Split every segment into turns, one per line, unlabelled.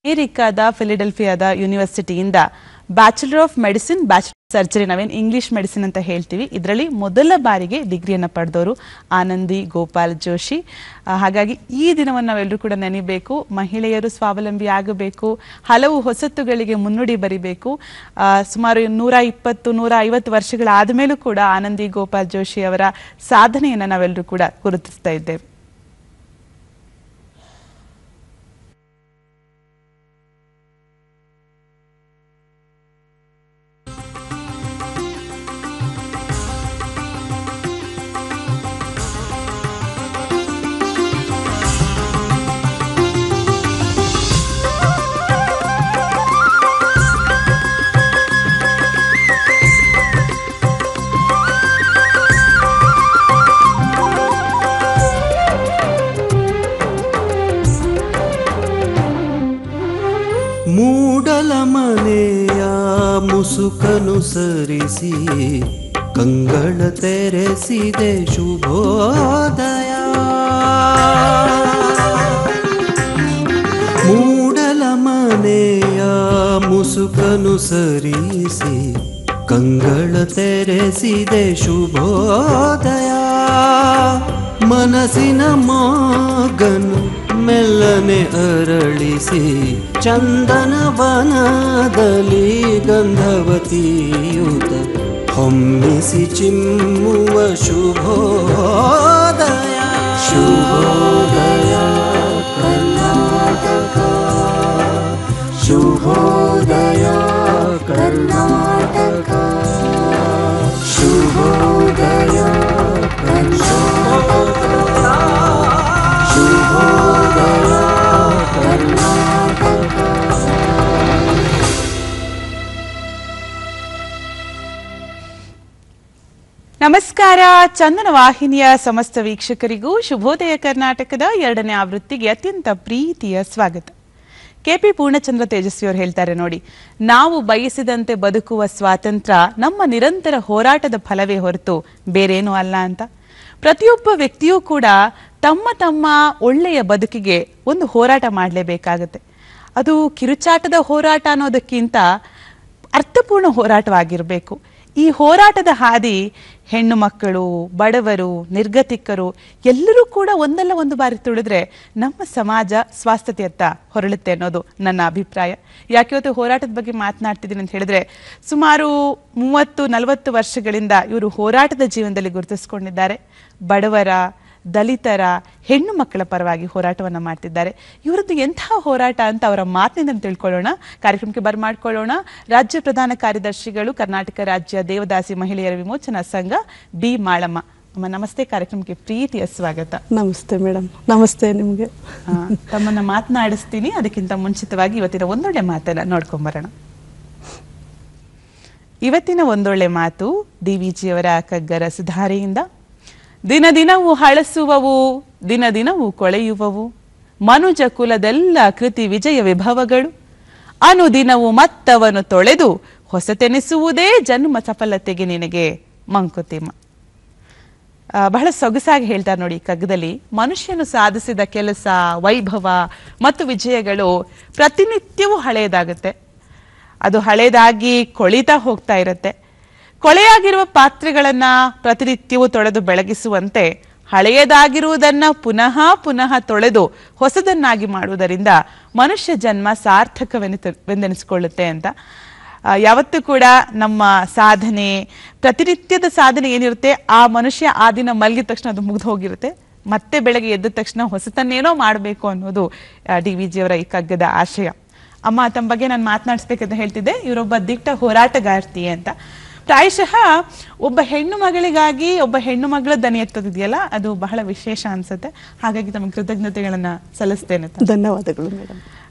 ಅಮೆರಿಕಾದ ಫಿಲಿಡೆಲ್ಫಿಯಾದ ಯೂನಿವರ್ಸಿಟಿಯಿಂದ bachelor of medicine, bachelor surgery, ನಾವೇನು ಇಂಗ್ಲಿಷ್ ಮೆಡಿಸಿನ್ ಅಂತ ಹೇಳ್ತೀವಿ, ಇದರಲ್ಲಿ ಮೊದಲ ಬಾರಿಗೆ ಡಿಗ್ರಿಯನ್ನು ಪಡೆದವರು ಆನಂದಿ ಗೋಪಾಲ್ ಜೋಶಿ. ಹಾಗಾಗಿ ಈ ದಿನವನ್ನು ನಾವೆಲ್ಲರೂ ಕೂಡ ನೆನೆಯಬೇಕು. ಮಹಿಳೆಯರು ಸ್ವಾವಲಂಬಿ ಆಗಬೇಕು, ಹಲವು ಹೊಸತುಗಳಿಗೆ ಮುನ್ನುಡಿ ಬರಿಬೇಕು. ಸುಮಾರು 120-150 ವರ್ಷಗಳಾದ ಮೇಲೂ ಕೂಡ ಆನಂದಿ ಗೋಪಾಲ್ ಜೋಶಿ ಅವರ ಸಾಧನೆಯನ್ನು ನಾವೆಲ್ಲರೂ ಕೂಡ ಗುರುತಿಸ್ತಾ ಇದ್ದೇವೆ.
ಮೂಡಲ ಮನೆಯ ಮುಸುಕನು ಸರಿಸಿ ಕಂಗಳ ತೆರೆಸಿದೆ ಶುಭೋದಯ. ಮೂಡಲ ಮನೆಯ ಮುಸುಕನು ಸರಿಸಿ ಕಂಗಳ ತೆರೆಸಿದೆ ಶುಭೋದಯ. ಮನಸ್ಸಿನ ಮಗನು ಮೆಲ್ಲನೆ ಅರಳಿಸಿ ಚಂದನವನದಲ್ಲಿ ಗಂಧವತಿಯುತ ಹೊಮ್ಮಿಸಿ ಚಿಮ್ಮುವ ಶುಭೋದಯ. ಶುಭೋದಯ ಕರ್ನಾಟಕ, ಶುಭೋದಯ ಕರ್ನಾಟಕ, ಶುಭೋದಯ ಕರ್ನಾಟಕ, ಶುಭೋದಯ ಕರ್ನಾಟಕ.
ನಮಸ್ಕಾರ. ಚಂದನ ವಾಹಿನಿಯ ಸಮಸ್ತ ವೀಕ್ಷಕರಿಗೂ ಶುಭೋದಯ ಕರ್ನಾಟಕದ 2ನೇ ಆವೃತ್ತಿಗೆ ಅತ್ಯಂತ ಪ್ರೀತಿಯ ಸ್ವಾಗತ. ಕೆಪಿ ಪೂರ್ಣಚಂದ್ರ ತೇಜಸ್ವಿ ಅವರು ಹೇಳ್ತಾರೆ ನೋಡಿ, ನಾವು ಬಯಸಿದಂತೆ ಬದುಕುವ ಸ್ವಾತಂತ್ರ್ಯ ನಮ್ಮ ನಿರಂತರ ಹೋರಾಟದ ಫಲವೇ ಹೊರತು ಬೇರೇನೂ ಅಲ್ಲ ಅಂತ. ಪ್ರತಿಯೊಬ್ಬ ವ್ಯಕ್ತಿಯೂ ಕೂಡ ತಮ್ಮ ತಮ್ಮ ಒಳ್ಳೆಯ ಬದುಕಿಗೆ ಒಂದು ಹೋರಾಟ ಮಾಡಲೇಬೇಕಾಗತ್ತೆ. ಅದು ಕಿರುಚಾಟದ ಹೋರಾಟ ಅನ್ನೋದಕ್ಕಿಂತ ಅರ್ಥಪೂರ್ಣ ಹೋರಾಟವಾಗಿರಬೇಕು. ಈ ಹೋರಾಟದ ಹಾದಿ ಹೆಣ್ಣು ಮಕ್ಕಳು, ಬಡವರು, ನಿರ್ಗತಿಕರು ಎಲ್ಲರೂ ಕೂಡ ಒಂದಲ್ಲ ಒಂದು ಬಾರಿ ತುಳಿದ್ರೆ ನಮ್ಮ ಸಮಾಜ ಸ್ವಾಸ್ಥ್ಯತೆಯತ್ತ ಹೊರಳುತ್ತೆ ಅನ್ನೋದು ನನ್ನ ಅಭಿಪ್ರಾಯ. ಯಾಕೆ ಇವತ್ತು ಹೋರಾಟದ ಬಗ್ಗೆ ಮಾತನಾಡ್ತಿದ್ದೀನಿ ಅಂತ ಹೇಳಿದ್ರೆ, ಸುಮಾರು 30-40 ವರ್ಷಗಳಿಂದ ಇವರು ಹೋರಾಟದ ಜೀವನದಲ್ಲಿ ಗುರುತಿಸ್ಕೊಂಡಿದ್ದಾರೆ. ಬಡವರ, ದಲಿತರ, ಹೆಣ್ಣು ಮಕ್ಕಳ ಪರವಾಗಿ ಹೋರಾಟವನ್ನು ಮಾಡ್ತಿದ್ದಾರೆ. ಇವರದ್ದು ಎಂತಹ ಹೋರಾಟ ಅಂತ ಅವರ ಮಾತಿನಿಂದ ತಿಳ್ಕೊಳ್ಳೋಣ. ಕಾರ್ಯಕ್ರಮಕ್ಕೆ ಬರ್ಮಾಡ್ಕೊಳ್ಳೋಣ. ರಾಜ್ಯ ಪ್ರಧಾನ ಕಾರ್ಯದರ್ಶಿಗಳು, ಕರ್ನಾಟಕ ರಾಜ್ಯ ದೇವದಾಸಿ ಮಹಿಳೆಯರ ವಿಮೋಚನಾ ಸಂಘ, ಬಿ ಮಾಳಮ್ಮ. ಅಮ್ಮ ನಮಸ್ತೆ, ಕಾರ್ಯಕ್ರಮಕ್ಕೆ ಪ್ರೀತಿಯ ಸ್ವಾಗತ.
ನಮಸ್ತೆ ಮೇಡಮ್. ನಮಸ್ತೆ ನಿಮಗೆ.
ತಮ್ಮನ್ನ ಮಾತನಾಡಿಸ್ತೀನಿ. ಅದಕ್ಕಿಂತ ಮುಂಚಿತವಾಗಿ ಇವತ್ತಿನ ಒಂದೊಳ್ಳೆ ಮಾತನ್ನ ನೋಡ್ಕೊಂಬರೋಣ. ಇವತ್ತಿನ ಒಂದೊಳ್ಳೆ ಮಾತು DVG ಅವರ ಕಗ್ಗರ ಸುಧಾರೆಯಿಂದ. ದಿನ ದಿನವೂ ಹಳಸುವವು, ದಿನ ದಿನವೂ ಕೊಳೆಯುವವು, ಮನುಜ ಕುಲದೆಲ್ಲ ಕೃತಿ ವಿಜಯ ವಿಭವಗಳು, ಅನುದಿನವೂ ಮತ್ತವನು ತೊಳೆದು ಹೊಸತೆನಿಸುವುದೇ ಜನ್ಮ ಸಫಲತೆಗೆ ನಿನಗೆ ಮಂಕುತಿಮ್ಮ. ಬಹಳ ಸೊಗಸಾಗಿ ಹೇಳ್ತಾರೆ ನೋಡಿ ಕಗ್ಗದಲ್ಲಿ. ಮನುಷ್ಯನು ಸಾಧಿಸಿದ ಕೆಲಸ, ವೈಭವ ಮತ್ತು ವಿಜಯಗಳು ಪ್ರತಿನಿತ್ಯವೂ ಹಳೆಯದಾಗುತ್ತೆ. ಅದು ಹಳೆಯದಾಗಿ ಕೊಳಿತಾ ಹೋಗ್ತಾ ಇರುತ್ತೆ. ಕೊಳೆಯಾಗಿರುವ ಪಾತ್ರೆಗಳನ್ನ ಪ್ರತಿನಿತ್ಯವೂ ತೊಳೆದು ಬೆಳಗಿಸುವಂತೆ ಹಳೆಯದಾಗಿರುವುದನ್ನ ಪುನಃ ಪುನಃ ತೊಳೆದು ಹೊಸದನ್ನಾಗಿ ಮಾಡುವುದರಿಂದ ಮನುಷ್ಯ ಜನ್ಮ ಸಾರ್ಥಕವೆಂದೆನಿಸಿಕೊಳ್ಳುತ್ತೆ ಅಂತ. ಯಾವತ್ತೂ ಕೂಡ ನಮ್ಮ ಸಾಧನೆ, ಪ್ರತಿನಿತ್ಯದ ಸಾಧನೆ ಏನಿರುತ್ತೆ, ಆ ಮನುಷ್ಯ ಆ ದಿನ ಮಲಗಿದ ತಕ್ಷಣ ಅದು ಮುಗಿದು ಹೋಗಿರುತ್ತೆ. ಮತ್ತೆ ಬೆಳಗ್ಗೆ ಎದ್ದ ತಕ್ಷಣ ಹೊಸತನ್ನೇನೋ ಮಾಡಬೇಕು ಅನ್ನೋದು DVG ಅವರ ಈ ಕಗ್ಗದ ಆಶಯ. ಅಮ್ಮ, ತಮ್ಮ ಬಗ್ಗೆ ನಾನು ಮಾತನಾಡಿಸ್ಬೇಕಂತ ಹೇಳ್ತಿದ್ದೆ. ಇವರೊಬ್ಬ ದಿಟ್ಟ ಹೋರಾಟಗಾರ್ತಿ ಅಂತ. ಪ್ರಾಯಶಃ ಒಬ್ಬ ಹೆಣ್ಣು ಮಗಳಿಗಾಗಿ ಒಬ್ಬ ಹೆಣ್ಣು ಮಗಳ ದನಿ ಎತ್ತದಿದೆಯಲ್ಲ, ಅದು ಬಹಳ ವಿಶೇಷ ಅನ್ಸುತ್ತೆ. ಹಾಗಾಗಿ ತಮಗೆ ಕೃತಜ್ಞತೆಗಳನ್ನ ಸಲ್ಲಿಸ್ತೇನೆ.
ಧನ್ಯವಾದಗಳು ಮೇಡಮ್.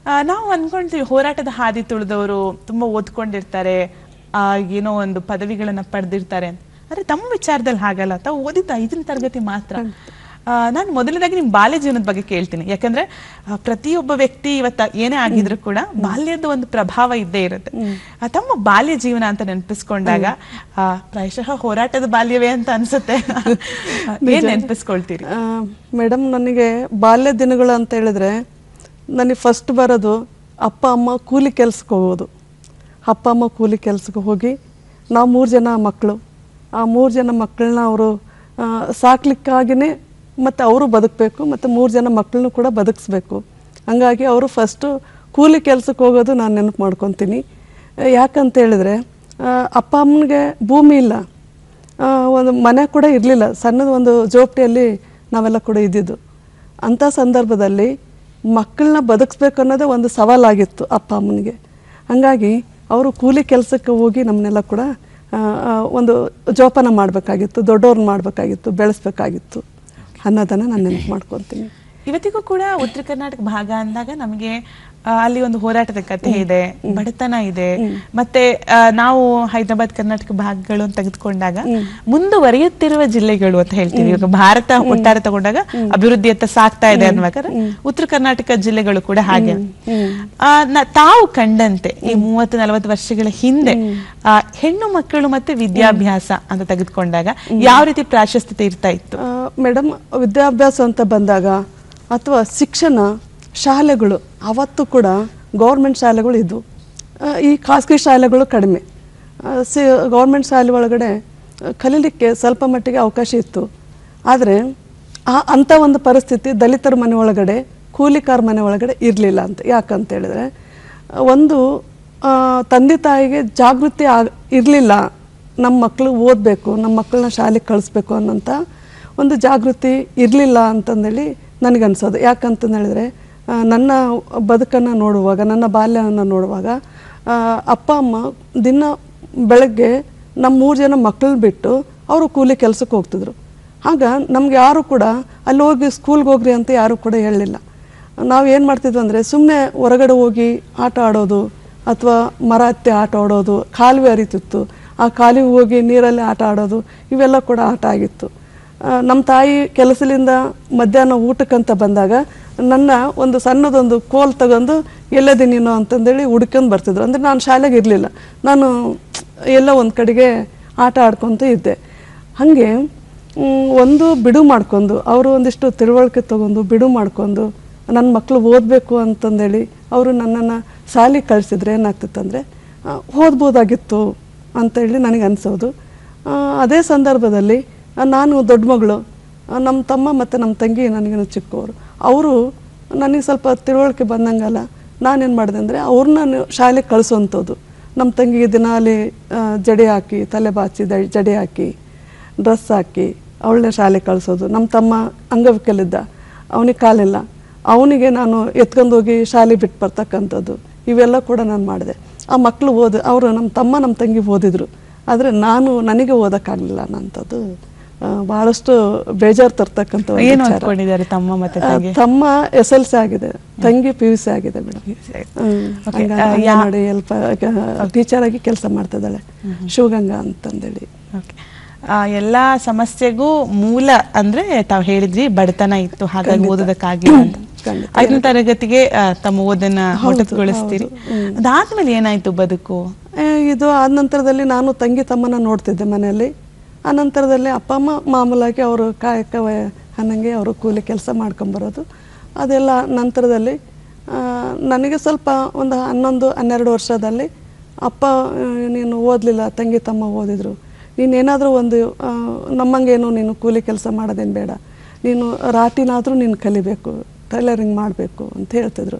ನಾವು ಅನ್ಕೊಂತೀವಿ ಹೋರಾಟದ ಹಾದಿ ತುಳಿದವರು ತುಂಬಾ ಓದ್ಕೊಂಡಿರ್ತಾರೆ, ಏನೋ ಒಂದು ಪದವಿಗಳನ್ನ ಪಡೆದಿರ್ತಾರೆ ಅಂತ. ಆದ್ರೆ ತಮ್ಮ ವಿಚಾರದಲ್ಲಿ ಹಾಗಲ್ಲ. ತಾವು ಓದಿದ್ದ 5ನೇ ತರಗತಿ ಮಾತ್ರ. ನಾನು ಮೊದಲನೇದಾಗಿ ನಿಮ್ಮ ಬಾಲ್ಯ ಜೀವನದ ಬಗ್ಗೆ ಕೇಳ್ತೀನಿ. ಯಾಕಂದ್ರೆ ಪ್ರತಿಯೊಬ್ಬ ವ್ಯಕ್ತಿ ಇವತ್ತ ಏನೇ ಆಗಿದ್ರು ಕೂಡ ಬಾಲ್ಯದ ಒಂದು ಪ್ರಭಾವ ಇದ್ದೇ ಇರುತ್ತೆ. ತಮ್ಮ ಬಾಲ್ಯ ಜೀವನ ಅಂತ ನೆನಪಿಸ್ಕೊಂಡಾಗ ಪ್ರಾಯಶಃ ಹೋರಾಟದ ಬಾಲ್ಯವೇ ಅಂತ ಅನ್ಸುತ್ತೆ. ಏನ್ ನೆನಪಿಸ್ಕೊಳ್ತೀರಿ
ಮೇಡಮ್? ನನಗೆ ಬಾಲ್ಯ ದಿನಗಳು ಅಂತ ಹೇಳಿದ್ರೆ ನನಗೆ ಫಸ್ಟ್ ಬರೋದು ಅಪ್ಪ ಅಮ್ಮ ಕೂಲಿ ಕೆಲಸಕ್ಕೆ ಹೋಗೋದು. ಅಪ್ಪ ಅಮ್ಮ ಕೂಲಿ ಕೆಲಸಕ್ಕೆ ಹೋಗಿ ನಾವು 3 ಜನ ಮಕ್ಕಳು. ಆ 3 ಜನ ಮಕ್ಕಳನ್ನ ಅವರು ಸಾಕ್ಲಿಕ್ಕಾಗಿಯೇ ಮತ್ತು ಅವರು ಬದುಕಬೇಕು ಮತ್ತು 3 ಜನ ಮಕ್ಕಳನ್ನು ಕೂಡ ಬದುಕಿಸ್ಬೇಕು. ಹಂಗಾಗಿ ಅವರು ಫಸ್ಟು ಕೂಲಿ ಕೆಲಸಕ್ಕೆ ಹೋಗೋದು ನಾನು ನೆನಪು ಮಾಡ್ಕೊತೀನಿ. ಯಾಕಂತ ಹೇಳಿದ್ರೆ ಅಪ್ಪ ಅಮ್ಮನಿಗೆ ಭೂಮಿ ಇಲ್ಲ, ಒಂದು ಮನೆ ಕೂಡ ಇರಲಿಲ್ಲ, ಸಣ್ಣದು ಒಂದು ಜೋಪಡಿಯಲ್ಲಿ ನಾವೆಲ್ಲ ಕೂಡ ಇದ್ದಿದ್ದು. ಅಂಥ ಸಂದರ್ಭದಲ್ಲಿ ಮಕ್ಕಳನ್ನ ಬದುಕಿಸ್ಬೇಕು ಅನ್ನೋದೇ ಒಂದು ಸವಾಲಾಗಿತ್ತು ಅಪ್ಪ ಅಮ್ಮನಿಗೆ. ಹಾಗಾಗಿ ಅವರು ಕೂಲಿ ಕೆಲಸಕ್ಕೆ ಹೋಗಿ ನಮ್ಮನ್ನೆಲ್ಲ ಕೂಡ ಒಂದು ಜೋಪಾನ ಮಾಡಬೇಕಾಗಿತ್ತು, ದೊಡ್ಡವ್ರನ್ನ ಮಾಡಬೇಕಾಗಿತ್ತು, ಬೆಳೆಸ್ಬೇಕಾಗಿತ್ತು ಅನ್ನೋದನ್ನು ನಾನು ನೆನಪು ಮಾಡ್ಕೊತೀನಿ.
ಇವತ್ತಿಗೂ ಕೂಡ ಉತ್ತರ ಕರ್ನಾಟಕ ಭಾಗ ಅಂದಾಗ ನಮಗೆ ಅಲ್ಲಿ ಒಂದು ಹೋರಾಟದ ಕಥೆ ಇದೆ, ಬಡತನ ಇದೆ. ಮತ್ತೆ ನಾವು ಹೈದರಾಬಾದ್ ಕರ್ನಾಟಕ ಭಾಗಗಳು ಅಂತ ತೆಗೆದುಕೊಂಡಾಗ ಮುಂದುವರಿಯುತ್ತಿರುವ ಜಿಲ್ಲೆಗಳು ಅಂತ ಹೇಳ್ತೀವಿ. ಇವಾಗ ಭಾರತ ಒಟ್ಟಾರೆ ತಗೊಂಡಾಗ ಅಭಿವೃದ್ಧಿಯತ್ತ ಸಾಗ್ತಾ ಇದೆ ಅನ್ನುವಾಗ ಉತ್ತರ ಕರ್ನಾಟಕ ಜಿಲ್ಲೆಗಳು ಕೂಡ ಹಾಗೆ. ತಾವು ಕಂಡಂತೆ ಈ 30-40 ವರ್ಷಗಳ ಹಿಂದೆ ಹೆಣ್ಣು ಮಕ್ಕಳು ಮತ್ತೆ ವಿದ್ಯಾಭ್ಯಾಸ ಅಂತ ತೆಗೆದುಕೊಂಡಾಗ ಯಾವ ರೀತಿ ಪ್ರಾಶಸ್ತ್ಯತೆ ಇರ್ತಾ ಇತ್ತು
ಮೇಡಮ್? ವಿದ್ಯಾಭ್ಯಾಸ ಅಂತ ಬಂದಾಗ ಅಥವಾ ಶಿಕ್ಷಣ ಶಾಲೆಗಳು ಅವತ್ತು ಕೂಡ ಗೌರ್ಮೆಂಟ್ ಶಾಲೆಗಳು ಇದ್ದವು, ಈ ಖಾಸಗಿ ಶಾಲೆಗಳು ಕಡಿಮೆ. ಗೌರ್ಮೆಂಟ್ ಶಾಲೆ ಒಳಗಡೆ ಕಲೀಲಿಕ್ಕೆ ಸ್ವಲ್ಪ ಮಟ್ಟಿಗೆ ಅವಕಾಶ ಇತ್ತು. ಆದರೆ ಅಂಥ ಒಂದು ಪರಿಸ್ಥಿತಿ ದಲಿತರ ಮನೆ ಒಳಗಡೆ, ಕೂಲಿಕಾರ ಮನೆ ಒಳಗಡೆ ಇರಲಿಲ್ಲ ಅಂತ. ಯಾಕಂತ ಹೇಳಿದ್ರೆ ಒಂದು ತಂದೆ ತಾಯಿಗೆ ಜಾಗೃತಿ ಇರಲಿಲ್ಲ, ನಮ್ಮ ಮಕ್ಕಳು ಓದಬೇಕು, ನಮ್ಮ ಮಕ್ಕಳನ್ನ ಶಾಲೆಗೆ ಕಳಿಸ್ಬೇಕು ಅನ್ನೋಂಥ ಒಂದು ಜಾಗೃತಿ ಇರಲಿಲ್ಲ ಅಂತಂದೇಳಿ ನನಗನ್ಸೋದು. ಯಾಕಂತಂದು ಹೇಳಿದ್ರೆ ನನ್ನ ಬದುಕನ್ನು ನೋಡುವಾಗ, ನನ್ನ ಬಾಲ್ಯವನ್ನು ನೋಡುವಾಗ ಅಪ್ಪ ಅಮ್ಮ ದಿನ ಬೆಳಗ್ಗೆ ನಮ್ಮ 3 ಜನ ಮಕ್ಕಳನ್ನ ಬಿಟ್ಟು ಅವರು ಕೂಲಿ ಕೆಲಸಕ್ಕೆ ಹೋಗ್ತಿದ್ರು. ಆಗ ನಮ್ಗೆ ಯಾರು ಕೂಡ ಅಲ್ಲಿ ಹೋಗಿ ಸ್ಕೂಲ್ಗೆ ಹೋಗ್ರಿ ಅಂತ ಯಾರು ಕೂಡ ಹೇಳಲಿಲ್ಲ. ನಾವು ಏನು ಮಾಡ್ತಿದ್ವಿ ಅಂದರೆ ಸುಮ್ಮನೆ ಹೊರಗಡೆ ಹೋಗಿ ಆಟ ಆಡೋದು ಅಥವಾ ಮರ ಹತ್ತಿ ಆಟ ಆಡೋದು, ಕಾಲುವೆ ಹರಿತಿತ್ತು, ಆ ಕಾಲುವೆ ಹೋಗಿ ನೀರಲ್ಲಿ ಆಟ ಆಡೋದು, ಇವೆಲ್ಲ ಕೂಡ ಆಟ ಆಗಿತ್ತು. ನಮ್ಮ ತಾಯಿ ಕೆಲಸದಿಂದ ಮಧ್ಯಾಹ್ನ ಊಟಕ್ಕಂತ ಬಂದಾಗ ನನ್ನ ಒಂದು ಸಣ್ಣದೊಂದು ಕೋಲ್ ತಗೊಂಡು ಎಲ್ಲದಿ ನೀನು ಅಂತಂದೇಳಿ ಹುಡ್ಕೊಂಡು ಬರ್ತಿದ್ರು. ಅಂದರೆ ನಾನು ಶಾಲೆಗೆ ಇರಲಿಲ್ಲ, ನಾನು ಎಲ್ಲ ಒಂದು ಕಡೆಗೆ ಆಟ ಆಡ್ಕೊತ ಇದ್ದೆ. ಹಾಗೆ ಒಂದು ಬಿಡು ಮಾಡ್ಕೊಂಡು ಅವರು ಒಂದಿಷ್ಟು ತಿಳುವಳಿಕೆ ತೊಗೊಂಡು ಬಿಡು ಮಾಡ್ಕೊಂಡು ನನ್ನ ಮಕ್ಕಳು ಓದಬೇಕು ಅಂತಂದೇಳಿ ಅವರು ನನ್ನನ್ನು ಶಾಲೆಗೆ ಕಳಿಸಿದ್ರೆ ಏನಾಗ್ತಿತ್ತಂದರೆ ಓದ್ಬೋದಾಗಿತ್ತು ಅಂತೇಳಿ ನನಗೆ ಅನಿಸೋದು. ಅದೇ ಸಂದರ್ಭದಲ್ಲಿ ನಾನು ದೊಡ್ಡ ಮಗಳು, ನಮ್ಮ ತಮ್ಮ ಮತ್ತು ನಮ್ಮ ತಂಗಿ ನನಗೇನು ಚಿಕ್ಕವರು, ಅವರು ನನಗೆ ಸ್ವಲ್ಪ ತಿಳುವಳಿಕೆ ಬಂದಂಗಲ್ಲ ನಾನೇನು ಮಾಡಿದೆ ಅಂದರೆ ಅವ್ರನ್ನ ಶಾಲೆಗೆ ಕಳಿಸೋವಂಥದ್ದು. ನಮ್ಮ ತಂಗಿಗೆ ದಿನ ಅಲ್ಲಿ ಜಡೆ ಹಾಕಿ, ತಲೆ ಬಾಚಿ ಜಡೆ ಹಾಕಿ, ಡ್ರೆಸ್ ಹಾಕಿ ಅವಳನ್ನೇ ಶಾಲೆಗೆ ಕಳಿಸೋದು. ನಮ್ಮ ತಮ್ಮ ಅಂಗವಿಕಲಿದ್ದ, ಅವನಿಗೆ ಕಾಲಿಲ್ಲ, ಅವನಿಗೆ ನಾನು ಎತ್ಕೊಂಡು ಹೋಗಿ ಶಾಲೆ ಬಿಟ್ಟು ಬರ್ತಕ್ಕಂಥದ್ದು, ಇವೆಲ್ಲ ಕೂಡ ನಾನು ಮಾಡಿದೆ. ಆ ಮಕ್ಕಳು ಅವರು ನಮ್ಮ ತಮ್ಮ ನಮ್ಮ ತಂಗಿ ಓದಿದ್ರು, ಆದರೆ ನನಗೆ ಓದೋಕ್ಕಾಗಲಿಲ್ಲ ಅನ್ನೋಂಥದ್ದು ಬಹಳಷ್ಟು ಬೇಜಾರು ತರ್ತಕ್ಕಂಥ. ತಮ್ಮ SLC ಆಗಿದೆ, ತಂಗಿ PUC ಆಗಿದೆ ಮೇಡಮ್. ಅಂಗನವಾಡಿ ಟೀಚರ್ ಆಗಿ ಕೆಲಸ ಮಾಡ್ತಿದ್ದಾಳೆ, ಶಿವಗಂಗಾ ಅಂತಂದೇಳಿ.
ಎಲ್ಲ ಸಮಸ್ಯೆಗೂ ಮೂಲ ಅಂದ್ರೆ ತಾವು ಹೇಳಿದ್ರಿ ಬಡತನ ಇತ್ತು, ಹಾಗಾಗಿ ಓದೋದಕ್ಕಾಗಿಲ್ಲ ಅಂತ. 5ನೇ ತರಗತಿಗೆ ತಮ್ಮ ಓದನ್ನ ಮೊಟಕುಗೊಳಿಸ್ತೀರಿ. ಅದಾದ್ಮೇಲೆ ಏನಾಯ್ತು ಬದುಕು?
ಇದು ಆದ ನಂತರದಲ್ಲಿ ನಾನು ತಂಗಿ ತಮ್ಮನ ನೋಡ್ತಿದ್ದೆ ಮನೆಯಲ್ಲಿ. ಆ ನಂತರದಲ್ಲಿ ಅಪ್ಪ ಅಮ್ಮ ಮಾಮೂಲಾಗಿ ಅವರು ಕಾಯಕ ಅನ್ನಂಗೆ ಅವರು ಕೂಲಿ ಕೆಲಸ ಮಾಡ್ಕೊಂಬರೋದು. ಅದೆಲ್ಲ ನಂತರದಲ್ಲಿ ನನಗೆ ಸ್ವಲ್ಪ ಒಂದು 11-12 ವರ್ಷದಲ್ಲಿ ಅಪ್ಪ ನೀನು ಓದಲಿಲ್ಲ, ತಂಗಿ ತಮ್ಮ ಓದಿದ್ರು, ನೀನೇನಾದರೂ ಒಂದು ನಮ್ಮಂಗೇನು ನೀನು ಕೂಲಿ ಕೆಲಸ ಮಾಡೋದೇನು ಬೇಡ, ನೀನು ರಾಟಿನಾದರೂ ನೀನು ಕಲಿಬೇಕು, ಟೈಲರಿಂಗ್ ಮಾಡಬೇಕು ಅಂತ ಹೇಳ್ತಿದ್ರು.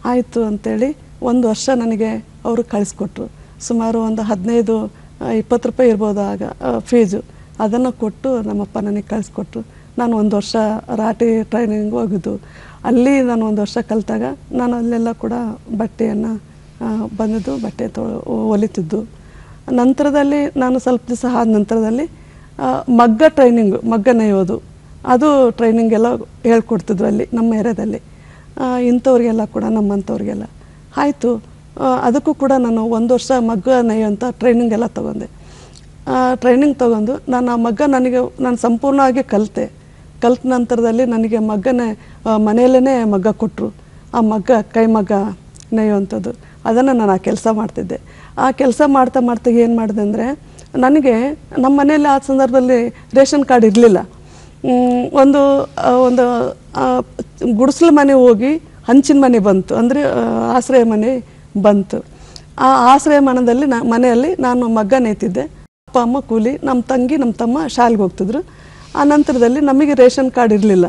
ಆಯಿತು ಅಂಥೇಳಿ 1 ವರ್ಷ ನನಗೆ ಅವರು ಕಳಿಸ್ಕೊಟ್ರು. ಸುಮಾರು ಒಂದು 15-20 ರೂಪಾಯಿ ಇರ್ಬೋದು ಆಗ ಫೀಸು. ಅದನ್ನು ಕೊಟ್ಟು ನಮ್ಮಪ್ಪ ನನಗೆ ಕಳಿಸ್ಕೊಟ್ರು. ನಾನು 1 ವರ್ಷ ರಾಟಿ ಟ್ರೈನಿಂಗ್ ಹೋಗಿದ್ದು. ಅಲ್ಲಿ ನಾನು 1 ವರ್ಷ ಕಲಿತಾಗ ನಾನು ಅಲ್ಲೆಲ್ಲ ಕೂಡ ಬಟ್ಟೆಯನ್ನು ಬಂದಿದ್ದು, ಬಟ್ಟೆ ಹೊಲಿತಿದ್ದು. ನಂತರದಲ್ಲಿ ನಾನು ಸ್ವಲ್ಪ ದಿವಸ ಆದ ನಂತರದಲ್ಲಿ ಮಗ್ಗ ಟ್ರೈನಿಂಗು, ಮಗ್ಗ ನೇಯೋದು, ಅದು ಟ್ರೈನಿಂಗ್ ಎಲ್ಲ ಹೇಳ್ಕೊಡ್ತಿದ್ರು ಅಲ್ಲಿ ನಮ್ಮ ಏರಿಯಾದಲ್ಲಿ. ಇಂಥವ್ರಿಗೆಲ್ಲ ಕೂಡ ನಮ್ಮಂಥವ್ರಿಗೆಲ್ಲ ಆಯಿತು. ಅದಕ್ಕೂ ಕೂಡ ನಾನು 1 ವರ್ಷ ಮಗ್ಗ ನೇಯುವಂಥ ಟ್ರೈನಿಂಗ್ ಎಲ್ಲ ತೊಗೊಂಡೆ. ಟ್ರೈನಿಂಗ್ ತೊಗೊಂಡು ನಾನು ಆ ಮಗ್ಗ ನಾನು ಸಂಪೂರ್ಣವಾಗಿ ಕಲಿತೆ. ಕಲ್ತ ನಂತರದಲ್ಲಿ ನನಗೆ ಮಗ್ಗನೇ ಮನೆಯಲ್ಲೇ ಮಗ್ಗ ಕೊಟ್ಟರು. ಆ ಮಗ್ಗ ಕೈ ಮಗ್ಗ ನೇಯುವಂಥದ್ದು, ಅದನ್ನು ನಾನು ಆ ಕೆಲಸ ಮಾಡ್ತಿದ್ದೆ. ಆ ಕೆಲಸ ಮಾಡ್ತಾ ಏನು ಮಾಡಿದೆ ಅಂದರೆ, ನನಗೆ ನಮ್ಮ ಮನೆಯಲ್ಲಿ ಆ ಸಂದರ್ಭದಲ್ಲಿ ರೇಷನ್ ಕಾರ್ಡ್ ಇರಲಿಲ್ಲ. ಒಂದು ಗುಡಿಸಲು ಮನೆ ಹೋಗಿ ಹಂಚಿನ ಮನೆ ಬಂತು, ಅಂದರೆ ಆಶ್ರಯ ಮನೆ ಬಂತು. ಆ ಆಶ್ರಯ ಮನೆಯಲ್ಲಿ ಮನೆಯಲ್ಲಿ ನಾನು ಮಗ್ಗ ನೇಯ್ತಿದ್ದೆ. ಅಪ್ಪ ಅಮ್ಮ ಕೂಲಿ, ನಮ್ಮ ತಂಗಿ ನಮ್ಮ ತಮ್ಮ ಶಾಲೆಗೆ ಹೋಗ್ತಿದ್ರು. ಆ ನಂತರದಲ್ಲಿ ನಮಗೆ ರೇಷನ್ ಕಾರ್ಡ್ ಇರಲಿಲ್ಲ.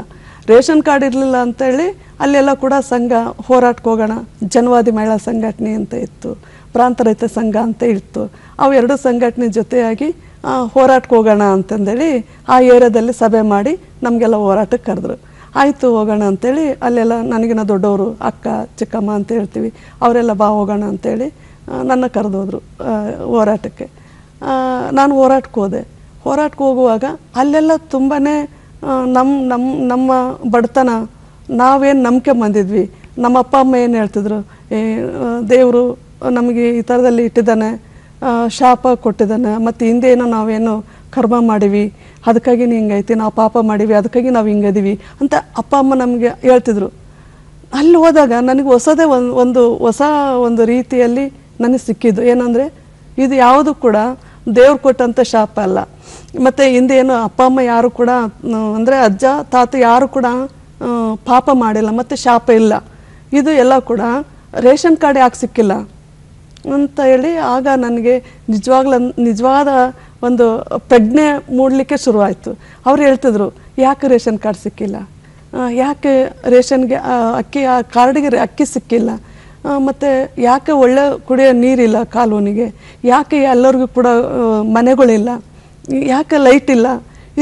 ರೇಷನ್ ಕಾರ್ಡ್ ಇರಲಿಲ್ಲ ಅಂತೇಳಿ ಅಲ್ಲೆಲ್ಲ ಕೂಡ ಸಂಘ ಹೋರಾಟಕ್ಕೆ ಹೋಗೋಣ, ಜನವಾದಿ ಮಹಿಳಾ ಸಂಘಟನೆ ಅಂತ ಇತ್ತು, ಪ್ರಾಂತ ರೈತ ಸಂಘ ಅಂತ ಇತ್ತು. ಅವು ಎರಡು ಸಂಘಟನೆ ಜೊತೆಯಾಗಿ ಹೋರಾಟಕ್ಕೆ ಹೋಗೋಣ ಅಂತಂದೇಳಿ ಆ ಏರಿಯಾದಲ್ಲಿ ಸಭೆ ಮಾಡಿ ನಮಗೆಲ್ಲ ಹೋರಾಟಕ್ಕೆ ಕರೆದ್ರು. ಆಯಿತು ಹೋಗೋಣ ಅಂತೇಳಿ ಅಲ್ಲೆಲ್ಲ ನನಗಿನ ದೊಡ್ಡವರು ಅಕ್ಕ ಚಿಕ್ಕಮ್ಮ ಅಂತ ಹೇಳ್ತೀವಿ, ಅವರೆಲ್ಲ ಬಾ ಹೋಗೋಣ ಅಂತೇಳಿ ನನ್ನ ಕರೆದೋದ್ರು ಹೋರಾಟಕ್ಕೆ. ನಾನು ಹೋರಾಟಕ್ಕೆ ಹೋದೆ. ಹೋರಾಟಕ್ಕೆ ಹೋಗುವಾಗ ಅಲ್ಲೆಲ್ಲ ತುಂಬಾ ನಮ್ಮ ಬಡತನ ನಾವೇನು ನಂಬಿಕೆ ಬಂದಿದ್ವಿ. ನಮ್ಮ ಅಪ್ಪ ಅಮ್ಮ ಏನು ಹೇಳ್ತಿದ್ರು, ದೇವರು ನಮಗೆ ಈ ಥರದಲ್ಲಿ ಇಟ್ಟಿದ್ದಾನೆ, ಶಾಪ ಕೊಟ್ಟಿದ್ದಾನೆ, ಮತ್ತು ಹಿಂದೇನೋ ನಾವೇನು ಕರ್ಮ ಮಾಡಿವಿ, ಅದಕ್ಕಾಗಿ ಹಿಂಗೈತಿ, ನಾವು ಪಾಪ ಮಾಡಿವಿ, ಅದಕ್ಕಾಗಿ ನಾವು ಹಿಂಗದೀವಿ ಅಂತ ಅಪ್ಪ ಅಮ್ಮ ನಮಗೆ ಹೇಳ್ತಿದ್ರು. ಅಲ್ಲಿ ಹೋದಾಗ ನನಗೆ ಹೊಸದೇ ಒಂದು ರೀತಿಯಲ್ಲಿ ನನಗೆ ಸಿಕ್ಕಿದ್ದು ಏನಂದರೆ, ಇದು ಯಾವುದು ಕೂಡ ದೇವ್ರು ಕೊಟ್ಟಂಥ ಶಾಪ ಅಲ್ಲ. ಮತ್ತು ಹಿಂದೆ ಏನು ಅಪ್ಪ ಅಮ್ಮ ಯಾರು ಕೂಡ ಅಂದರೆ ಅಜ್ಜ ತಾತ ಯಾರು ಕೂಡ ಪಾಪ ಮಾಡಿಲ್ಲ ಮತ್ತು ಶಾಪ ಇಲ್ಲ. ಇದು ಎಲ್ಲ ಕೂಡ ರೇಷನ್ ಕಾರ್ಡ್ ಯಾಕೆ ಸಿಕ್ಕಿಲ್ಲ ಅಂತ ಹೇಳಿ ಆಗ ನನಗೆ ನಿಜವಾದ ಒಂದು ಪ್ರಜ್ಞೆ ಮೂಡಲಿಕ್ಕೆ ಶುರುವಾಯಿತು. ಅವ್ರು ಹೇಳ್ತಿದ್ರು, ಯಾಕೆ ರೇಷನ್ ಕಾರ್ಡ್ ಸಿಕ್ಕಿಲ್ಲ, ಯಾಕೆ ರೇಷನ್ಗೆ ಅಕ್ಕಿ ಆ ಕಾರ್ಡಿಗೆ ಅಕ್ಕಿ ಸಿಕ್ಕಿಲ್ಲ, ಮತ್ತು ಯಾಕೆ ಒಳ್ಳೆ ಕುಡಿಯೋ ನೀರಿಲ್ಲ ಕಾಲೋನಿಗೆ, ಯಾಕೆ ಎಲ್ಲರಿಗೂ ಕೂಡ ಮನೆಗಳಿಲ್ಲ, ಯಾಕೆ ಲೈಟ್ ಇಲ್ಲ,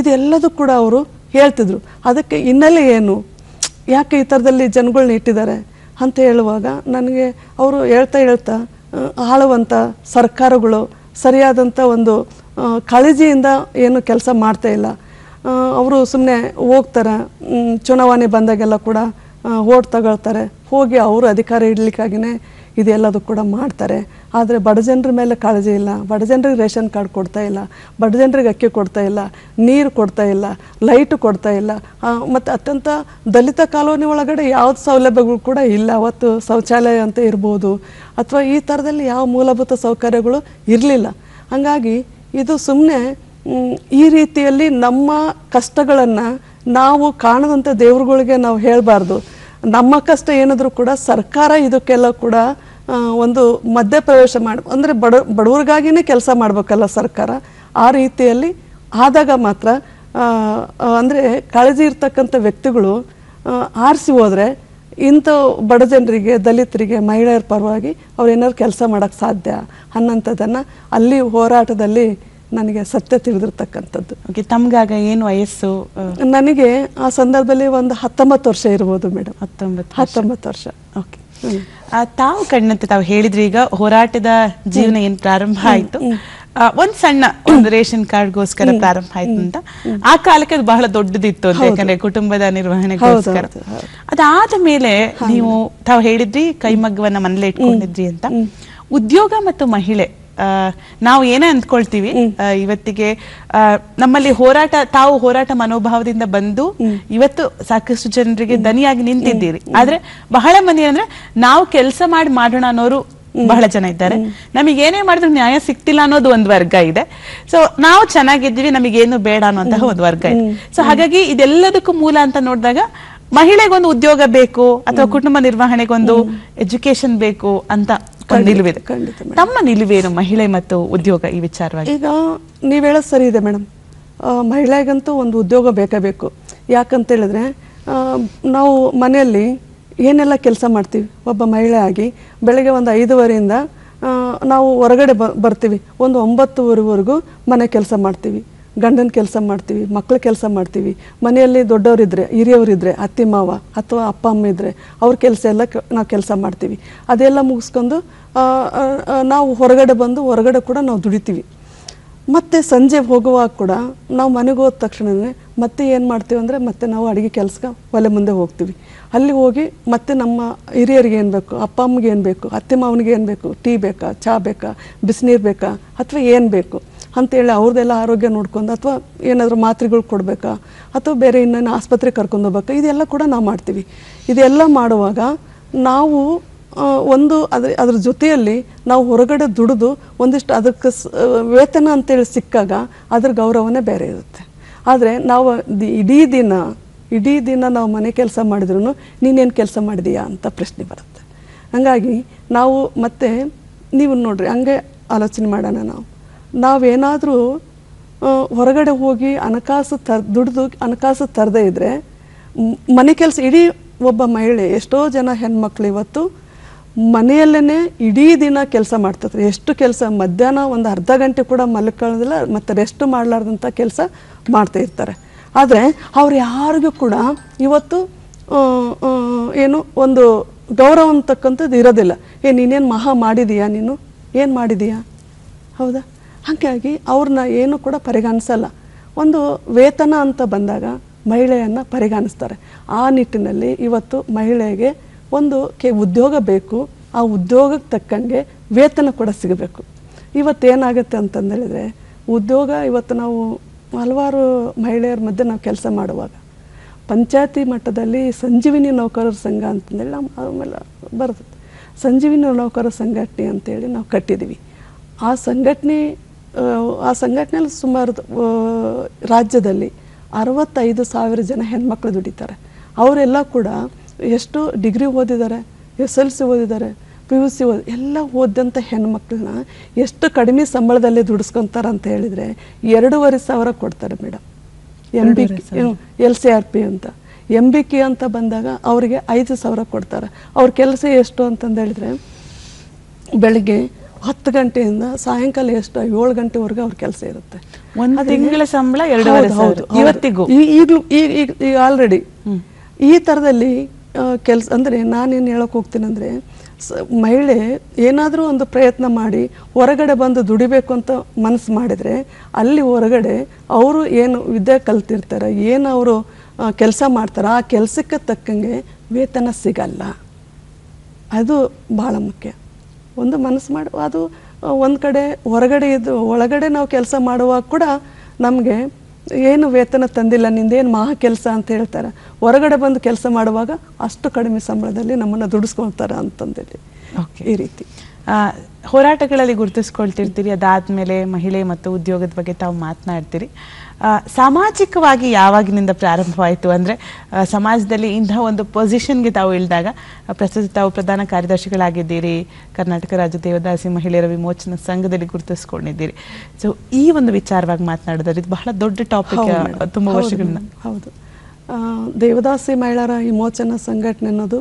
ಇದೆಲ್ಲದೂ ಕೂಡ ಅವರು ಹೇಳ್ತಿದ್ರು. ಅದಕ್ಕೆ ಹಿನ್ನೆಲೆ ಏನು, ಯಾಕೆ ಈ ಥರದಲ್ಲಿ ಜನಗಳನ್ನ ಇಟ್ಟಿದ್ದಾರೆ ಅಂತ ಹೇಳುವಾಗ ನನಗೆ ಅವರು ಹೇಳ್ತಾ ಆಳುವಂಥ ಸರ್ಕಾರಗಳು ಸರಿಯಾದಂಥ ಒಂದು ಕಾಳಜಿಯಿಂದ ಏನು ಕೆಲಸ ಮಾಡ್ತಾ ಇಲ್ಲ. ಅವರು ಸುಮ್ಮನೆ ಹೋಗ್ತಾರೆ, ಚುನಾವಣೆ ಬಂದಾಗೆಲ್ಲ ಕೂಡ ಓಟ್ ತಗೊಳ್ತಾರೆ, ಹೋಗಿ ಅವರು ಅಧಿಕಾರ ಇಡಲಿಕ್ಕಾಗಿಯೇ ಇದೆಲ್ಲದು ಕೂಡ ಮಾಡ್ತಾರೆ. ಆದರೆ ಬಡ ಜನರ ಮೇಲೆ ಕಾಳಜಿ ಇಲ್ಲ, ಬಡ ಜನರಿಗೆ ರೇಷನ್ ಕಾರ್ಡ್ ಕೊಡ್ತಾ ಇಲ್ಲ, ಬಡ ಜನರಿಗೆ ಅಕ್ಕಿ ಕೊಡ್ತಾ ಇಲ್ಲ, ನೀರು ಕೊಡ್ತಾ ಇಲ್ಲ, ಲೈಟು ಕೊಡ್ತಾ ಇಲ್ಲ. ಮತ್ತು ಅತ್ಯಂತ ದಲಿತ ಕಾಲೋನಿ ಒಳಗಡೆ ಯಾವ್ದು ಸೌಲಭ್ಯಗಳು ಕೂಡ ಇಲ್ಲ. ಅವತ್ತು ಶೌಚಾಲಯ ಅಂತ ಇರ್ಬೋದು ಅಥವಾ ಈ ಥರದಲ್ಲಿ ಯಾವ ಮೂಲಭೂತ ಸೌಕರ್ಯಗಳು ಇರಲಿಲ್ಲ. ಹಾಗಾಗಿ ಇದು ಸುಮ್ಮನೆ ಈ ರೀತಿಯಲ್ಲಿ ನಮ್ಮ ಕಷ್ಟಗಳನ್ನು ನಾವು ಕಾಣದಂಥ ದೇವ್ರುಗಳಿಗೆ ನಾವು ಹೇಳಬಾರ್ದು. ನಮ್ಮ ಕಷ್ಟ ಏನಾದರೂ ಕೂಡ ಸರ್ಕಾರ ಇದಕ್ಕೆಲ್ಲ ಕೂಡ ಒಂದು ಮಧ್ಯಪ್ರವೇಶ ಮಾಡಿ, ಅಂದರೆ ಬಡವರಿಗಾಗಿಯೇ ಕೆಲಸ ಮಾಡಬೇಕಲ್ಲ ಸರ್ಕಾರ. ಆ ರೀತಿಯಲ್ಲಿ ಆದಾಗ ಮಾತ್ರ ಅಂದರೆ ಕಾಳಜಿ ಇರ್ತಕ್ಕಂಥ ವ್ಯಕ್ತಿಗಳು ಆರಿಸಿ ಹೋದರೆ ಇಂಥ ಬಡ ಜನರಿಗೆ, ದಲಿತರಿಗೆ, ಮಹಿಳೆಯರ ಪರವಾಗಿ ಅವ್ರು ಏನಾದ್ರು ಕೆಲಸ ಮಾಡೋಕ್ಕೆ ಸಾಧ್ಯ ಅನ್ನೋಂಥದ್ದನ್ನು ಅಲ್ಲಿ ಹೋರಾಟದಲ್ಲಿ ನನಗೆ ಸತ್ಯ ತಿಳಿದಿರ್ತಕ್ಕಂಥದ್ದು.
ಓಕೆ, ತಮ್ಗಾಗ ಏನು ವಯಸ್ಸು?
ನನಗೆ ಆ ಸಂದರ್ಭದಲ್ಲಿ ಒಂದು 19 ವರ್ಷ ಇರ್ಬೋದು ಮೇಡಮ್. 19 ವರ್ಷ.
ಓಕೆ, ತಾವು ಕಣ್ಣಂತೆ ತಾವು ಹೇಳಿದ್ರಿ ಈಗ ಹೋರಾಟದ ಜೀವನ ಏನ್ ಪ್ರಾರಂಭ ಆಯ್ತು, ಒಂದ್ ಸಣ್ಣ ಒಂದು ರೇಷನ್ ಕಾರ್ಡ್ಗೋಸ್ಕರ ಪ್ರಾರಂಭ ಆಯ್ತು ಅಂತ. ಆ ಕಾಲಕ್ಕೆ ಅದು ಬಹಳ ದೊಡ್ಡದಿತ್ತು ಅಂತ, ಯಾಕಂದ್ರೆ ಕುಟುಂಬದ ನಿರ್ವಹಣೆಗೋಸ್ಕರ. ಅದಾದ ಮೇಲೆ ನೀವು ತಾವು ಹೇಳಿದ್ರಿ ಕೈಮಗ್ಗವನ್ನ ಮನೇಲೆ ಇಟ್ಕೊಂಡಿದ್ರಿ ಅಂತ. ಉದ್ಯೋಗ ಮತ್ತು ಮಹಿಳೆ ನಾವು ಏನೇ ಅಂದ್ಕೊಳ್ತೀವಿ, ಇವತ್ತಿಗೆ ನಮ್ಮಲ್ಲಿ ತಾವು ಹೋರಾಟ ಮನೋಭಾವದಿಂದ ಬಂದು ಇವತ್ತು ಸಾಕಷ್ಟು ಜನರಿಗೆ ದನಿಯಾಗಿ ನಿಂತಿದ್ದೀರಿ. ಆದ್ರೆ ಬಹಳ ಮಂದಿ ಅಂದ್ರೆ ನಾವು ಕೆಲಸ ಮಾಡೋಣ ಅನ್ನೋರು ಬಹಳ ಜನ ಇದ್ದಾರೆ. ನಮಗೆ ಏನೇ ಮಾಡಿದ್ರು ನ್ಯಾಯ ಸಿಕ್ತಿಲ್ಲ ಅನ್ನೋದು ಒಂದು ವರ್ಗ ಇದೆ. ಸೊ ನಾವು ಚೆನ್ನಾಗಿದ್ದೀವಿ, ನಮಗೇನು ಬೇಡ ಅನ್ನುವಂತಹ ಒಂದು ವರ್ಗ ಇದೆ. ಸೊ ಹಾಗಾಗಿ ಇದೆಲ್ಲದಕ್ಕೂ ಮೂಲ ಅಂತ ನೋಡಿದಾಗ ಮಹಿಳೆಗೊಂದು ಉದ್ಯೋಗ ಬೇಕು ಅಥವಾ ಕುಟುಂಬ ನಿರ್ವಹಣೆಗೊಂದು ಎಜುಕೇಶನ್ ಬೇಕು ಅಂತ ನಿಲುವಿದೆ. ತಮ್ಮ ನಿಲುವೇನು ಮಹಿಳೆ ಮತ್ತು ಉದ್ಯೋಗ ಈ ವಿಚಾರವಾಗಿ?
ಈಗ ನೀವು ಹೇಳೋದು ಸರಿ ಇದೆ ಮೇಡಮ್. ಮಹಿಳೆಗಂತೂ ಒಂದು ಉದ್ಯೋಗ ಬೇಕೇ ಬೇಕು. ಯಾಕಂತ ಹೇಳಿದ್ರೆ ನಾವು ಮನೆಯಲ್ಲಿ ಏನೆಲ್ಲ ಕೆಲಸ ಮಾಡ್ತೀವಿ, ಒಬ್ಬ ಮಹಿಳೆ ಆಗಿ ಬೆಳಗ್ಗೆ ಒಂದು 5:30ಯಿಂದ ನಾವು ಹೊರಗಡೆ ಬರ್ತೀವಿ, ಒಂದು 9:00ವರೆಗೂ ಮನೆ ಕೆಲಸ ಮಾಡ್ತೀವಿ, ಗಂಡನ ಕೆಲಸ ಮಾಡ್ತೀವಿ, ಮಕ್ಕಳ ಕೆಲಸ ಮಾಡ್ತೀವಿ. ಮನೆಯಲ್ಲಿ ದೊಡ್ಡವರಿದ್ದರೆ, ಹಿರಿಯವರಿದ್ದರೆ, ಅತ್ತೆ ಮಾವ ಅಥವಾ ಅಪ್ಪ ಅಮ್ಮ ಇದ್ದರೆ ಅವ್ರ ಕೆಲಸ ಎಲ್ಲ ನಾವು ಕೆಲಸ ಮಾಡ್ತೀವಿ. ಅದೆಲ್ಲ ಮುಗಿಸ್ಕೊಂಡು ನಾವು ಹೊರಗಡೆ ಕೂಡ ನಾವು ದುಡಿತೀವಿ. ಮತ್ತು ಸಂಜೆ ಹೋಗುವಾಗ ಕೂಡ ನಾವು ಮನೆಗೆ ಹೋದ ತಕ್ಷಣವೇ ಮತ್ತೆ ಏನು ಮಾಡ್ತೀವಿ ಅಂದರೆ ಮತ್ತೆ ನಾವು ಅಡುಗೆ ಕೆಲಸಕ್ಕೆ ಒಲೆ ಮುಂದೆ ಹೋಗ್ತೀವಿ. ಅಲ್ಲಿ ಹೋಗಿ ಮತ್ತೆ ನಮ್ಮ ಹಿರಿಯರಿಗೆ ಏನು ಬೇಕು, ಅಪ್ಪ ಅಮ್ಮಗೆ ಏನು ಬೇಕು, ಅತ್ತೆ ಮಾವನಿಗೆ ಏನು ಬೇಕು, ಟೀ ಬೇಕಾ, ಚಹಾ ಬೇಕಾ, ಬಿಸಿನೀರು ಬೇಕಾ ಅಥವಾ ಏನು ಬೇಕು ಅಂತೇಳಿ ಅವ್ರದ್ದೆಲ್ಲ ಆರೋಗ್ಯ ನೋಡ್ಕೊಂಡು ಅಥವಾ ಏನಾದರೂ ಮಾತ್ರೆಗಳು ಕೊಡಬೇಕಾ ಅಥವಾ ಬೇರೆ ಇನ್ನೇನು ಆಸ್ಪತ್ರೆಗೆ ಕರ್ಕೊಂಡು ಹೋಗ್ಬೇಕಾ, ಇದೆಲ್ಲ ಕೂಡ ನಾವು ಮಾಡ್ತೀವಿ. ಇದೆಲ್ಲ ಮಾಡುವಾಗ ನಾವು ಅದ್ರ ಜೊತೆಯಲ್ಲಿ ನಾವು ಹೊರಗಡೆ ದುಡಿದು ಒಂದಿಷ್ಟು ಅದಕ್ಕೆ ವೇತನ ಅಂತೇಳಿ ಸಿಕ್ಕಾಗ ಅದ್ರ ಗೌರವನೇ ಬೇರೆ ಇರುತ್ತೆ. ಆದರೆ ನಾವು ಇಡೀ ದಿನ ಇಡೀ ದಿನ ನಾವು ಮನೆ ಕೆಲಸ ಮಾಡಿದ್ರು ನೀನೇನು ಕೆಲಸ ಮಾಡಿದೀಯಾ ಅಂತ ಪ್ರಶ್ನೆ ಬರುತ್ತೆ. ಹಾಗಾಗಿ ನಾವು ಮತ್ತೆ ನೀವು ನೋಡ್ರಿ ಹಂಗೆ ಆಲೋಚನೆ ಮಾಡೋಣ. ನಾವೇನಾದರೂ ಹೊರಗಡೆ ಹೋಗಿ ಹಣಕಾಸು ದುಡಿದು ಹಣಕಾಸು ತರದೇ ಇದ್ದರೆ ಮನೆ ಕೆಲಸ ಇಡೀ ಒಬ್ಬ ಮಹಿಳೆ ಎಷ್ಟೋ ಜನ ಹೆಣ್ಮಕ್ಳು ಇವತ್ತು ಮನೆಯಲ್ಲೇ ಇಡೀ ದಿನ ಕೆಲಸ ಮಾಡ್ತಿರ್ತಾರೆ. ಎಷ್ಟು ಕೆಲಸ, ಮಧ್ಯಾಹ್ನ ಒಂದು ಅರ್ಧ ಗಂಟೆ ಕೂಡ ಮಲ್ಕೊಳ್ಳೋದಿಲ್ಲ ಮತ್ತು ರೆಸ್ಟ್ ಮಾಡಲಾರ್ದಂಥ ಕೆಲಸ ಮಾಡ್ತಾ ಇರ್ತಾರೆ. ಆದರೆ ಅವ್ರು ಯಾರಿಗೂ ಕೂಡ ಇವತ್ತು ಏನು ಒಂದು ಗೌರವ ಅಂತಕ್ಕಂಥದ್ದು ಇರೋದಿಲ್ಲ. ನೀನೇನು ಮಹಾ ಮಾಡಿದೀಯಾ, ನೀನು ಏನು ಮಾಡಿದೀಯಾ, ಹೌದಾ? ಹಾಗಾಗಿ ಅವ್ರನ್ನ ಏನು ಕೂಡ ಪರಿಗಣಿಸಲ್ಲ. ಒಂದು ವೇತನ ಅಂತ ಬಂದಾಗ ಮಹಿಳೆಯನ್ನು ಪರಿಗಣಿಸ್ತಾರೆ. ಆ ನಿಟ್ಟಿನಲ್ಲಿ ಇವತ್ತು ಮಹಿಳೆಗೆ ಒಂದು ಉದ್ಯೋಗ ಬೇಕು, ಆ ಉದ್ಯೋಗಕ್ಕೆ ತಕ್ಕಂಗೆ ವೇತನ ಕೂಡ ಸಿಗಬೇಕು. ಇವತ್ತೇನಾಗುತ್ತೆ ಅಂತಂದೇಳಿದರೆ ಉದ್ಯೋಗ ಇವತ್ತು ನಾವು ಹಲವಾರು ಮಹಿಳೆಯರ ಮಧ್ಯೆ ನಾವು ಕೆಲಸ ಮಾಡುವಾಗ ಪಂಚಾಯತಿ ಮಟ್ಟದಲ್ಲಿ ಸಂಜೀವಿನಿ ನೌಕರರ ಸಂಘ ಅಂತಂದೇಳಿ ನಾವು ಆಮೇಲೆ ಬರ್ತದೆ. ಸಂಜೀವಿನಿ ನೌಕರರ ಸಂಘಟನೆ ಅಂತೇಳಿ ನಾವು ಕಟ್ಟಿದ್ದೀವಿ. ಆ ಸಂಘಟನೆಯಲ್ಲಿ ಸುಮಾರು ರಾಜ್ಯದಲ್ಲಿ 65,000 ಜನ ಹೆಣ್ಮಕ್ಳು ದುಡಿತಾರೆ. ಅವರೆಲ್ಲ ಕೂಡ ಎಷ್ಟು ಡಿಗ್ರಿ ಓದಿದ್ದಾರೆ, SLC ಓದಿದ್ದಾರೆ, PUC ಎಲ್ಲ ಓದಂಥ ಹೆಣ್ಮಕ್ಳನ್ನ ಎಷ್ಟು ಕಡಿಮೆ ಸಂಬಳದಲ್ಲಿ ದುಡಿಸ್ಕೊತಾರೆ ಅಂತ ಹೇಳಿದರೆ 2,500 ಕೊಡ್ತಾರೆ ಮೇಡಮ್. LCRP ಅಂತ. MBK ಅಂತ ಬಂದಾಗ ಅವರಿಗೆ 5,000 ಕೊಡ್ತಾರೆ. ಅವ್ರ ಕೆಲಸ ಎಷ್ಟು ಅಂತಂದೇಳಿದರೆ ಬೆಳಿಗ್ಗೆ 10 ಗಂಟೆಯಿಂದ ಸಾಯಂಕಾಲ ಎಷ್ಟು 7 ಗಂಟೆವರೆಗೂ ಅವ್ರ ಕೆಲಸ ಇರುತ್ತೆ.
ಒಂದು ತಿಂಗಳ ಸಂಬಳ 2,500 ಇವತ್ತಿಗೂ
ಈಗಲೂ ಈಗ ಆಲ್ರೆಡಿ ಈ ಥರದಲ್ಲಿ ಕೆಲಸ. ಅಂದರೆ ನಾನೇನು ಹೇಳೋಕೆ ಹೋಗ್ತೀನಂದರೆ ಮಹಿಳೆ ಏನಾದರೂ ಒಂದು ಪ್ರಯತ್ನ ಮಾಡಿ ಹೊರಗಡೆ ಬಂದು ದುಡಿಬೇಕು ಅಂತ ಮನಸ್ಸು ಮಾಡಿದರೆ ಅಲ್ಲಿ ಹೊರಗಡೆ ಅವರು ಏನು ವಿದ್ಯೆ ಕಲ್ತಿರ್ತಾರೆ, ಏನು ಅವರು ಕೆಲಸ ಮಾಡ್ತಾರೆ, ಆ ಕೆಲಸಕ್ಕೆ ತಕ್ಕಂಗೆ ವೇತನ ಸಿಗಲ್ಲ. ಅದು ಭಾಳ ಮುಖ್ಯ. ಒಂದು ಮನಸ್ಸು ಮಾಡಿ ಅದು ಒಂದು ಕಡೆ ಹೊರಗಡೆ ಒಳಗಡೆ ನಾವು ಕೆಲಸ ಮಾಡುವಾಗ ಕೂಡ ನಮಗೆ ಏನು ವೇತನ ತಂದಿಲ್ಲ, ನಿಂದೇನು ಮಹಾ ಕೆಲಸ ಅಂತ ಹೇಳ್ತಾರೆ. ಹೊರಗಡೆ ಬಂದು ಕೆಲಸ ಮಾಡುವಾಗ ಅಷ್ಟು ಕಡಿಮೆ ಸಂಬಳದಲ್ಲಿ ನಮ್ಮನ್ನು ದುಡಿಸ್ಕೊಳ್ತಾರೆ ಅಂತಂದೇಳಿ ಈ ರೀತಿ
ಹೋರಾಟಗಳಲ್ಲಿ ಗುರುತಿಸ್ಕೊಳ್ತಿರ್ತೀರಿ. ಅದಾದಮೇಲೆ ಮಹಿಳೆ ಮತ್ತು ಉದ್ಯೋಗದ ಬಗ್ಗೆ ತಾವು ಮಾತನಾಡ್ತೀರಿ. ಸಾಮಾಜಿಕವಾಗಿ ಯಾವಾಗಿನಿಂದ ಪ್ರಾರಂಭವಾಯಿತು ಅಂದರೆ ಸಮಾಜದಲ್ಲಿ ಇಂಥ ಒಂದು ಪೊಸಿಷನ್ಗೆ ತಾವು ಇಳಿದಾಗ ಪ್ರಸ್ತುತ ತಾವು ಪ್ರಧಾನ ಕಾರ್ಯದರ್ಶಿಗಳಾಗಿದ್ದೀರಿ, ಕರ್ನಾಟಕ ರಾಜ್ಯ ದೇವದಾಸಿ ಮಹಿಳೆಯರ ವಿಮೋಚನಾ ಸಂಘದಲ್ಲಿ ಗುರುತಿಸ್ಕೊಂಡಿದ್ದೀರಿ. ಸೊ ಈ ಒಂದು ವಿಚಾರವಾಗಿ ಮಾತನಾಡಿದ್ರೆ ಇದು ಬಹಳ ದೊಡ್ಡ ಟಾಪಿಕ್, ತುಂಬ ವರ್ಷಗಳನ್ನ.
ಹೌದು, ದೇವದಾಸಿ ಮಹಿಳೆಯರ ವಿಮೋಚನಾ ಸಂಘಟನೆ ಅನ್ನೋದು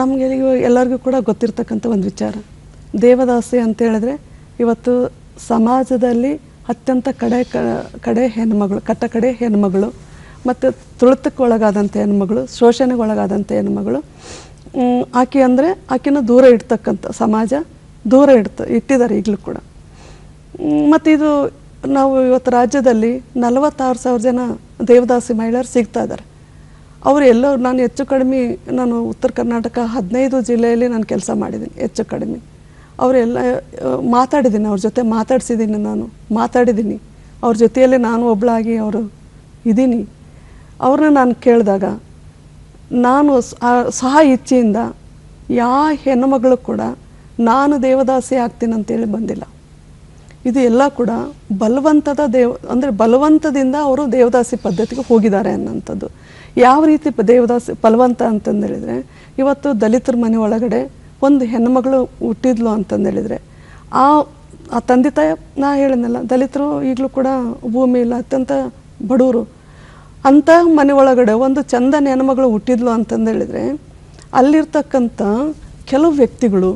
ನಮಗೆ ಎಲ್ಲರಿಗೂ ಕೂಡ ಗೊತ್ತಿರ್ತಕ್ಕಂಥ ಒಂದು ವಿಚಾರ. ದೇವದಾಸಿ ಅಂತ ಹೇಳಿದ್ರೆ ಇವತ್ತು ಸಮಾಜದಲ್ಲಿ ಅತ್ಯಂತ ಕಡೆ ಹೆಣ್ಮಗಳು, ಕಟ್ಟಕಡೆ ಹೆಣ್ಮಗಳು ಮತ್ತು ತುಳಿತಕ್ಕೆ ಒಳಗಾದಂಥ ಹೆಣ್ಮಗಳು, ಶೋಷಣೆಗೆ ಒಳಗಾದಂಥ ಹೆಣ್ಮಗಳು. ಆಕೆ ಅಂದರೆ ಆಕೆನ ದೂರ ಇಡ್ತಕ್ಕಂಥ ಸಮಾಜ ದೂರ ಇಟ್ಟಿದ್ದಾರೆ ಈಗಲೂ ಕೂಡ. ಮತ್ತು ಇದು ನಾವು ಇವತ್ತು ರಾಜ್ಯದಲ್ಲಿ 46,000 ಜನ ದೇವದಾಸಿ ಮಹಿಳೆಯರು ಸಿಗ್ತಾ ಇದ್ದಾರೆ. ಅವರು ಎಲ್ಲರೂ ನಾನು ಹೆಚ್ಚು ಕಡಿಮೆ ನಾನು ಉತ್ತರ ಕರ್ನಾಟಕ 15 ಜಿಲ್ಲೆಯಲ್ಲಿ ನಾನು ಕೆಲಸ ಮಾಡಿದ್ದೀನಿ. ಹೆಚ್ಚು ಕಡಿಮೆ ಅವರೆಲ್ಲ ಮಾತಾಡಿದ್ದೀನಿ, ಅವ್ರ ಜೊತೆ ಮಾತಾಡ್ಸಿದ್ದೀನಿ, ನಾನು ಮಾತಾಡಿದ್ದೀನಿ ಅವ್ರ ಜೊತೆಯಲ್ಲೇ ನಾನು ಒಬ್ಬಳಾಗಿ ಅವರು ಇದ್ದೀನಿ. ಅವ್ರನ್ನ ನಾನು ಕೇಳಿದಾಗ ನಾನು ಸಹ ಇಚ್ಛೆಯಿಂದ ಯಾವ ಹೆಣ್ಣುಮಗಳು ಕೂಡ ನಾನು ದೇವದಾಸಿ ಆಗ್ತೀನಿ ಅಂತೇಳಿ ಬಂದಿಲ್ಲ. ಇದು ಎಲ್ಲ ಕೂಡ ಬಲವಂತದಿಂದ ಅವರು ದೇವದಾಸಿ ಪದ್ಧತಿಗೆ ಹೋಗಿದ್ದಾರೆ ಅನ್ನೋಂಥದ್ದು. ಯಾವ ರೀತಿ ದೇವದಾಸಿ ಬಲವಂತ ಅಂತಂದೇಳಿದರೆ ಇವತ್ತು ದಲಿತರ ಮನೆ ಒಳಗಡೆ ಒಂದು ಹೆಣ್ಣುಮಗಳು ಹುಟ್ಟಿದ್ಲು ಅಂತಂದೇಳಿದರೆ ಆ ತಂದೆ ತಾಯಿ, ನಾ ಹೇಳಿದ್ನಲ್ಲ ದಲಿತರು ಈಗಲೂ ಕೂಡ ಭೂಮಿ ಇಲ್ಲ, ಅತ್ಯಂತ ಬಡವರು. ಅಂಥ ಮನೆ ಒಳಗಡೆ ಒಂದು ಚಂದನ ಹೆಣ್ಮಗಳು ಹುಟ್ಟಿದ್ಲು ಅಂತಂದೇಳಿದರೆ ಅಲ್ಲಿರ್ತಕ್ಕಂಥ ಕೆಲವು ವ್ಯಕ್ತಿಗಳು,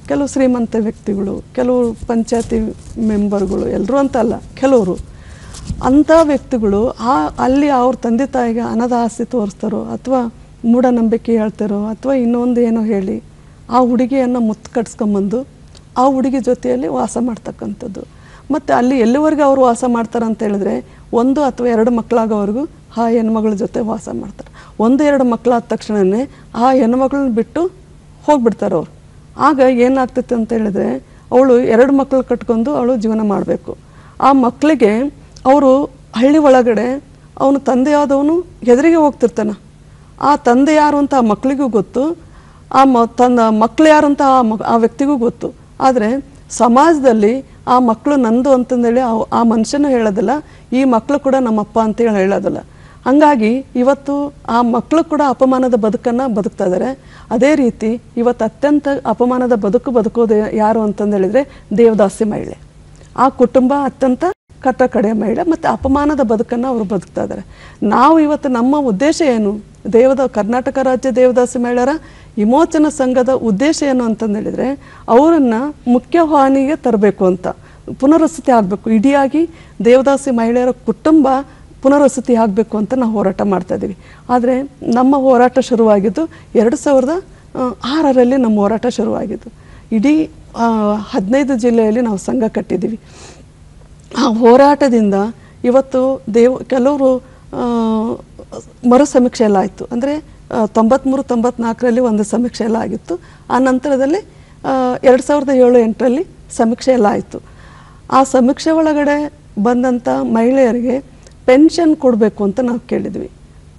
ಕೆಲವು ಶ್ರೀಮಂತ ವ್ಯಕ್ತಿಗಳು, ಕೆಲವು ಪಂಚಾಯತಿ ಮೆಂಬರ್ಗಳು, ಎಲ್ಲರೂ ಅಂತಲ್ಲ ಕೆಲವರು, ಅಂಥ ವ್ಯಕ್ತಿಗಳು ಅಲ್ಲಿ ಅವ್ರ ತಂದೆ ತಾಯಿಗೆ ಹಣದ ಆಸೆ ತೋರಿಸ್ತಾರೋ ಅಥವಾ ಮೂಢನಂಬಿಕೆ ಹೇಳ್ತಾರೋ ಅಥವಾ ಇನ್ನೊಂದು ಏನೋ ಹೇಳಿ ಆ ಹುಡುಗಿಯನ್ನು ಮುತ್ತು ಕಟ್ಸ್ಕೊಂಬಂದು ಆ ಹುಡುಗಿ ಜೊತೆಯಲ್ಲಿ ವಾಸ ಮಾಡ್ತಕ್ಕಂಥದ್ದು. ಮತ್ತು ಅಲ್ಲಿ ಎಲ್ಲಿವರೆಗೂ ಅವರು ವಾಸ ಮಾಡ್ತಾರೆ ಅಂತ ಹೇಳಿದ್ರೆ 1 ಅಥವಾ 2 ಮಕ್ಕಳಾಗೋವರೆಗೂ ಆ ಹೆಣ್ಮಗಳ ಜೊತೆ ವಾಸ ಮಾಡ್ತಾರೆ. 1-2 ಮಕ್ಕಳಾದ ತಕ್ಷಣವೇ ಆ ಹೆಣ್ಮಗಳನ್ನ ಬಿಟ್ಟು ಹೋಗ್ಬಿಡ್ತಾರೆ ಅವರು. ಆಗ ಏನಾಗ್ತೈತೆ ಅಂತ ಹೇಳಿದ್ರೆ ಅವಳು 2 ಮಕ್ಕಳು ಕಟ್ಕೊಂಡು ಅವಳು ಜೀವನ ಮಾಡಬೇಕು. ಆ ಮಕ್ಕಳಿಗೆ ಅವರು ಹಳ್ಳಿ ಒಳಗಡೆ ಅವನು ತಂದೆಯಾದವನು ಎದುರಿಗೆ ಹೋಗ್ತಿರ್ತಾನೆ. ಆ ತಂದೆ ಯಾರು ಅಂತ ಆ ಮಕ್ಕಳಿಗೂ ಗೊತ್ತು, ತನ್ನ ಮಕ್ಕಳು ಯಾರು ಅಂತ ಆ ವ್ಯಕ್ತಿಗೂ ಗೊತ್ತು. ಆದರೆ ಸಮಾಜದಲ್ಲಿ ಆ ಮಕ್ಕಳು ನಂದು ಅಂತಂದೇಳಿ ಆ ಮನುಷ್ಯನೂ ಹೇಳೋದಿಲ್ಲ, ಈ ಮಕ್ಕಳು ಕೂಡ ನಮ್ಮಪ್ಪ ಅಂತೇಳಿ ಹೇಳೋದಿಲ್ಲ. ಹಂಗಾಗಿ ಇವತ್ತು ಆ ಮಕ್ಕಳು ಕೂಡ ಅಪಮಾನದ ಬದುಕನ್ನು ಬದುಕ್ತಾ ಇದ್ದಾರೆ. ಅದೇ ರೀತಿ ಇವತ್ತು ಅತ್ಯಂತ ಅಪಮಾನದ ಬದುಕೋದು ಯಾರು ಅಂತಂದೇಳಿದರೆ ದೇವದಾಸಿ ಮಹಿಳೆ. ಆ ಕುಟುಂಬ ಅತ್ಯಂತ ಕಟ್ಟಕಡೆಯ ಮಹಿಳೆ ಮತ್ತು ಅಪಮಾನದ ಬದುಕನ್ನು ಅವರು ಬದುಕ್ತಾ ಇದ್ದಾರೆ. ನಾವು ಇವತ್ತು ನಮ್ಮ ಉದ್ದೇಶ ಏನು, ಕರ್ನಾಟಕ ರಾಜ್ಯ ದೇವದಾಸಿ ಮಹಿಳೆಯರ ವಿಮೋಚನಾ ಸಂಘದ ಉದ್ದೇಶ ಏನು ಅಂತಂದೇಳಿದರೆ ಅವರನ್ನು ಮುಖ್ಯವಾಹಿನಿಗೆ ತರಬೇಕು ಅಂತ, ಪುನರ್ವಸತಿ ಆಗಬೇಕು, ಇಡಿಯಾಗಿ ದೇವದಾಸಿ ಮಹಿಳೆಯರ ಕುಟುಂಬ ಪುನರ್ವಸತಿ ಆಗಬೇಕು ಅಂತ ನಾವು ಹೋರಾಟ ಮಾಡ್ತಾ ಇದ್ದೀವಿ. ಆದರೆ ನಮ್ಮ ಹೋರಾಟ ಶುರುವಾಗಿದ್ದು 2006ರಲ್ಲಿ ನಮ್ಮ ಹೋರಾಟ ಶುರುವಾಗಿದ್ದು. ಇಡೀ 15 ಜಿಲ್ಲೆಯಲ್ಲಿ ನಾವು ಸಂಘ ಕಟ್ಟಿದ್ದೀವಿ. ಆ ಹೋರಾಟದಿಂದ ಇವತ್ತು ಕೆಲವರು ಮರು ಸಮೀಕ್ಷೆ ಎಲ್ಲ ಆಯಿತು. ಅಂದರೆ 93-94ರಲ್ಲಿ ಒಂದು ಸಮೀಕ್ಷೆ ಎಲ್ಲ ಆಗಿತ್ತು. ಆ ನಂತರದಲ್ಲಿ 2007-8ರಲ್ಲಿ ಸಮೀಕ್ಷೆ ಎಲ್ಲ ಆಯಿತು. ಆ ಸಮೀಕ್ಷೆ ಒಳಗಡೆ ಬಂದಂಥ ಮಹಿಳೆಯರಿಗೆ ಪೆನ್ಷನ್ ಕೊಡಬೇಕು ಅಂತ ನಾವು ಕೇಳಿದ್ವಿ.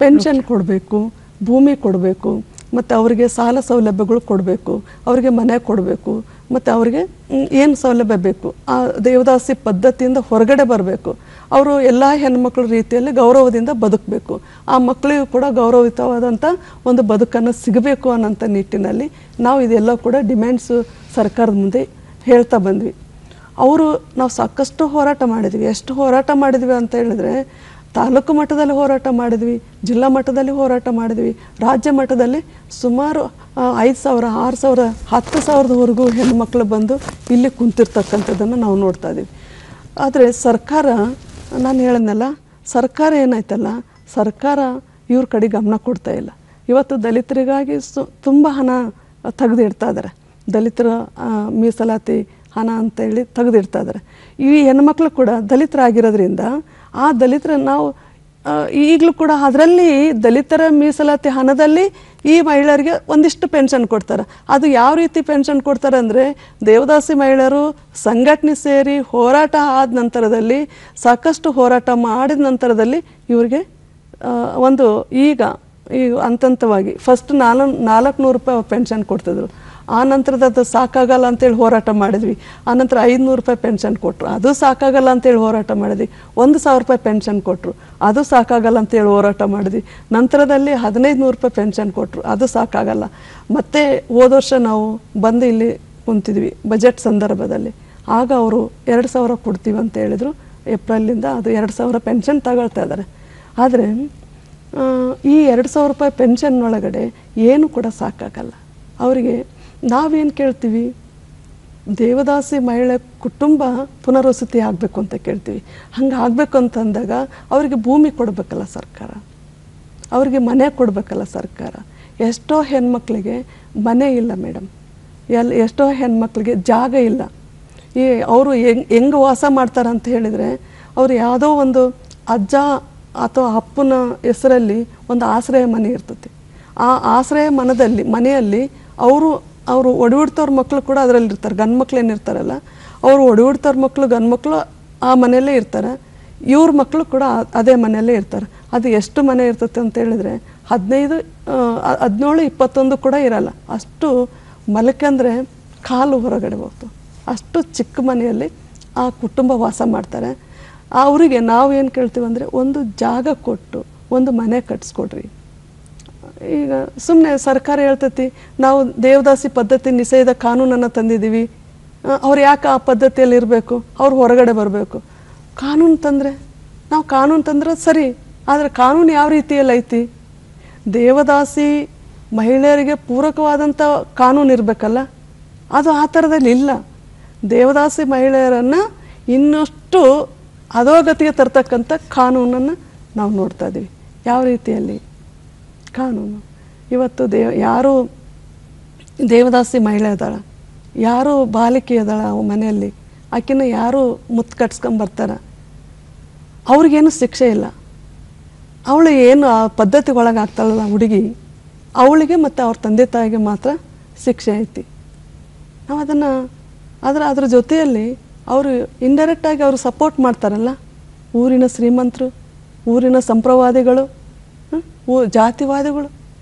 ಪೆನ್ಷನ್ ಕೊಡಬೇಕು, ಭೂಮಿ ಕೊಡಬೇಕು, ಮತ್ತು ಅವರಿಗೆ ಸಾಲ ಸೌಲಭ್ಯಗಳು ಕೊಡಬೇಕು, ಅವರಿಗೆ ಮನೆ ಕೊಡಬೇಕು, ಮತ್ತು ಅವರಿಗೆ ಏನು ಸೌಲಭ್ಯ ಬೇಕು, ಆ ದೇವದಾಸಿ ಪದ್ಧತಿಯಿಂದ ಹೊರಗಡೆ ಬರಬೇಕು, ಅವರು ಎಲ್ಲ ಹೆಣ್ಮಕ್ಳ ರೀತಿಯಲ್ಲಿ ಗೌರವದಿಂದ ಬದುಕಬೇಕು, ಆ ಮಕ್ಕಳಿಗೂ ಕೂಡ ಗೌರವಯುತವಾದಂಥ ಒಂದು ಬದುಕನ್ನು ಸಿಗಬೇಕು ಅನ್ನೋಂಥ ನಿಟ್ಟಿನಲ್ಲಿ ನಾವು ಇದೆಲ್ಲ ಕೂಡ ಡಿಮ್ಯಾಂಡ್ಸು ಸರ್ಕಾರದ ಮುಂದೆ ಹೇಳ್ತಾ ಬಂದ್ವಿ. ನಾವು ಸಾಕಷ್ಟು ಹೋರಾಟ ಮಾಡಿದ್ವಿ. ಎಷ್ಟು ಹೋರಾಟ ಮಾಡಿದ್ವಿ ಅಂತ ಹೇಳಿದ್ರೆ ತಾಲೂಕು ಮಟ್ಟದಲ್ಲಿ ಹೋರಾಟ ಮಾಡಿದ್ವಿ, ಜಿಲ್ಲಾ ಮಟ್ಟದಲ್ಲಿ ಹೋರಾಟ ಮಾಡಿದ್ವಿ, ರಾಜ್ಯ ಮಟ್ಟದಲ್ಲಿ ಸುಮಾರು 5,000, 6,000, 10,000ವರೆಗೂ ಹೆಣ್ಣುಮಕ್ಕಳು ಬಂದು ಇಲ್ಲಿ ಕುಂತಿರ್ತಕ್ಕಂಥದ್ದನ್ನು ನಾವು ನೋಡ್ತಾ ಇದ್ದೀವಿ. ಆದರೆ ಸರ್ಕಾರ, ನಾನು ಹೇಳಿದ್ನಲ್ಲ, ಸರ್ಕಾರ ಏನಾಯ್ತಲ್ಲ, ಸರ್ಕಾರ ಇವ್ರ ಕಡೆ ಗಮನ ಕೊಡ್ತಾ ಇಲ್ಲ. ಇವತ್ತು ದಲಿತರಿಗಾಗಿ ತುಂಬ ಹಣ ತೆಗೆದಿಡ್ತಾ ಇದ್ದಾರೆ. ದಲಿತರ ಮೀಸಲಾತಿ ಹಣ ಅಂತೇಳಿ ತೆಗೆದಿಡ್ತಾ ಇದ್ದಾರೆ. ಈ ಹೆಣ್ಮಕ್ಳು ಕೂಡ ದಲಿತರಾಗಿರೋದ್ರಿಂದ ಆ ದಲಿತರ ನಾವು ಈಗಲೂ ಕೂಡ ಅದರಲ್ಲಿ ದಲಿತರ ಮೀಸಲಾತಿ ಹಣದಲ್ಲಿ ಈ ಮಹಿಳೆಯರಿಗೆ ಒಂದಿಷ್ಟು ಪೆನ್ಷನ್ ಕೊಡ್ತಾರೆ. ಅದು ಯಾವ ರೀತಿ ಪೆನ್ಷನ್ ಕೊಡ್ತಾರೆ ಅಂದರೆ, ದೇವದಾಸಿ ಮಹಿಳೆಯರು ಸಂಘಟನೆ ಸೇರಿ ಹೋರಾಟ ಆದ ನಂತರದಲ್ಲಿ, ಸಾಕಷ್ಟು ಹೋರಾಟ ಮಾಡಿದ ನಂತರದಲ್ಲಿ ಇವರಿಗೆ ಒಂದು ಈಗ ಹಂತವಾಗಿ ಫಸ್ಟ್ 400 ರೂಪಾಯಿ ಪೆನ್ಷನ್ ಕೊಡ್ತಿದ್ರು. ಆ ನಂತರದ ಅದು ಸಾಕಾಗಲ್ಲ ಅಂತೇಳಿ ಹೋರಾಟ ಮಾಡಿದ್ವಿ. ಆನಂತರ 500 ರೂಪಾಯಿ ಪೆನ್ಷನ್ ಕೊಟ್ಟರು, ಅದು ಸಾಕಾಗಲ್ಲ ಅಂತೇಳಿ ಹೋರಾಟ ಮಾಡಿದ್ವಿ. 1,000 ರೂಪಾಯಿ ಪೆನ್ಷನ್ ಕೊಟ್ಟರು, ಅದು ಸಾಕಾಗಲ್ಲ ಅಂತೇಳಿ ಹೋರಾಟ ಮಾಡಿದ್ವಿ. ನಂತರದಲ್ಲಿ 1,500 ರೂಪಾಯಿ ಪೆನ್ಷನ್ ಕೊಟ್ಟರು, ಅದು ಸಾಕಾಗಲ್ಲ. ಮತ್ತೆ ಹೋದ ವರ್ಷ ನಾವು ಬಂದು ಇಲ್ಲಿ ಕುಂತಿದ್ವಿ ಬಜೆಟ್ ಸಂದರ್ಭದಲ್ಲಿ. ಆಗ ಅವರು 2,000 ಕೊಡ್ತೀವಿ ಅಂತ ಹೇಳಿದರು. ಏಪ್ರಿಲಿಂದ ಅದು 2,000 ಪೆನ್ಷನ್ ತಗೊಳ್ತಾ ಇದ್ದಾರೆ. ಆದರೆ ಈ 2,000 ರೂಪಾಯಿ ಪೆನ್ಷನ್ ಒಳಗಡೆ ಏನು ಕೂಡ ಸಾಕಾಗಲ್ಲ ಅವರಿಗೆ. ನಾವೇನು ಕೇಳ್ತೀವಿ, ದೇವದಾಸಿ ಮಹಿಳೆ ಕುಟುಂಬ ಪುನರ್ವಸತಿ ಆಗಬೇಕು ಅಂತ ಕೇಳ್ತೀವಿ. ಹಂಗೆ ಆಗಬೇಕು ಅಂತಂದಾಗ ಅವರಿಗೆ ಭೂಮಿ ಕೊಡಬೇಕಲ್ಲ ಸರ್ಕಾರ, ಅವರಿಗೆ ಮನೆ ಕೊಡಬೇಕಲ್ಲ ಸರ್ಕಾರ. ಎಷ್ಟೋ ಹೆಣ್ಮಕ್ಳಿಗೆ ಮನೆ ಇಲ್ಲ ಮೇಡಮ್, ಎಷ್ಟೋ ಹೆಣ್ಮಕ್ಳಿಗೆ ಜಾಗ ಇಲ್ಲ. ಅವರು ಹೆಂಗೆ ವಾಸ ಮಾಡ್ತಾರೆ ಅಂತ ಹೇಳಿದರೆ, ಅವರು ಯಾವುದೋ ಒಂದು ಅಜ್ಜ ಅಥವಾ ಅಪ್ಪನ ಹೆಸರಲ್ಲಿ ಒಂದು ಆಶ್ರಯ ಮನೆ ಇರ್ತದೆ. ಆ ಆಶ್ರಯ ಮನೆಯಲ್ಲಿ ಅವರು ಒಡಹುಡ್ತವ್ರ ಮಕ್ಕಳು ಕೂಡ ಅದರಲ್ಲಿ ಇರ್ತಾರೆ. ಗಂಡು ಮಕ್ಳು ಏನಿರ್ತಾರಲ್ಲ, ಅವರು ಒಡಹುಡ್ತವ್ರ ಮಕ್ಕಳು ಗಂಡು ಮಕ್ಕಳು ಆ ಮನೆಯಲ್ಲೇ ಇರ್ತಾರೆ, ಇವ್ರ ಮಕ್ಕಳು ಕೂಡ ಅದೇ ಮನೆಯಲ್ಲೇ ಇರ್ತಾರೆ. ಅದು ಎಷ್ಟು ಮನೆ ಇರ್ತದೆ ಅಂತ ಹೇಳಿದ್ರೆ 15, 17, 21 ಕೂಡ ಇರಲ್ಲ. ಅಷ್ಟು ಮಲಕಂದ್ರೆ ಕಾಲು ಹೊರಗಡೆ ಹೋಗ್ತವೆ. ಅಷ್ಟು ಚಿಕ್ಕ ಮನೆಯಲ್ಲಿ ಆ ಕುಟುಂಬ ವಾಸ ಮಾಡ್ತಾರೆ. ಅವರಿಗೆ ನಾವು ಏನು ಕೇಳ್ತೀವಿ ಅಂದರೆ, ಒಂದು ಜಾಗ ಕೊಟ್ಟು ಒಂದು ಮನೆ ಕಟ್ಸ್ಕೊಡ್ರಿ. ಈಗ ಸುಮ್ಮನೆ ಸರ್ಕಾರ ಹೇಳ್ತೈತಿ ನಾವು ದೇವದಾಸಿ ಪದ್ಧತಿ ನಿಷೇಧ ಕಾನೂನನ್ನು ತಂದಿದ್ದೀವಿ, ಅವ್ರು ಯಾಕೆ ಆ ಪದ್ಧತಿಯಲ್ಲಿ ಇರಬೇಕು, ಅವ್ರು ಹೊರಗಡೆ ಬರಬೇಕು. ಕಾನೂನು ತಂದ್ರೆ ಸರಿ, ಆದರೆ ಕಾನೂನು ಯಾವ ರೀತಿಯಲ್ಲಿ ಐತಿ? ದೇವದಾಸಿ ಮಹಿಳೆಯರಿಗೆ ಪೂರಕವಾದಂಥ ಕಾನೂನು ಇರಬೇಕಲ್ಲ, ಅದು ಆ ಥರದಲ್ಲಿ ಇಲ್ಲ. ದೇವದಾಸಿ ಮಹಿಳೆಯರನ್ನು ಇನ್ನಷ್ಟು ಅಧೋಗತಿಗೆ ತರ್ತಕ್ಕಂಥ ಕಾನೂನನ್ನು ನಾವು ನೋಡ್ತಾ ಇದ್ದೀವಿ. ಯಾವ ರೀತಿಯಲ್ಲಿ ಕಾನೂನು ಇವತ್ತು ಯಾರು ದೇವದಾಸಿ ಮಹಿಳೆ ಅದಾಳ, ಯಾರು ಬಾಲಿಕೆ ಅದಾಳ ಮನೆಯಲ್ಲಿ, ಆಕಿನ ಯಾರು ಮುತ್ತು ಕಟ್ಸ್ಕೊಂಬರ್ತಾರ, ಅವ್ರಿಗೇನು ಶಿಕ್ಷೆ ಇಲ್ಲ. ಅವಳು ಏನು ಆ ಪದ್ಧತಿ ಒಳಗಾಗ್ತಾಳಲ್ಲ ಹುಡುಗಿ, ಅವಳಿಗೆ ಮತ್ತು ಅವ್ರ ತಂದೆ ತಾಯಿಗೆ ಮಾತ್ರ ಶಿಕ್ಷೆ ಐತಿ. ನಾವು ಅದ್ರ ಜೊತೆಯಲ್ಲಿ ಅವರು ಇಂಡೈರೆಕ್ಟಾಗಿ ಅವರು ಸಪೋರ್ಟ್ ಮಾಡ್ತಾರಲ್ಲ, ಊರಿನ ಶ್ರೀಮಂತರು, ಊರಿನ ಸಂಪ್ರವಾದಿಗಳು, ಜಾತಿವಾದಿಗಳು,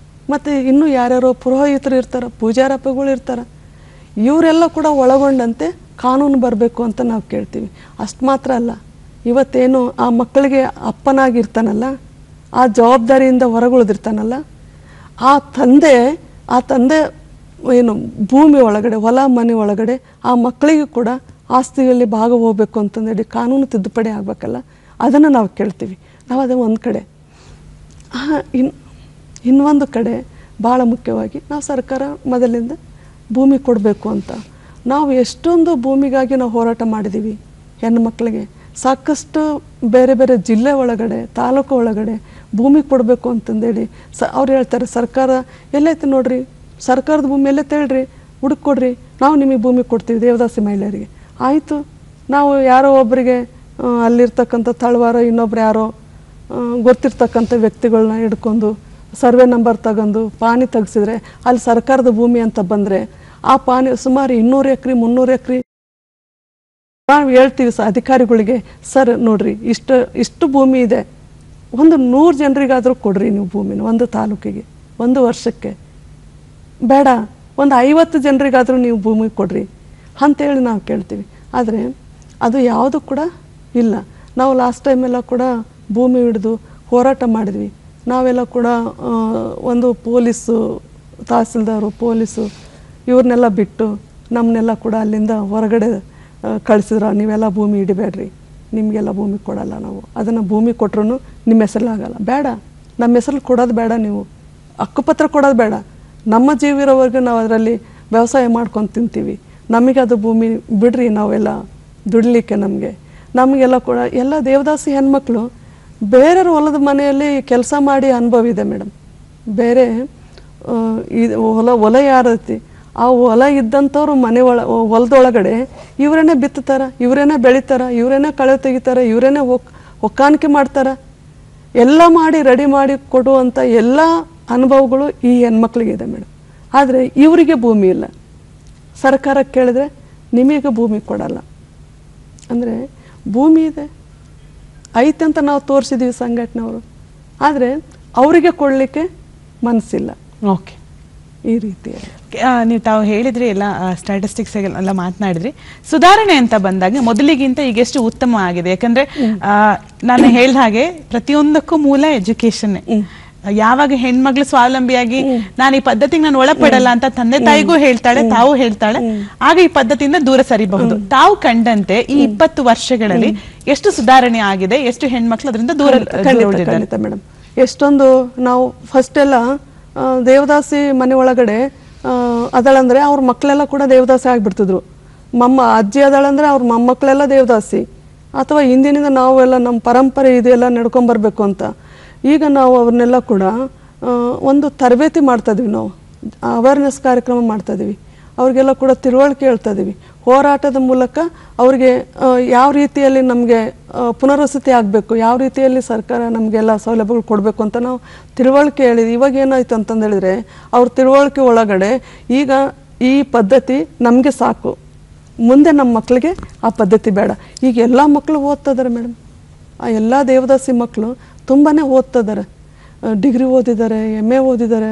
ಮತ್ತು ಇನ್ನೂ ಯಾರ್ಯಾರೋ ಪುರೋಹಿತರು ಇರ್ತಾರೆ, ಪೂಜಾರಪ್ಪಗಳು ಇರ್ತಾರೆ, ಇವರೆಲ್ಲ ಕೂಡ ಒಳಗೊಂಡಂತೆ ಕಾನೂನು ಬರಬೇಕು ಅಂತ ನಾವು ಕೇಳ್ತೀವಿ. ಅಷ್ಟು ಮಾತ್ರ ಅಲ್ಲ, ಇವತ್ತೇನು ಆ ಮಕ್ಕಳಿಗೆ ಅಪ್ಪನಾಗಿರ್ತಾನಲ್ಲ, ಆ ಜವಾಬ್ದಾರಿಯಿಂದ ಹೊರಗುಳಿದಿರ್ತಾನಲ್ಲ, ಆ ತಂದೆ ಏನು ಭೂಮಿ ಒಳಗಡೆ, ಹೊಲ ಮನೆ ಒಳಗಡೆ ಆ ಮಕ್ಕಳಿಗೂ ಕೂಡ ಆಸ್ತಿಯಲ್ಲಿ ಭಾಗ ಹೋಗ್ಬೇಕು ಅಂತಂದೇಳಿ ಕಾನೂನು ತಿದ್ದುಪಡಿ ಆಗಬೇಕಲ್ಲ, ಅದನ್ನು ನಾವು ಕೇಳ್ತೀವಿ. ನಾವು ಅದು ಒಂದು ಕಡೆ. ಇನ್ನೊಂದು ಕಡೆ ಭಾಳ ಮುಖ್ಯವಾಗಿ ನಾವು ಸರ್ಕಾರ ಮೊದಲಿಂದ ಭೂಮಿ ಕೊಡಬೇಕು ಅಂತ ನಾವು ಎಷ್ಟೊಂದು ಭೂಮಿಗಾಗಿ ನಾವು ಹೋರಾಟ ಮಾಡಿದ್ದೀವಿ. ಹೆಣ್ಣು ಮಕ್ಕಳಿಗೆ ಸಾಕಷ್ಟು ಬೇರೆ ಬೇರೆ ಜಿಲ್ಲೆ ಒಳಗಡೆ, ತಾಲೂಕು ಒಳಗಡೆ ಭೂಮಿ ಕೊಡಬೇಕು ಅಂತಂದೇಳಿ ಅವ್ರು ಹೇಳ್ತಾರೆ, ಸರ್ಕಾರ ಎಲ್ಲೈತೆ ನೋಡ್ರಿ, ಸರ್ಕಾರದ ಭೂಮಿ ಎಲ್ಲೈತೆ ಹೇಳ್ರಿ, ಹುಡುಕೊಡ್ರಿ, ನಾವು ನಿಮಗೆ ಭೂಮಿ ಕೊಡ್ತೀವಿ ದೇವದಾಸಿ ಮಹಿಳೆಯರಿಗೆ. ಆಯಿತು, ನಾವು ಯಾರೋ ಒಬ್ಬರಿಗೆ ಅಲ್ಲಿರ್ತಕ್ಕಂಥ ತಳವಾರ ಇನ್ನೊಬ್ರು ಯಾರೋ ಗೊತ್ತಿರ್ತಕ್ಕಂಥ ವ್ಯಕ್ತಿಗಳನ್ನ ಹಿಡ್ಕೊಂಡು ಸರ್ವೆ ನಂಬರ್ ತಗೊಂಡು ಪಾನಿ ತೆಗೆಸಿದ್ರೆ ಅಲ್ಲಿ ಸರ್ಕಾರದ ಭೂಮಿ ಅಂತ ಬಂದರೆ ಆ ಪಾನಿ ಸುಮಾರು 200 ಎಕರೆ 300 ಎಕರೆ ನಾವು ಹೇಳ್ತೀವಿ ಅಧಿಕಾರಿಗಳಿಗೆ, ಸರ್ ನೋಡ್ರಿ ಇಷ್ಟು ಭೂಮಿ ಇದೆ, ಒಂದು 100 ಜನರಿಗಾದರೂ ಕೊಡ್ರಿ ನೀವು ಭೂಮಿನ, ಒಂದು ತಾಲೂಕಿಗೆ ಒಂದು ವರ್ಷಕ್ಕೆ, ಬೇಡ ಒಂದು 50 ಜನರಿಗಾದರೂ ನೀವು ಭೂಮಿ ಕೊಡ್ರಿ ಅಂತೇಳಿ ನಾವು ಕೇಳ್ತೀವಿ. ಆದರೆ ಅದು ಯಾವುದು ಕೂಡ ಇಲ್ಲ. ನಾವು ಲಾಸ್ಟ್ ಟೈಮೆಲ್ಲ ಕೂಡ ಭೂಮಿ ಹಿಡಿದು ಹೋರಾಟ ಮಾಡಿದ್ವಿ. ನಾವೆಲ್ಲ ಕೂಡ ಒಂದು ಪೊಲೀಸು, ತಹಸೀಲ್ದಾರು, ಪೊಲೀಸು ಇವ್ರನ್ನೆಲ್ಲ ಬಿಟ್ಟು ನಮ್ಮನ್ನೆಲ್ಲ ಕೂಡ ಅಲ್ಲಿಂದ ಹೊರಗಡೆ ಕಳಿಸಿದ್ರು. ನೀವೆಲ್ಲ ಭೂಮಿ ಹಿಡಿಬೇಡ್ರಿ, ನಿಮಗೆಲ್ಲ ಭೂಮಿ ಕೊಡಲ್ಲ ನಾವು, ಅದನ್ನು ಭೂಮಿ ಕೊಟ್ಟರು ನಿಮ್ಮ ಹೆಸರಲ್ಲಾಗಲ್ಲ, ಬೇಡ ನಮ್ಮ ಹೆಸರಲ್ಲಿ ಕೊಡೋದು ಬೇಡ, ನೀವು ಹಕ್ಕುಪತ್ರ ಕೊಡೋದು ಬೇಡ, ನಮ್ಮ ಜೀವ ಇರೋವರೆಗೂ ನಾವು ಅದರಲ್ಲಿ ವ್ಯವಸಾಯ ಮಾಡ್ಕೊಂಡು ತಿಂತೀವಿ, ನಮಗೆ ಅದು ಭೂಮಿ ಬಿಡ್ರಿ, ನಾವೆಲ್ಲ ದುಡಿಲಿಕ್ಕೆ ನಮಗೆಲ್ಲ ಕೂಡ ಎಲ್ಲ ದೇವದಾಸಿ ಹೆಣ್ಮಕ್ಳು ಬೇರೆಯವ್ರ ಹೊಲದ ಮನೆಯಲ್ಲಿ ಕೆಲಸ ಮಾಡಿ ಅನುಭವ ಇದೆ ಮೇಡಮ್. ಬೇರೆ ಇದು ಹೊಲ ಯಾರೈತಿ ಆ ಹೊಲ ಇದ್ದಂಥವ್ರು ಹೊಲದೊಳಗಡೆ ಇವರೇನೇ ಬಿತ್ತುತ್ತಾರೆ, ಇವರೇನೇ ಬೆಳಿತಾರೆ, ಇವರೇನೇ ಕಳೆ ತೆಗಿತಾರೆ, ಇವರೇನೇ ಒಕ್ಕಾಣಿಕೆ ಮಾಡ್ತಾರೆ, ಎಲ್ಲ ಮಾಡಿ ರೆಡಿ ಮಾಡಿ ಕೊಡುವಂಥ ಎಲ್ಲ ಅನುಭವಗಳು ಈ ಹೆಣ್ಮಕ್ಳಿಗಿದೆ ಮೇಡಮ್. ಆದರೆ ಇವರಿಗೆ ಭೂಮಿ ಇಲ್ಲ. ಸರ್ಕಾರಕ್ಕೆ ಕೇಳಿದ್ರೆ ನಿಮಗೆ ಭೂಮಿ ಕೊಡಲ್ಲ. ಅಂದರೆ ಭೂಮಿ ಇದೆ ಐತೆ ಅಂತ ನಾವು ತೋರಿಸಿದ್ದೀವಿ ಸಂಘಟನೆಯವರು, ಆದರೆ ಅವರಿಗೆ ಕೊಡಲಿಕ್ಕೆ ಮನಸ್ಸಿಲ್ಲ.
ಓಕೆ,
ಈ ರೀತಿ
ನೀವು ತಾವು ಹೇಳಿದ್ರಿ, ಎಲ್ಲ ಸ್ಟ್ಯಾಟಿಸ್ಟಿಕ್ಸ್ ಎಲ್ಲ ಮಾತನಾಡಿದ್ರಿ. ಸುಧಾರಣೆ ಅಂತ ಬಂದಾಗ ಮೊದಲಿಗಿಂತ ಈಗ ಎಷ್ಟು ಉತ್ತಮ ಆಗಿದೆ? ಯಾಕಂದ್ರೆ ನಾನು ಹೇಳಿದ ಹಾಗೆ ಪ್ರತಿಯೊಂದಕ್ಕೂ ಮೂಲ ಎಜುಕೇಶನ್. ಯಾವಾಗ ಹೆಣ್ಮಕ್ಳು ಸ್ವಾವಲಂಬಿಯಾಗಿ ನಾನು ಈ ಪದ್ಧತಿಗೆ ನಾನು ಒಳಪಡಲ್ಲ ಅಂತ ತಂದೆ ತಾಯಿಗೂ ಹೇಳ್ತಾಳೆ, ತಾವು ಹೇಳ್ತಾಳೆ, ಆಗ ಈ ಪದ್ಧತಿಯಿಂದ ದೂರ ಸರಿಬಹುದು. ತಾವು ಕಂಡಂತೆ ಈ 20 ವರ್ಷಗಳಲ್ಲಿ ಎಷ್ಟು ಸುಧಾರಣೆ ಆಗಿದೆ, ಎಷ್ಟು ಹೆಣ್ಮಕ್ಳು ಅದರಿಂದ ದೂರ
ಮೇಡಮ್. ಎಷ್ಟೊಂದು ನಾವು ಫಸ್ಟ್ ಎಲ್ಲ ದೇವದಾಸಿ ಮನೆ ಒಳಗಡೆ ಅದಳಂದ್ರೆ ಅವ್ರ ಮಕ್ಕಳೆಲ್ಲ ಕೂಡ ದೇವದಾಸಿ ಆಗಿಬಿಡ್ತಿದ್ರು. ಅಜ್ಜಿ ಅದಳಂದ್ರೆ ಅವ್ರ ಮೊಮ್ಮಕ್ಕಳೆಲ್ಲ ದೇವದಾಸಿ, ಅಥವಾ ಹಿಂದಿನಿಂದ ನಾವೆಲ್ಲ ನಮ್ಮ ಪರಂಪರೆ ಇದೆಲ್ಲ ನಡ್ಕೊಂಬರ್ಬೇಕು ಅಂತ. ಈಗ ನಾವು ಅವ್ರನ್ನೆಲ್ಲ ಕೂಡ ಒಂದು ತರಬೇತಿ ಮಾಡ್ತಾಯಿದ್ವಿ, ನಾವು ಅವೇರ್ನೆಸ್ ಕಾರ್ಯಕ್ರಮ ಮಾಡ್ತಾಯಿದ್ದೀವಿ, ಅವ್ರಿಗೆಲ್ಲ ಕೂಡ ತಿಳುವಳಿಕೆ ಹೇಳ್ತಾ ಇದ್ದೀವಿ. ಹೋರಾಟದ ಮೂಲಕ ಅವ್ರಿಗೆ ಯಾವ ರೀತಿಯಲ್ಲಿ ನಮಗೆ ಪುನರ್ವಸತಿ ಆಗಬೇಕು, ಯಾವ ರೀತಿಯಲ್ಲಿ ಸರ್ಕಾರ ನಮಗೆಲ್ಲ ಸೌಲಭ್ಯಗಳು ಕೊಡಬೇಕು ಅಂತ ನಾವು ತಿಳುವಳಿಕೆ ಹೇಳಿದ್ವಿ. ಇವಾಗ ಏನಾಯ್ತು ಅಂತಂದೇಳಿದ್ರೆ ಅವ್ರ ತಿಳುವಳಿಕೆ ಒಳಗಡೆ ಈಗ ಈ ಪದ್ಧತಿ ನಮಗೆ ಸಾಕು, ಮುಂದೆ ನಮ್ಮ ಮಕ್ಕಳಿಗೆ ಆ ಪದ್ಧತಿ ಬೇಡ. ಈಗ ಎಲ್ಲ ಮಕ್ಕಳು ಓದ್ತಿದ್ದಾರೆ ಮೇಡಮ್. ಆ ಎಲ್ಲ ದೇವದಾಸಿ ಮಕ್ಕಳು ತುಂಬಾ ಓದ್ತಿದ್ದಾರೆ, ಡಿಗ್ರಿ ಓದಿದ್ದಾರೆ, MA ಓದಿದ್ದಾರೆ,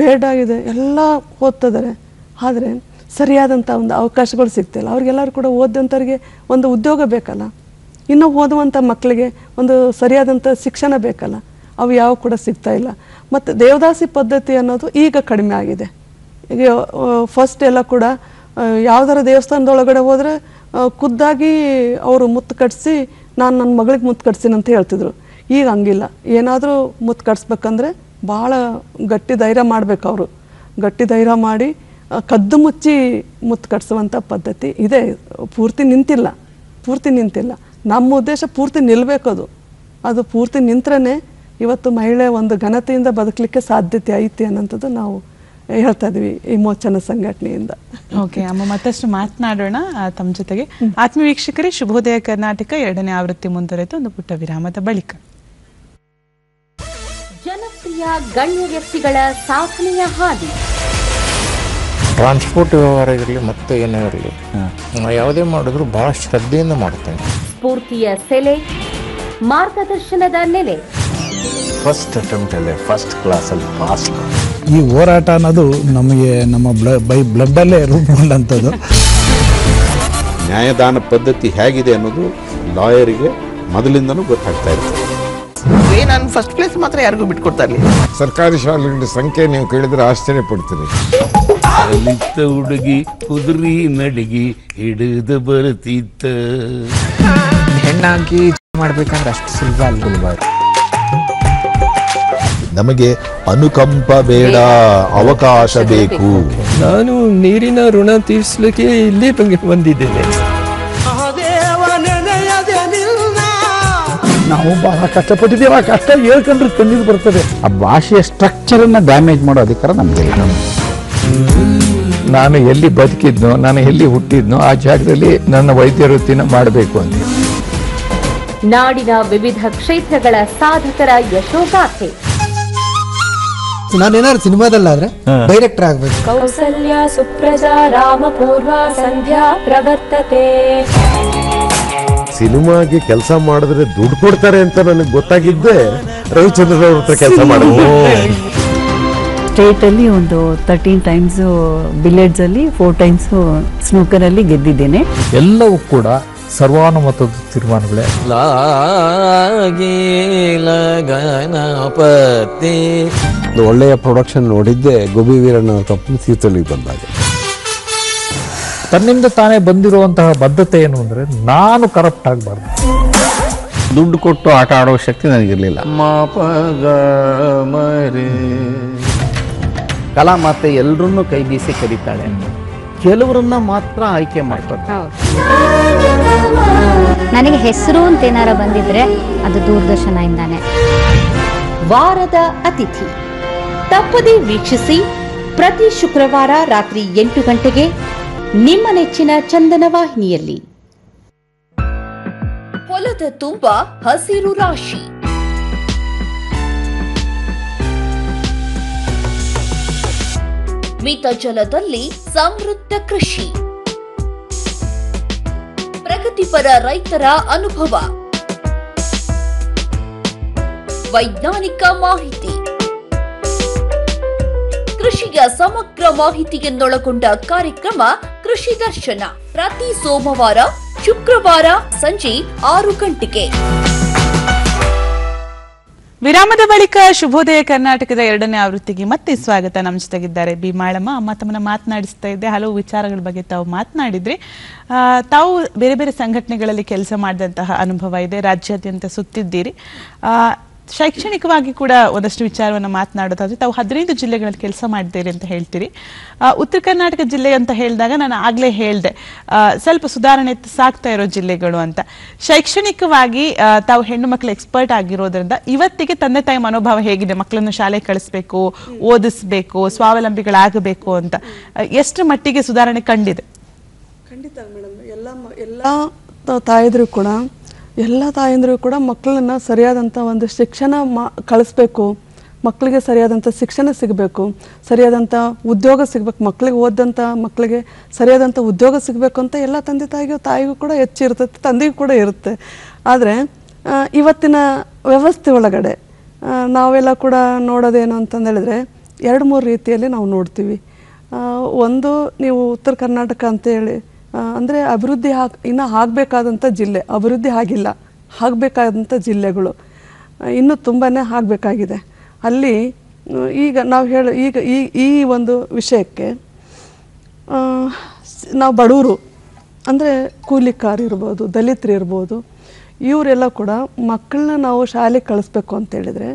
ಬೇಡ್ ಆಗಿದೆ, ಎಲ್ಲ ಓದ್ತಿದ್ದಾರೆ. ಆದರೆ ಸರಿಯಾದಂಥ ಒಂದು ಅವಕಾಶಗಳು ಸಿಗ್ತಿಲ್ಲ. ಅವ್ರಿಗೆಲ್ಲರೂ ಕೂಡ ಓದಂಥವ್ರಿಗೆ ಒಂದು ಉದ್ಯೋಗ ಬೇಕಲ್ಲ, ಇನ್ನೂ ಓದುವಂಥ ಮಕ್ಕಳಿಗೆ ಒಂದು ಸರಿಯಾದಂಥ ಶಿಕ್ಷಣ ಬೇಕಲ್ಲ, ಅವು ಯಾವ ಕೂಡ ಸಿಗ್ತಾ ಇಲ್ಲ. ಮತ್ತು ದೇವದಾಸಿ ಪದ್ಧತಿ ಅನ್ನೋದು ಈಗ ಕಡಿಮೆ ಆಗಿದೆ. ಈಗ ಫಸ್ಟ್ ಎಲ್ಲ ಕೂಡ ಯಾವುದಾರ ದೇವಸ್ಥಾನದೊಳಗಡೆ ಹೋದರೆ ಖುದ್ದಾಗಿ ಅವರು ಮುತ್ತು ಕಟ್ಟಿಸಿ ನಾನು ನನ್ನ ಮಗಳಿಗೆ ಮುತ್ತು ಕಟ್ಸಿನಿ ಅಂತ ಹೇಳ್ತಿದ್ರು. ಈಗ ಹಂಗಿಲ್ಲ. ಏನಾದರೂ ಮುತ್ತು ಕಟ್ಸ್ಬೇಕಂದ್ರೆ ಭಾಳ ಗಟ್ಟಿ ಧೈರ್ಯ ಮಾಡಬೇಕು. ಅವರು ಗಟ್ಟಿ ಧೈರ್ಯ ಮಾಡಿ ಕದ್ದು ಮುಚ್ಚಿ ಮುತ್ತು ಕಟ್ಸುವಂಥ ಪದ್ಧತಿ ಇದೆ. ಪೂರ್ತಿ ನಿಂತಿಲ್ಲ. ನಮ್ಮ ಉದ್ದೇಶ ಪೂರ್ತಿ ನಿಲ್ಲಬೇಕದು. ಅದು ಪೂರ್ತಿ ನಿಂತ್ರೇ ಇವತ್ತು ಮಹಿಳೆ ಒಂದು ಘನತೆಯಿಂದ ಬದುಕಲಿಕ್ಕೆ ಸಾಧ್ಯತೆ ಐತಿ ಅನ್ನೋಂಥದ್ದು ನಾವು ಹೇಳ್ತಾ ಇದ್ವಿ ಈ ಮೋಚನ ಸಂಘಟನೆಯಿಂದ.
ಓಕೆ ಅಮ್ಮ, ಮತ್ತಷ್ಟು ಮಾತನಾಡೋಣ ತಮ್ಮ ಜೊತೆಗೆ. ಆತ್ಮೀಯ ವೀಕ್ಷಕರೇ, ಶುಭೋದಯ ಕರ್ನಾಟಕ 2ನೇ ಆವೃತ್ತಿ ಮುಂದುವರೆತು ಒಂದು ಪುಟ್ಟ ವಿರಾಮದ ಬಳಿಕ.
ಜನಪ್ರಿಯ ಗಣ್ಯ ವ್ಯಕ್ತಿಗಳ ಸಾಧನೆಯ ಹಾದಿ.
ಟ್ರಾನ್ಸ್ಪೋರ್ಟ್ ವ್ಯವಹಾರ ಇರಲಿ ಮತ್ತೆ ಏನೇ ಇರಲಿ, ಯಾವುದೇ ಮಾಡಿದ್ರು ಬಹಳ ಶ್ರದ್ಧೆಯಿಂದ ಮಾಡ್ತೇನೆ.
ಸ್ಫೂರ್ತಿಯ ಸೆಲೆ, ಮಾರ್ಗದರ್ಶನದ ನೆಲೆ.
ಫಸ್ಟ್ ಅಟೆಂಪ್ಟ್ ಅಲ್ಲೇ ಫಸ್ಟ್ ಕ್ಲಾಸಲ್ಲಿ ಪಾಸ್.
ಈ ಹೋರಾಟ ಅನ್ನೋದು ನಮಗೆ ನಮ್ಮ ಬ್ಲಡ್ ಅಲ್ಲೇ ರೂಪುಗೊಂಡಂಥದ್ದು.
ನ್ಯಾಯದಾನ ಪದ್ಧತಿ ಹೇಗಿದೆ ಅನ್ನೋದು ಲಾಯರಿಗೆ ಮೊದಲಿಂದನೂ ಗೊತ್ತಾಗ್ತಾ ಇರ್ತದೆ.
ನಾನು ಫಸ್ಟ್ ಪ್ಲೇಸ್ ಮಾತ್ರ ಯಾರಿಗೂ ಬಿಟ್ಕೊಡ್ತಾ ಇರಲಿಲ್ಲ.
ಸರ್ಕಾರಿ ಶಾಲೆಗಳ ಸಂಖ್ಯೆ ನೀವು ಕೇಳಿದ್ರೆ ಆಶ್ಚರ್ಯ ಪಡ್ತೀರಿ.
ಅಲಿತ ಹುಡುಗಿ ಕುದುರಿ ನಡಿಗಿ ಹಿಡಿದು ಬರುತ್ತಿತ್ತ.
ಹೆಣ್ಣಾಗಿ ಮಾಡ್ಬೇಕಂದ್ರೆ ಅಷ್ಟು ಸುಲಭ ಅಲ್ಲ.
ನಮಗೆ ಅನುಕಂಪ ಬೇಡ, ಅವಕಾಶ ಬೇಕು.
ನಾನು ನೀರಿನ ಋಣ ತೀರಿಸಲಿಕ್ಕೆ ಇಲ್ಲಿ ಬಂದಿದ್ದೇನೆ.
ನಾವು ಬಹಳ ಕಷ್ಟಪಟ್ಟಿದ್ದೀವಿ. ಆ ಕಷ್ಟ ಹೇಳ್ಕೊಂಡ್ರೆ ಕಣ್ಣೀರು ಬರ್ತದೆ. ಆ ಭಾಷೆಯ ಸ್ಟ್ರಕ್ಚರ್ ಅನ್ನ ಡ್ಯಾಮೇಜ್ ಮಾಡೋ ಅಧಿಕಾರ ನಮಗಿಲ್ಲ.
ನಾನು ಎಲ್ಲಿ ಬದುಕಿದ್ನೋ, ನಾನು ಎಲ್ಲಿ ಹುಟ್ಟಿದ್ನೋ ಆ ಜಾಗದಲ್ಲಿ ನನ್ನ ವೈದ್ಯ ವೃತ್ತಿನ ಮಾಡಬೇಕು ಅಂತ.
ನಾಡಿನ ವಿವಿಧ ಕ್ಷೇತ್ರಗಳ ಸಾಧಕರ ಯಶೋಗಾಥೆ.
ನಾನೇನಾದ್ರು ಸಿನಿಮಾದಲ್ಲಾದ್ರೆ ಡೈರೆಕ್ಟರ್ ಆಗ್ಬೇಕು.
ಕೌಸಲ್ಯ ಸುಪ್ರಜಾ ರಾಮಪೂರ್ವ ಸಂಧ್ಯಾ ಪ್ರವರ್ತತೆ.
ಸಿನಿಮಾಗೆ ಕೆಲಸ ಮಾಡಿದ್ರೆ ದುಡ್ಡು ಕೊಡ್ತಾರೆ ಅಂತ ನನಗೆ ಗೊತ್ತಾಗಿದ್ದೆ ರವಿಚಂದ್ರನ್ ಅವ್ರ ಹತ್ರ ಕೆಲಸ ಮಾಡಿದ್ರು.
ಸ್ಟೇಟ್ ಅಲ್ಲಿ ಒಂದು 13 times ಬಿಲಿಯರ್ಡ್ಸ್ ಅಲ್ಲಿ 4 times ಸ್ನೂಕರ್ ಅಲ್ಲಿ ಗೆದ್ದಿದ್ದೇನೆ.
ಎಲ್ಲವೂ ಕೂಡ ಸರ್ವಾನುಮತದ ತೀರ್ಮಾನಗಳೇ.
ಒಳ್ಳೆಯ ಪ್ರೊಡಕ್ಷನ್ ನೋಡಿದ್ದೆ ಗೋಬಿ ವೀರಣ್ಣ ಅವ್ರ ಕಂಪನಿ ತೀರ್ಥಹಳ್ಳಿಗೆ ಬಂದಾಗ.
ತನ್ನಿಂದ ತಾನೇ ಬಂದಿರುವಂತಹ ಬದ್ಧತೆ ಏನು ಅಂದ್ರೆ ನಾನು ಕರಪ್ಟ್ ಆಗಬಾರ್ದು.
ದುಡ್ಡು ಕೊಟ್ಟು ಆಟ ಆಡೋ ಶಕ್ತಿ ನನಗಿರಲಿಲ್ಲ. ಕಲಾ ಮಾತೆ ಎಲ್ಲರನ್ನೂ ಕೈ ಬೀಸಿ ಕರೀತಾಳೆ, ಕೆಲವರನ್ನ ಮಾತ್ರ ಆಯ್ಕೆ ಮಾಡ್ತಾರೆ.
ನನಗೆ ಹೆಸರು ಅಂತ ಏನಾರ ಬಂದಿದ್ರೆ ಅದು ದೂರದರ್ಶನದಿಂದಾನೆ.
ವಾರದ ಅತಿಥಿ ತಪ್ಪದೇ ವೀಕ್ಷಿಸಿ ಪ್ರತಿ ಶುಕ್ರವಾರ ರಾತ್ರಿ 8 ಗಂಟೆಗೆ ನಿಮ್ಮ ನೆಚ್ಚಿನ ಚಂದನ ವಾಹಿನಿಯಲ್ಲಿ. ಹೊಲದ ತುಂಬ ಹಸಿರು ರಾಶಿ, ಮಿತ ಜಲದಲ್ಲಿ ಸಮೃದ್ಧ ಕೃಷಿ, ಪ್ರಗತಿಪರ ರೈತರ ಅನುಭವ, ವೈಜ್ಞಾನಿಕ ಮಾಹಿತಿ, ಕೃಷಿಯ ಸಮಗ್ರ ಮಾಹಿತಿಯನ್ನೊಳಗೊಂಡ ಕಾರ್ಯಕ್ರಮ ಕೃಷಿ ದರ್ಶನ ಪ್ರತಿ ಸೋಮವಾರ ಶುಕ್ರವಾರ ಸಂಜೆ 6 ಗಂಟೆಗೆ.
ವಿರಾಮದ ಬಳಿಕ ಶುಭೋದಯ ಕರ್ನಾಟಕದ 2ನೇ ಆವೃತ್ತಿಗೆ ಮತ್ತೆ ಸ್ವಾಗತ. ನಮ್ಮ ಜೊತೆಗಿದ್ದಾರೆ ಬಿ ಮಾಳಮ್ಮ. ಅಮ್ಮ ತಮ್ಮನ್ನ ಮಾತನಾಡಿಸ್ತಾ ಇದ್ದೆ, ಹಲವು ವಿಚಾರಗಳ ಬಗ್ಗೆ ತಾವು ಮಾತನಾಡಿದ್ರಿ. ತಾವು ಬೇರೆ ಬೇರೆ ಸಂಘಟನೆಗಳಲ್ಲಿ ಕೆಲಸ ಮಾಡಿದಂತಹ ಅನುಭವ ಇದೆ, ರಾಜ್ಯಾದ್ಯಂತ ಸುತ್ತಿದ್ದೀರಿ. ಶೈಕ್ಷಣಿಕವಾಗಿ ಕೂಡ ಒಂದಷ್ಟು ವಿಚಾರವನ್ನು ಮಾತನಾಡೋದಾದ್ರೆ ತಾವು 15 ಜಿಲ್ಲೆಗಳಲ್ಲಿ ಕೆಲಸ ಮಾಡಿದ್ದೀರಿ ಅಂತ ಹೇಳ್ತೀರಿ. ಉತ್ತರ ಕರ್ನಾಟಕ ಜಿಲ್ಲೆ ಅಂತ ಹೇಳಿದಾಗ ನಾನು ಆಗ್ಲೇ ಹೇಳಿದೆ ಸ್ವಲ್ಪ ಸುಧಾರಣೆ ಸಾಗ್ತಾ ಇರೋ ಜಿಲ್ಲೆಗಳು ಅಂತ. ಶೈಕ್ಷಣಿಕವಾಗಿ ತಾವು ಹೆಣ್ಣು ಮಕ್ಕಳು ಎಕ್ಸ್ಪರ್ಟ್ ಆಗಿರೋದ್ರಿಂದ ಇವತ್ತಿಗೆ ತಂದೆ ತಾಯಿ ಮನೋಭಾವ ಹೇಗಿದೆ? ಮಕ್ಕಳನ್ನು ಶಾಲೆ ಕಳಿಸ್ಬೇಕು, ಓದಿಸ್ಬೇಕು, ಸ್ವಾವಲಂಬಿಗಳಾಗಬೇಕು ಅಂತ ಎಷ್ಟು ಮಟ್ಟಿಗೆ ಸುಧಾರಣೆ ಕಂಡಿದೆ?
ಖಂಡಿತ ಮೇಡಮ್. ಎಲ್ಲ ತಾಯಂದಿರು ಕೂಡ ಮಕ್ಕಳನ್ನ ಸರಿಯಾದಂಥ ಒಂದು ಶಿಕ್ಷಣ ಕಳಿಸ್ಬೇಕು, ಮಕ್ಕಳಿಗೆ ಸರಿಯಾದಂಥ ಶಿಕ್ಷಣ ಸಿಗಬೇಕು, ಸರಿಯಾದಂಥ ಉದ್ಯೋಗ ಸಿಗಬೇಕು, ಮಕ್ಕಳಿಗೆ ಓದಂಥ ಮಕ್ಕಳಿಗೆ ಸರಿಯಾದಂಥ ಉದ್ಯೋಗ ಸಿಗಬೇಕು ಅಂತ ಎಲ್ಲ ತಂದೆ ತಾಯಿಗೂ ಕೂಡ ಹೆಚ್ಚಿರ್ತದೆ, ತಂದೆಗೂ ಕೂಡ ಇರುತ್ತೆ. ಆದರೆ ಇವತ್ತಿನ ವ್ಯವಸ್ಥೆ ಒಳಗಡೆ ನಾವೆಲ್ಲ ಕೂಡ ನೋಡೋದೇನು ಅಂತಂದೇಳಿದ್ರೆ 2-3 ರೀತಿಯಲ್ಲಿ ನಾವು ನೋಡ್ತೀವಿ. ಒಂದು, ನೀವು ಉತ್ತರ ಕರ್ನಾಟಕ ಅಂತೇಳಿ ಅಂದರೆ ಅಭಿವೃದ್ಧಿ ಇನ್ನೂ ಆಗಬೇಕಾದಂಥ ಜಿಲ್ಲೆ, ಅಭಿವೃದ್ಧಿ ಆಗಿಲ್ಲ, ಆಗಬೇಕಾದಂಥ ಜಿಲ್ಲೆಗಳು ಇನ್ನೂ ತುಂಬಾ ಆಗಬೇಕಾಗಿದೆ. ಅಲ್ಲಿ ಈಗ ನಾವು ಈ ಒಂದು ವಿಷಯಕ್ಕೆ ನಾವು ಬಡವರು ಅಂದರೆ ಕೂಲಿಕಾರ ಇರ್ಬೋದು, ದಲಿತರು ಇರ್ಬೋದು, ಇವರೆಲ್ಲ ಕೂಡ ಮಕ್ಕಳನ್ನ ನಾವು ಶಾಲೆಗೆ ಕಳಿಸ್ಬೇಕು ಅಂತೇಳಿದರೆ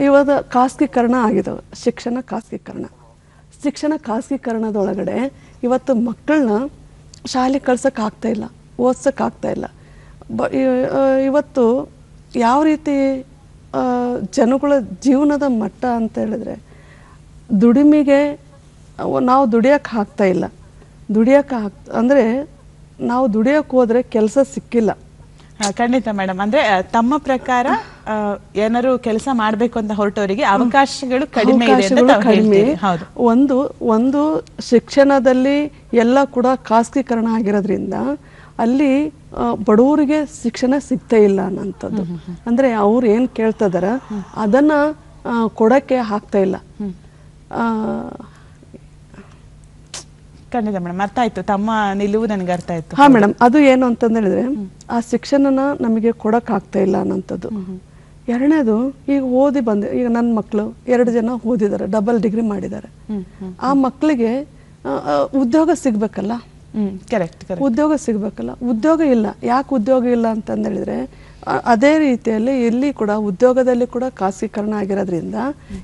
ಇವಾಗ ಖಾಸಗೀಕರಣ ಆಗಿದ್ದಾವೆ. ಶಿಕ್ಷಣ ಖಾಸಗೀಕರಣದೊಳಗಡೆ ಇವತ್ತು ಮಕ್ಕಳನ್ನ ಶಾಲೆಗೆ ಕಳ್ಸೋಕ್ಕಾಗ್ತಾಯಿಲ್ಲ, ಓದ್ಸೋಕ್ಕಾಗ್ತಾಯಿಲ್ಲ. ಇವತ್ತು ಯಾವ ರೀತಿ ಜನಗಳ ಜೀವನದ ಮಟ್ಟ ಅಂತ ಹೇಳಿದ್ರೆ ದುಡಿಮೆಗೆ ನಾವು ದುಡಿಯೋಕ್ಕೆ ಆಗ್ತಾಯಿಲ್ಲ. ಅಂದರೆ ನಾವು ದುಡಿಯೋಕ್ಕೆ ಹೋದರೆ ಕೆಲಸ ಸಿಕ್ಕಿಲ್ಲ.
ಖಂಡಿತ ಮೇಡಮ್. ಅಂದ್ರೆ ತಮ್ಮ ಪ್ರಕಾರ ಏನಾದ್ರು ಕೆಲಸ ಮಾಡಬೇಕು ಅಂತ ಹೊರಟವರಿಗೆ ಅವಕಾಶಗಳು ಕಡಿಮೆ ಇದೆ ಅಂತ ತಾವು ಹೇಳ್ತೀರಿ. ಹೌದು.
ಒಂದು ಶಿಕ್ಷಣದಲ್ಲಿ ಎಲ್ಲ ಕೂಡ ಖಾಸಗೀಕರಣ ಆಗಿರೋದ್ರಿಂದ ಅಲ್ಲಿ ಬಡವರಿಗೆ ಶಿಕ್ಷಣ ಸಿಗ್ತಾ ಇಲ್ಲ ಅನ್ನೋಂಥದ್ದು. ಅಂದ್ರೆ ಅವ್ರು ಏನು ಕೇಳ್ತಾ ಇದಾರ ಅದನ್ನ ಕೊಡಕ್ಕೆ ಆಗ್ತಾ ಇಲ್ಲ.
ಖಂಡಿತ ಮೇಡಮ್, ಅರ್ಥ ಆಯ್ತು ತಮ್ಮ ನಿಲುವು, ನನಗೆ ಅರ್ಥ ಆಯ್ತು.
ಹಾ ಮೇಡಮ್, ಅದು ಏನು ಅಂತಂದ ಹೇಳಿದ್ರೆ ಆ ಶಿಕ್ಷಣನ ನಮಗೆ ಕೊಡಕ್ ಆಗ್ತಾ ಇಲ್ಲ ಅನ್ನೋಂಥದ್ದು. ಎರಡನೇದು ಈಗ ಓದಿ ಬಂದೆ, ಈಗ ನನ್ನ ಮಕ್ಕಳು 2 ಜನ ಓದಿದ್ದಾರೆ, ಡಬಲ್ ಡಿಗ್ರಿ ಮಾಡಿದ್ದಾರೆ. ಆ ಮಕ್ಕಳಿಗೆ ಉದ್ಯೋಗ ಸಿಗ್ಬೇಕಲ್ಲ, ಉದ್ಯೋಗ ಸಿಗ್ಬೇಕಲ್ಲ, ಉದ್ಯೋಗ ಇಲ್ಲ. ಯಾಕೆ ಉದ್ಯೋಗ ಇಲ್ಲ ಅಂತಂದೇಳಿದ್ರೆ ಅದೇ ರೀತಿಯಲ್ಲಿ ಇಲ್ಲಿ ಕೂಡ ಉದ್ಯೋಗದಲ್ಲಿ ಕೂಡ ಖಾಸಗೀಕರಣ ಆಗಿರೋದ್ರಿಂದ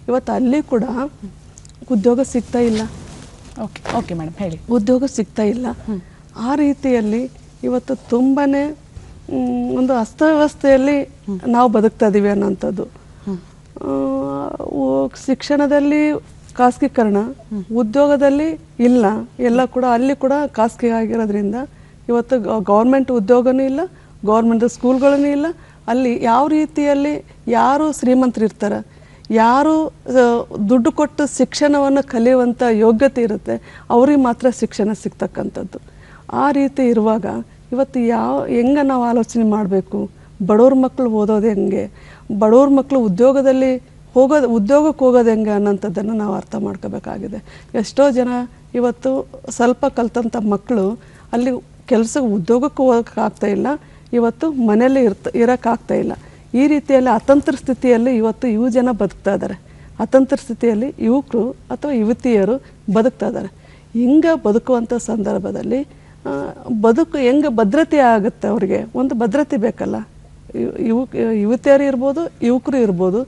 ಇವತ್ತು ಅಲ್ಲಿ ಕೂಡ ಉದ್ಯೋಗ ಸಿಗ್ತಾ ಇಲ್ಲ.
ಓಕೆ ಮೇಡಮ್ ಹೇಳಿ.
ಉದ್ಯೋಗ ಸಿಗ್ತಾ ಇಲ್ಲ. ಆ ರೀತಿಯಲ್ಲಿ ಇವತ್ತು ತುಂಬಾನೇ ಒಂದು ಅಸ್ತವ್ಯವಸ್ಥೆಯಲ್ಲಿ ನಾವು ಬದುಕ್ತಾ ಇದೀವಿ ಅನ್ನೋಂಥದ್ದು. ಶಿಕ್ಷಣದಲ್ಲಿ ಖಾಸಗೀಕರಣ, ಉದ್ಯೋಗದಲ್ಲಿ ಇಲ್ಲ, ಎಲ್ಲ ಕೂಡ ಅಲ್ಲಿ ಕೂಡ ಖಾಸಗಿ ಆಗಿರೋದ್ರಿಂದ ಇವತ್ತು ಗೌರ್ಮೆಂಟ್ ಉದ್ಯೋಗನೂ ಇಲ್ಲ, ಗೌರ್ಮೆಂಟ್ ಸ್ಕೂಲ್ಗಳೂ ಇಲ್ಲ. ಅಲ್ಲಿ ಯಾವ ರೀತಿಯಲ್ಲಿ ಯಾರು ಶ್ರೀಮಂತರು ಇರ್ತಾರೆ, ಯಾರು ದುಡ್ಡು ಕೊಟ್ಟು ಶಿಕ್ಷಣವನ್ನು ಕಲಿಯುವಂಥ ಯೋಗ್ಯತೆ ಇರುತ್ತೆ ಅವ್ರಿಗೆ ಮಾತ್ರ ಶಿಕ್ಷಣ ಸಿಗ್ತಕ್ಕಂಥದ್ದು. ಆ ರೀತಿ ಇರುವಾಗ ಇವತ್ತು ಹೆಂಗೆ ನಾವು ಆಲೋಚನೆ ಮಾಡಬೇಕು, ಬಡವ್ರ ಮಕ್ಕಳು ಓದೋದು ಹೆಂಗೆ, ಬಡವ್ರ ಮಕ್ಕಳು ಉದ್ಯೋಗಕ್ಕೆ ಹೋಗೋದು ಹೆಂಗೆ ಅನ್ನೋಂಥದ್ದನ್ನು ನಾವು ಅರ್ಥ ಮಾಡ್ಕೋಬೇಕಾಗಿದೆ. ಎಷ್ಟೋ ಜನ ಇವತ್ತು ಸ್ವಲ್ಪ ಕಲ್ತಂಥ ಮಕ್ಕಳು ಅಲ್ಲಿ ಉದ್ಯೋಗಕ್ಕೆ ಹೋಗೋಕ್ಕಾಗ್ತಾ ಇಲ್ಲ, ಇವತ್ತು ಮನೆಯಲ್ಲಿ ಇರೋಕ್ಕಾಗ್ತಾ ಇಲ್ಲ. ಈ ರೀತಿಯಲ್ಲಿ ಅತಂತ್ರ ಸ್ಥಿತಿಯಲ್ಲಿ ಇವತ್ತು ಜನ ಬದುಕ್ತಾ ಇದ್ದಾರೆ. ಅತಂತ್ರ ಸ್ಥಿತಿಯಲ್ಲಿ ಯುವಕರು ಅಥವಾ ಯುವತಿಯರು ಬದುಕ್ತಾ ಇದ್ದಾರೆ. ಹಿಂಗೆ ಬದುಕುವಂಥ ಸಂದರ್ಭದಲ್ಲಿ ಹೆಂಗೆ ಭದ್ರತೆ ಆಗುತ್ತೆ, ಅವರಿಗೆ ಒಂದು ಭದ್ರತೆ ಬೇಕಲ್ಲ. ಯುವತಿಯರು ಇರ್ಬೋದು, ಯುವಕರು ಇರ್ಬೋದು,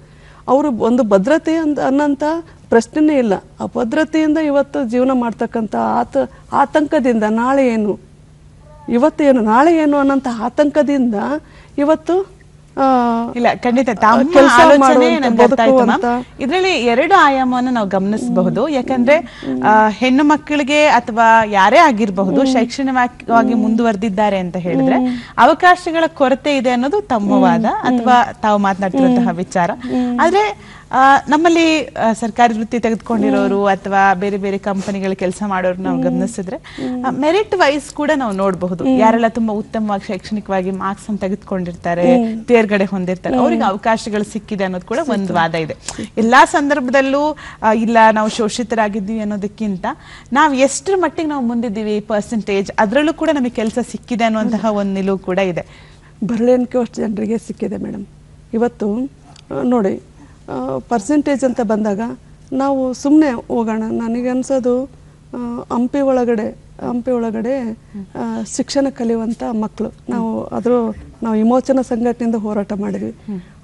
ಅವರು ಒಂದು ಭದ್ರತೆ ಅನ್ನೋಂಥ ಪ್ರಶ್ನೆನೇ ಇಲ್ಲ. ಅಭದ್ರತೆಯಿಂದ ಇವತ್ತು ಜೀವನ ಮಾಡ್ತಕ್ಕಂಥ ಆತಂಕದಿಂದ ನಾಳೆ ಏನು, ಇವತ್ತೇನು, ನಾಳೆ ಏನು ಅನ್ನೋಂಥ ಆತಂಕದಿಂದ ಇವತ್ತು
ಇಲ್ಲ ಖಂಡಿತ ಇದರಲ್ಲಿ 2 ಆಯಾಮವನ್ನು ನಾವು ಗಮನಿಸಬಹುದು. ಯಾಕಂದ್ರೆ ಹೆಣ್ಣು ಮಕ್ಕಳಿಗೆ ಅಥವಾ ಯಾರೇ ಆಗಿರಬಹುದು ಶೈಕ್ಷಣಿಕವಾಗಿ ಮುಂದುವರೆದಿದ್ದಾರೆ ಅಂತ ಹೇಳಿದ್ರೆ ಅವಕಾಶಗಳ ಕೊರತೆ ಇದೆ ಅನ್ನೋದು ತಮ್ಮ ವಾದ ಅಥವಾ ತಾವು ಮಾತನಾಡ್ತಿರುವಂತಹ ವಿಚಾರ. ಆದ್ರೆ ನಮ್ಮಲ್ಲಿ ಸರ್ಕಾರಿ ವೃತ್ತಿ ತೆಗೆದುಕೊಂಡಿರೋರು ಅಥವಾ ಬೇರೆ ಬೇರೆ ಕಂಪನಿಗಳ ಕೆಲಸ ಮಾಡೋರು ನಾವು ಗಮನಿಸಿದ್ರೆ ಮೆರಿಟ್ ವೈಸ್ ಕೂಡ ನಾವು ನೋಡಬಹುದು. ಯಾರೆಲ್ಲ ತುಂಬಾ ಉತ್ತಮವಾಗಿ ಶೈಕ್ಷಣಿಕವಾಗಿ ಮಾರ್ಕ್ಸ್ ಅನ್ನು ತೆಗೆದುಕೊಂಡಿರ್ತಾರೆ, ತೇರ್ಗಡೆ ಹೊಂದಿರ್ತಾರೆ, ಅವರಿಗೆ ಅವಕಾಶಗಳು ಸಿಕ್ಕಿದೆ ಅನ್ನೋದು ಕೂಡ ಒಂದು ವಾದ ಇದೆ. ಎಲ್ಲಾ ಸಂದರ್ಭದಲ್ಲೂ ಇಲ್ಲ ನಾವು ಶೋಷಿತರಾಗಿದ್ದೀವಿ ಅನ್ನೋದಕ್ಕಿಂತ ನಾವು ಎಷ್ಟರ ಮಟ್ಟಿಗೆ ನಾವು ಮುಂದಿದ್ದೀವಿ ಪರ್ಸೆಂಟೇಜ್, ಅದರಲ್ಲೂ ಕೂಡ ನಮಗೆ ಕೆಲಸ ಸಿಕ್ಕಿದೆ ಅನ್ನುವಂತಹ ಒಂದು ನಿಲುವು ಕೂಡ ಇದೆ.
ಬರಲೇನಿಕೆ ಅಷ್ಟು ಜನರಿಗೆ ಸಿಕ್ಕಿದೆ ಮೇಡಮ್. ಇವತ್ತು ನೋಡಿ ಪರ್ಸೆಂಟೇಜ್ ಅಂತ ಬಂದಾಗ ನಾವು ಸುಮ್ಮನೆ ಹೋಗೋಣ. ನನಗನ್ಸೋದು ಹಂಪಿ ಒಳಗಡೆ ಶಿಕ್ಷಣ ಕಲಿಯುವಂಥ ಮಕ್ಕಳು ನಾವು ವಿಮೋಚನಾ ಸಂಘಟನೆಯಿಂದ ಹೋರಾಟ ಮಾಡಿದ್ವಿ.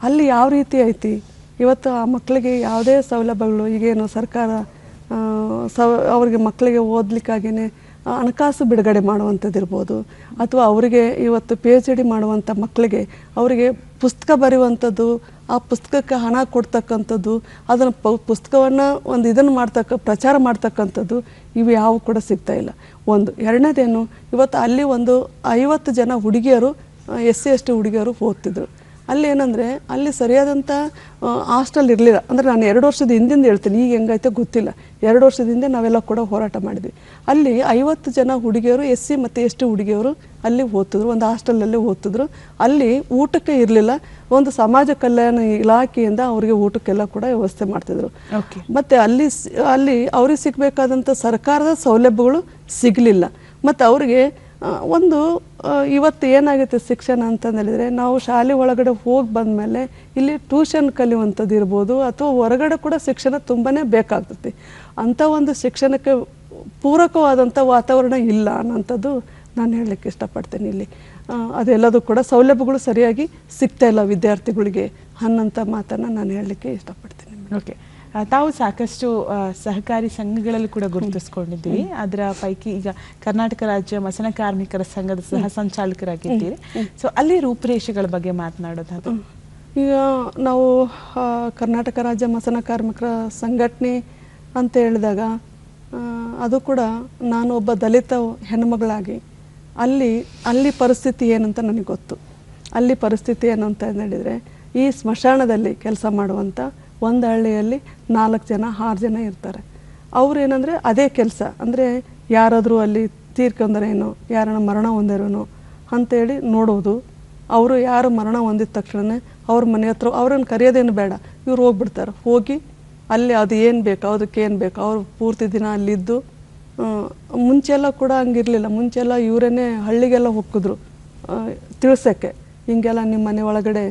ಅಲ್ಲಿ ಯಾವ ರೀತಿ ಐತಿ ಇವತ್ತು ಆ ಮಕ್ಕಳಿಗೆ ಯಾವುದೇ ಸೌಲಭ್ಯಗಳು ಈಗೇನು ಸರ್ಕಾರ ಅವ್ರಿಗೆ ಮಕ್ಕಳಿಗೆ ಓದಲಿಕ್ಕಾಗೇನೆ ಹಣಕಾಸು ಬಿಡುಗಡೆ ಮಾಡುವಂಥದ್ದು ಇರ್ಬೋದು, ಅಥವಾ ಅವರಿಗೆ ಇವತ್ತು PhD ಮಾಡುವಂಥ ಮಕ್ಕಳಿಗೆ ಅವರಿಗೆ ಪುಸ್ತಕ ಬರೆಯುವಂಥದ್ದು, ಆ ಪುಸ್ತಕಕ್ಕೆ ಹಣ ಕೊಡ್ತಕ್ಕಂಥದ್ದು, ಅದನ್ನು ಪುಸ್ತಕವನ್ನು ಪ್ರಚಾರ ಮಾಡ್ತಕ್ಕಂಥದ್ದು ಇವು ಯಾವ ಕೂಡ ಸಿಗ್ತಾ ಇಲ್ಲ. ಒಂದು. ಎರಡನೇದೇನು, ಇವತ್ತು ಅಲ್ಲಿ ಒಂದು 50 ಜನ ಹುಡುಗಿಯರು SC ST ಹುಡುಗಿಯರು ಓದ್ತಿದ್ರು. ಅಲ್ಲಿ ಏನಂದರೆ ಅಲ್ಲಿ ಸರಿಯಾದಂಥ ಹಾಸ್ಟೆಲ್ ಇರಲಿಲ್ಲ. ಅಂದರೆ ನಾನು 2 ವರ್ಷದ ಹಿಂದಿಂದ ಹೇಳ್ತೀನಿ, ಈಗ ಹೆಂಗೈತೆ ಗೊತ್ತಿಲ್ಲ. 2 ವರ್ಷದ ಹಿಂದೆ ನಾವೆಲ್ಲ ಕೂಡ ಹೋರಾಟ ಮಾಡಿದ್ವಿ. ಅಲ್ಲಿ 50 ಜನ ಹುಡುಗಿಯರು SC ಮತ್ತು ST ಹುಡುಗಿಯರು ಅಲ್ಲಿ ಓದ್ತಿದ್ರು, ಒಂದು ಹಾಸ್ಟೆಲಲ್ಲಿ ಓದ್ತಿದ್ರು. ಅಲ್ಲಿ ಊಟಕ್ಕೆ ಇರಲಿಲ್ಲ, ಒಂದು ಸಮಾಜ ಕಲ್ಯಾಣ ಇಲಾಖೆಯಿಂದ ಅವರಿಗೆ ಊಟಕ್ಕೆಲ್ಲ ಕೂಡ ವ್ಯವಸ್ಥೆ ಮಾಡ್ತಿದ್ರು. ಮತ್ತು ಅಲ್ಲಿ ಅವ್ರಿಗೆ ಸಿಗಬೇಕಾದಂಥ ಸರ್ಕಾರದ ಸೌಲಭ್ಯಗಳು ಸಿಗಲಿಲ್ಲ. ಮತ್ತು ಅವರಿಗೆ ಒಂದು ಇವತ್ತು ಏನಾಗುತ್ತೆ ಶಿಕ್ಷಣ ಅಂತಂದೇಳಿದರೆ, ನಾವು ಶಾಲೆ ಒಳಗಡೆ ಹೋಗಿ ಬಂದಮೇಲೆ ಇಲ್ಲಿ ಟ್ಯೂಷನ್ ಕಲಿಯುವಂಥದ್ದು ಇರ್ಬೋದು, ಅಥವಾ ಹೊರಗಡೆ ಕೂಡ ಶಿಕ್ಷಣ ತುಂಬಾ ಬೇಕಾಗ್ತೈತಿ. ಅಂಥ ಒಂದು ಶಿಕ್ಷಣಕ್ಕೆ ಪೂರಕವಾದಂಥ ವಾತಾವರಣ ಇಲ್ಲ ಅನ್ನೋಂಥದ್ದು ನಾನು ಹೇಳಲಿಕ್ಕೆ ಇಷ್ಟಪಡ್ತೇನೆ. ಇಲ್ಲಿ ಅದೆಲ್ಲದೂ ಕೂಡ ಸೌಲಭ್ಯಗಳು ಸರಿಯಾಗಿ ಸಿಗ್ತಾ ಇಲ್ಲ ವಿದ್ಯಾರ್ಥಿಗಳಿಗೆ ಅನ್ನೋಂಥ ಮಾತನ್ನು ನಾನು ಹೇಳಲಿಕ್ಕೆ ಇಷ್ಟಪಡ್ತೀನಿ.
ಓಕೆ, ತಾವು ಸಾಕಷ್ಟು ಸಹಕಾರಿ ಸಂಘಗಳಲ್ಲಿ ಕೂಡ ಗುರುತಿಸ್ಕೊಂಡಿದ್ದೀವಿ. ಅದರ ಪೈಕಿ ಈಗ ಕರ್ನಾಟಕ ರಾಜ್ಯ ಮಸಣ ಕಾರ್ಮಿಕರ ಸಂಘದ ಸಹ ಸಂಚಾಲಕರಾಗಿದ್ದೀರಿ. ಸೊ ಅಲ್ಲಿ ರೂಪುರೇಷೆಗಳ ಬಗ್ಗೆ ಮಾತನಾಡೋದಾದ್ರೆ,
ಈಗ ನಾವು ಕರ್ನಾಟಕ ರಾಜ್ಯ ಮಸಣ ಕಾರ್ಮಿಕರ ಸಂಘಟನೆ ಅಂತ ಹೇಳಿದಾಗ ಅದು ಕೂಡ ನಾನು ಒಬ್ಬ ದಲಿತ ಹೆಣ್ಮಗಳಾಗಿ ಅಲ್ಲಿ ಪರಿಸ್ಥಿತಿ ಏನಂತ ನನಗೆ ಗೊತ್ತು. ಅಲ್ಲಿ ಪರಿಸ್ಥಿತಿ ಏನು ಅಂತ ಹೇಳಿದರೆ, ಈ ಸ್ಮಶಾನದಲ್ಲಿ ಕೆಲಸ ಮಾಡುವಂಥ ಒಂದು ಹಳ್ಳಿಯಲ್ಲಿ 4 ಜನ 6 ಜನ ಇರ್ತಾರೆ. ಅವ್ರೇನಂದರೆ ಅದೇ ಕೆಲಸ, ಅಂದರೆ ಯಾರಾದರೂ ಅಲ್ಲಿ ತೀರ್ಕೊಂಡ್ರೇನೋ, ಯಾರನ್ನ ಮರಣ ಹೊಂದಿರೋನೋ ಅಂಥೇಳಿ ನೋಡೋದು. ಅವರು ಯಾರು ಮರಣ ಹೊಂದಿದ ತಕ್ಷಣ ಅವ್ರ ಮನೆ ಹತ್ರ ಅವ್ರನ್ನ ಕರೆಯೋದೇನು ಬೇಡ, ಇವ್ರು ಹೋಗ್ಬಿಡ್ತಾರೆ. ಹೋಗಿ ಅಲ್ಲಿ ಅದು ಏನು ಬೇಕು, ಅದಕ್ಕೆ ಏನು ಬೇಕು, ಅವರು ಪೂರ್ತಿ ದಿನ ಅಲ್ಲಿದ್ದು. ಮುಂಚೆಲ್ಲ ಕೂಡ ಹಂಗಿರಲಿಲ್ಲ. ಮುಂಚೆಲ್ಲ ಇವರನ್ನೇ ಹಳ್ಳಿಗೆಲ್ಲ ಹೋಗಿದ್ರು ತಿಳಿಸೋಕ್ಕೆ, ಹಿಂಗೆಲ್ಲ ನಿಮ್ಮ ಮನೆ ಒಳಗಡೆ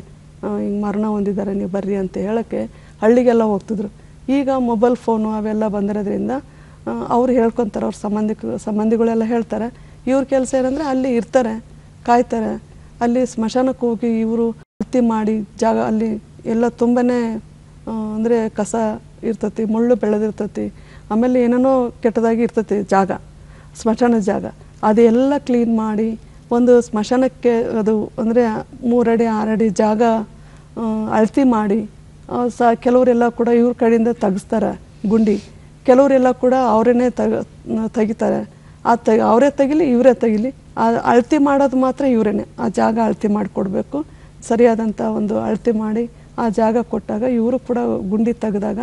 ಹಿಂಗೆ ಮರಣ ಹೊಂದಿದ್ದಾರೆ ನೀವು ಬರ್ರಿ ಅಂತ ಹೇಳೋಕ್ಕೆ ಹಳ್ಳಿಗೆಲ್ಲ ಹೋಗ್ತಿದ್ರು. ಈಗ ಮೊಬೈಲ್ ಫೋನು ಅವೆಲ್ಲ ಬಂದಿರೋದ್ರಿಂದ ಅವ್ರು ಹೇಳ್ಕೊತಾರೆ, ಅವ್ರ ಸಂಬಂಧಿಗಳೆಲ್ಲ ಹೇಳ್ತಾರೆ. ಇವ್ರ ಕೆಲಸ ಏನಂದರೆ ಅಲ್ಲಿ ಇರ್ತಾರೆ, ಕಾಯ್ತಾರೆ. ಅಲ್ಲಿ ಸ್ಮಶಾನಕ್ಕೆ ಹೋಗಿ ಇವರು ವೃತ್ತಿ ಮಾಡಿ ಜಾಗ ಅಲ್ಲಿ ಎಲ್ಲ ತುಂಬಾ ಅಂದರೆ ಕಸ ಇರ್ತತಿ, ಮುಳ್ಳು ಬೆಳೆದಿರ್ತತಿ, ಆಮೇಲೆ ಏನೇನೋ ಕೆಟ್ಟದಾಗಿ ಇರ್ತತಿ ಜಾಗ, ಸ್ಮಶಾನದ ಜಾಗ. ಅದೆಲ್ಲ ಕ್ಲೀನ್ ಮಾಡಿ ಒಂದು ಸ್ಮಶಾನಕ್ಕೆ ಅದು ಅಂದರೆ 3 ಅಡಿ 6 ಅಡಿ ಜಾಗ ಅಳತೆ ಮಾಡಿ ಕೆಲವರೆಲ್ಲ ಕೂಡ ಇವ್ರ ಕಡೆಯಿಂದ ತೆಗಿಸ್ತಾರೆ ಗುಂಡಿ, ಕೆಲವರೆಲ್ಲ ಕೂಡ ಅವರೇ ತೆಗಿತಾರೆ. ಅವರೇ ತೆಗಿಲಿ ಇವರೇ ತೆಗಿಲಿ, ಅಳತೆ ಮಾಡೋದು ಮಾತ್ರ ಇವರೇನೆ. ಆ ಜಾಗ ಅಳತೆ ಮಾಡಿಕೊಡ್ಬೇಕು, ಸರಿಯಾದಂಥ ಒಂದು ಅಳತೆ ಮಾಡಿ ಆ ಜಾಗ ಕೊಟ್ಟಾಗ ಇವರು ಕೂಡ ಗುಂಡಿ ತೆಗೆದಾಗ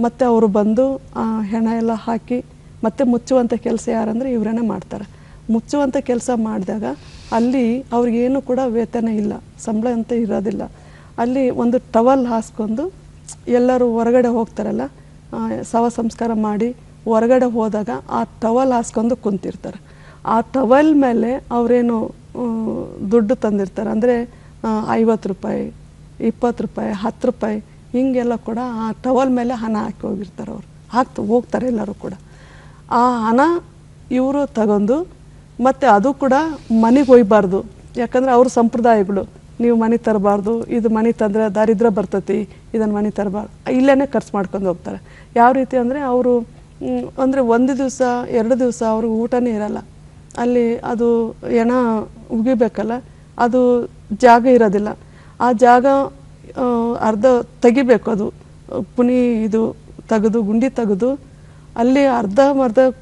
ಮತ್ತು ಅವರು ಬಂದು ಆ ಹೆಣ ಎಲ್ಲ ಹಾಕಿ ಮತ್ತೆ ಮುಚ್ಚುವಂಥ ಕೆಲಸ ಯಾರಂದರೆ ಇವರೇ ಮಾಡ್ತಾರೆ. ಮುಚ್ಚುವಂಥ ಕೆಲಸ ಮಾಡಿದಾಗ ಅಲ್ಲಿ ಅವ್ರಿಗೇನು ಕೂಡ ವೇತನ ಇಲ್ಲ, ಸಂಬಳ ಅಂತ ಇರೋದಿಲ್ಲ. ಅಲ್ಲಿ ಒಂದು ಟವಲ್ ಹಾಸ್ಕೊಂಡು ಎಲ್ಲರೂ ಹೊರಗಡೆ ಹೋಗ್ತಾರಲ್ಲ, ಶವ ಸಂಸ್ಕಾರ ಮಾಡಿ ಹೊರಗಡೆ ಹೋದಾಗ ಆ ಟವಲ್ ಹಾಸ್ಕೊಂಡು ಕುಂತಿರ್ತಾರೆ. ಆ ಟವಲ್ ಮೇಲೆ ಅವರೇನು ದುಡ್ಡು ತಂದಿರ್ತಾರೆ, ಅಂದರೆ 50 ರೂಪಾಯಿ 20 ರೂಪಾಯಿ 10 ರೂಪಾಯಿ ಹಿಂಗೆಲ್ಲ ಕೂಡ ಆ ಟವಲ್ ಮೇಲೆ ಹಣ ಹಾಕಿ ಹೋಗಿರ್ತಾರೆ. ಅವರು ಹೋಗ್ತಾರೆ ಎಲ್ಲರೂ ಕೂಡ. ಆ ಹಣ ಇವರು ತಗೊಂಡು ಮತ್ತು ಅದು ಕೂಡ ಮನೆಗೆ ಒಯ್ಯಬಾರ್ದು, ಯಾಕಂದರೆ ಅವ್ರ ಸಂಪ್ರದಾಯಗಳು, ನೀವು ಮನೆ ತರಬಾರ್ದು, ಇದು ಮನೆ ತಂದರೆ ದಾರಿದ್ರ್ಯ ಬರ್ತೈತಿ, ಇದನ್ನು ಮನೆ ತರಬಾರ್ದು, ಇಲ್ಲೇ ಖರ್ಚು ಮಾಡ್ಕೊಂಡು ಹೋಗ್ತಾರೆ. ಯಾವ ರೀತಿ ಅಂದರೆ ಅವರು ಅಂದರೆ 1 ದಿವಸ 2 ದಿವಸ ಅವ್ರಿಗೆ ಊಟನೇ ಇರಲ್ಲ. ಅಲ್ಲಿ ಅದು ಹೆಣ ಉಗಿಬೇಕಲ್ಲ, ಅದು ಜಾಗ ಇರೋದಿಲ್ಲ. ಆ ಜಾಗ ಅರ್ಧ ತೆಗಿಬೇಕು, ಅದು ಪುನಿ ಇದು ತೆಗೆದು ಗುಂಡಿ ತೆಗೆದು ಅಲ್ಲಿ ಅರ್ಧ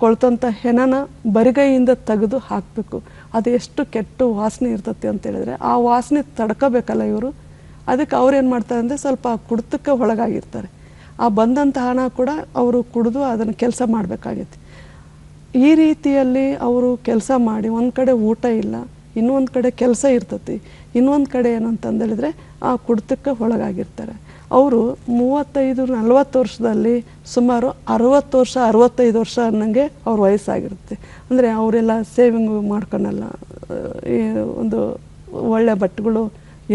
ಕೊಳ್ತಂಥ ಹೆಣನ ಬರಿಗೈಯಿಂದ ತೆಗೆದು ಹಾಕಬೇಕು. ಅದು ಎಷ್ಟು ಕೆಟ್ಟ ವಾಸನೆ ಇರ್ತತಿ ಅಂತೇಳಿದ್ರೆ ಆ ವಾಸನೆ ತಡ್ಕೋಬೇಕಲ್ಲ ಇವರು. ಅದಕ್ಕೆ ಅವ್ರೇನು ಮಾಡ್ತಾರೆ ಅಂದರೆ ಸ್ವಲ್ಪ ಕುಡಿತಕ್ಕೆ ಒಳಗಾಗಿರ್ತಾರೆ. ಆ ಬಂದಂಥ ಹಣ ಕೂಡ ಅವರು ಕುಡಿದು ಅದನ್ನು ಕೆಲಸ ಮಾಡಬೇಕಾಗೈತಿ. ಈ ರೀತಿಯಲ್ಲಿ ಅವರು ಕೆಲಸ ಮಾಡಿ ಒಂದು ಕಡೆ ಊಟ ಇಲ್ಲ, ಇನ್ನೊಂದು ಕಡೆ ಕೆಲಸ ಇರ್ತತಿ, ಇನ್ನೊಂದು ಕಡೆ ಏನಂತಂದೇಳಿದ್ರೆ ಆ ಕುಡಿತಕ್ಕೆ ಒಳಗಾಗಿರ್ತಾರೆ. ಅವರು 35-40 ವರ್ಷದಲ್ಲಿ ಸುಮಾರು 60 ವರ್ಷ 65 ವರ್ಷ ಅನ್ನಂಗೆ ಅವ್ರ ವಯಸ್ಸಾಗಿರುತ್ತೆ. ಅಂದರೆ ಅವರೆಲ್ಲ ಸೇವಿಂಗು ಮಾಡ್ಕೊಳಲ್ಲ, ಒಂದು ಒಳ್ಳೆ ಬಟ್ಟೆಗಳು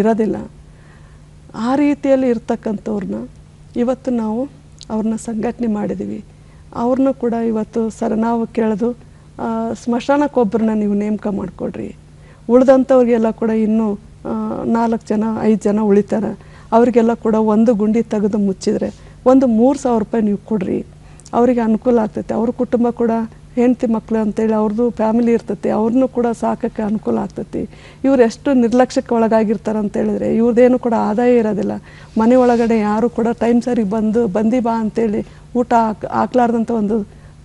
ಇರೋದಿಲ್ಲ. ಆ ರೀತಿಯಲ್ಲಿ ಇರ್ತಕ್ಕಂಥವ್ರನ್ನ ಇವತ್ತು ನಾವು ಅವ್ರನ್ನ ಸಂಘಟನೆ ಮಾಡಿದ್ದೀವಿ. ಅವ್ರನ್ನೂ ಕೂಡ ಇವತ್ತು ನಾವು ಕೇಳೋದು, ಸ್ಮಶಾನಕ್ಕೊಬ್ಬರನ್ನ ನೀವು ನೇಮಕ ಮಾಡಿಕೊಡ್ರಿ, ಉಳಿದಂಥವ್ರಿಗೆಲ್ಲ ಕೂಡ ಇನ್ನೂ 4 ಜನ 5 ಜನ ಉಳಿತಾರೆ, ಅವರಿಗೆಲ್ಲ ಕೂಡ ಒಂದು ಗುಂಡಿ ತೆಗೆದು ಮುಚ್ಚಿದರೆ ಒಂದು 3,000 ರೂಪಾಯಿ ನೀವು ಕೊಡ್ರಿ, ಅವರಿಗೆ ಅನುಕೂಲ ಆಗ್ತೈತೆ. ಅವ್ರ ಕುಟುಂಬ ಕೂಡ ಹೆಂಡತಿ ಮಕ್ಕಳು ಅಂತೇಳಿ ಅವ್ರದ್ದು ಫ್ಯಾಮಿಲಿ ಇರ್ತೈತಿ, ಅವ್ರನ್ನೂ ಕೂಡ ಸಾಕೋಕ್ಕೆ ಅನುಕೂಲ ಆಗ್ತೈತಿ. ಇವ್ರು ಎಷ್ಟು ನಿರ್ಲಕ್ಷ್ಯಕ್ಕೆ ಒಳಗಾಗಿರ್ತಾರೆ ಅಂತೇಳಿದ್ರೆ ಇವ್ರದ್ದೇನು ಕೂಡ ಆದಾಯ ಇರೋದಿಲ್ಲ. ಮನೆ ಒಳಗಡೆ ಯಾರು ಕೂಡ ಟೈಮ್ ಸರಿಗೆ ಬಂದು ಬಾ ಅಂತೇಳಿ ಊಟ ಹಾಕ್ಲಾರ್ದಂಥ ಒಂದು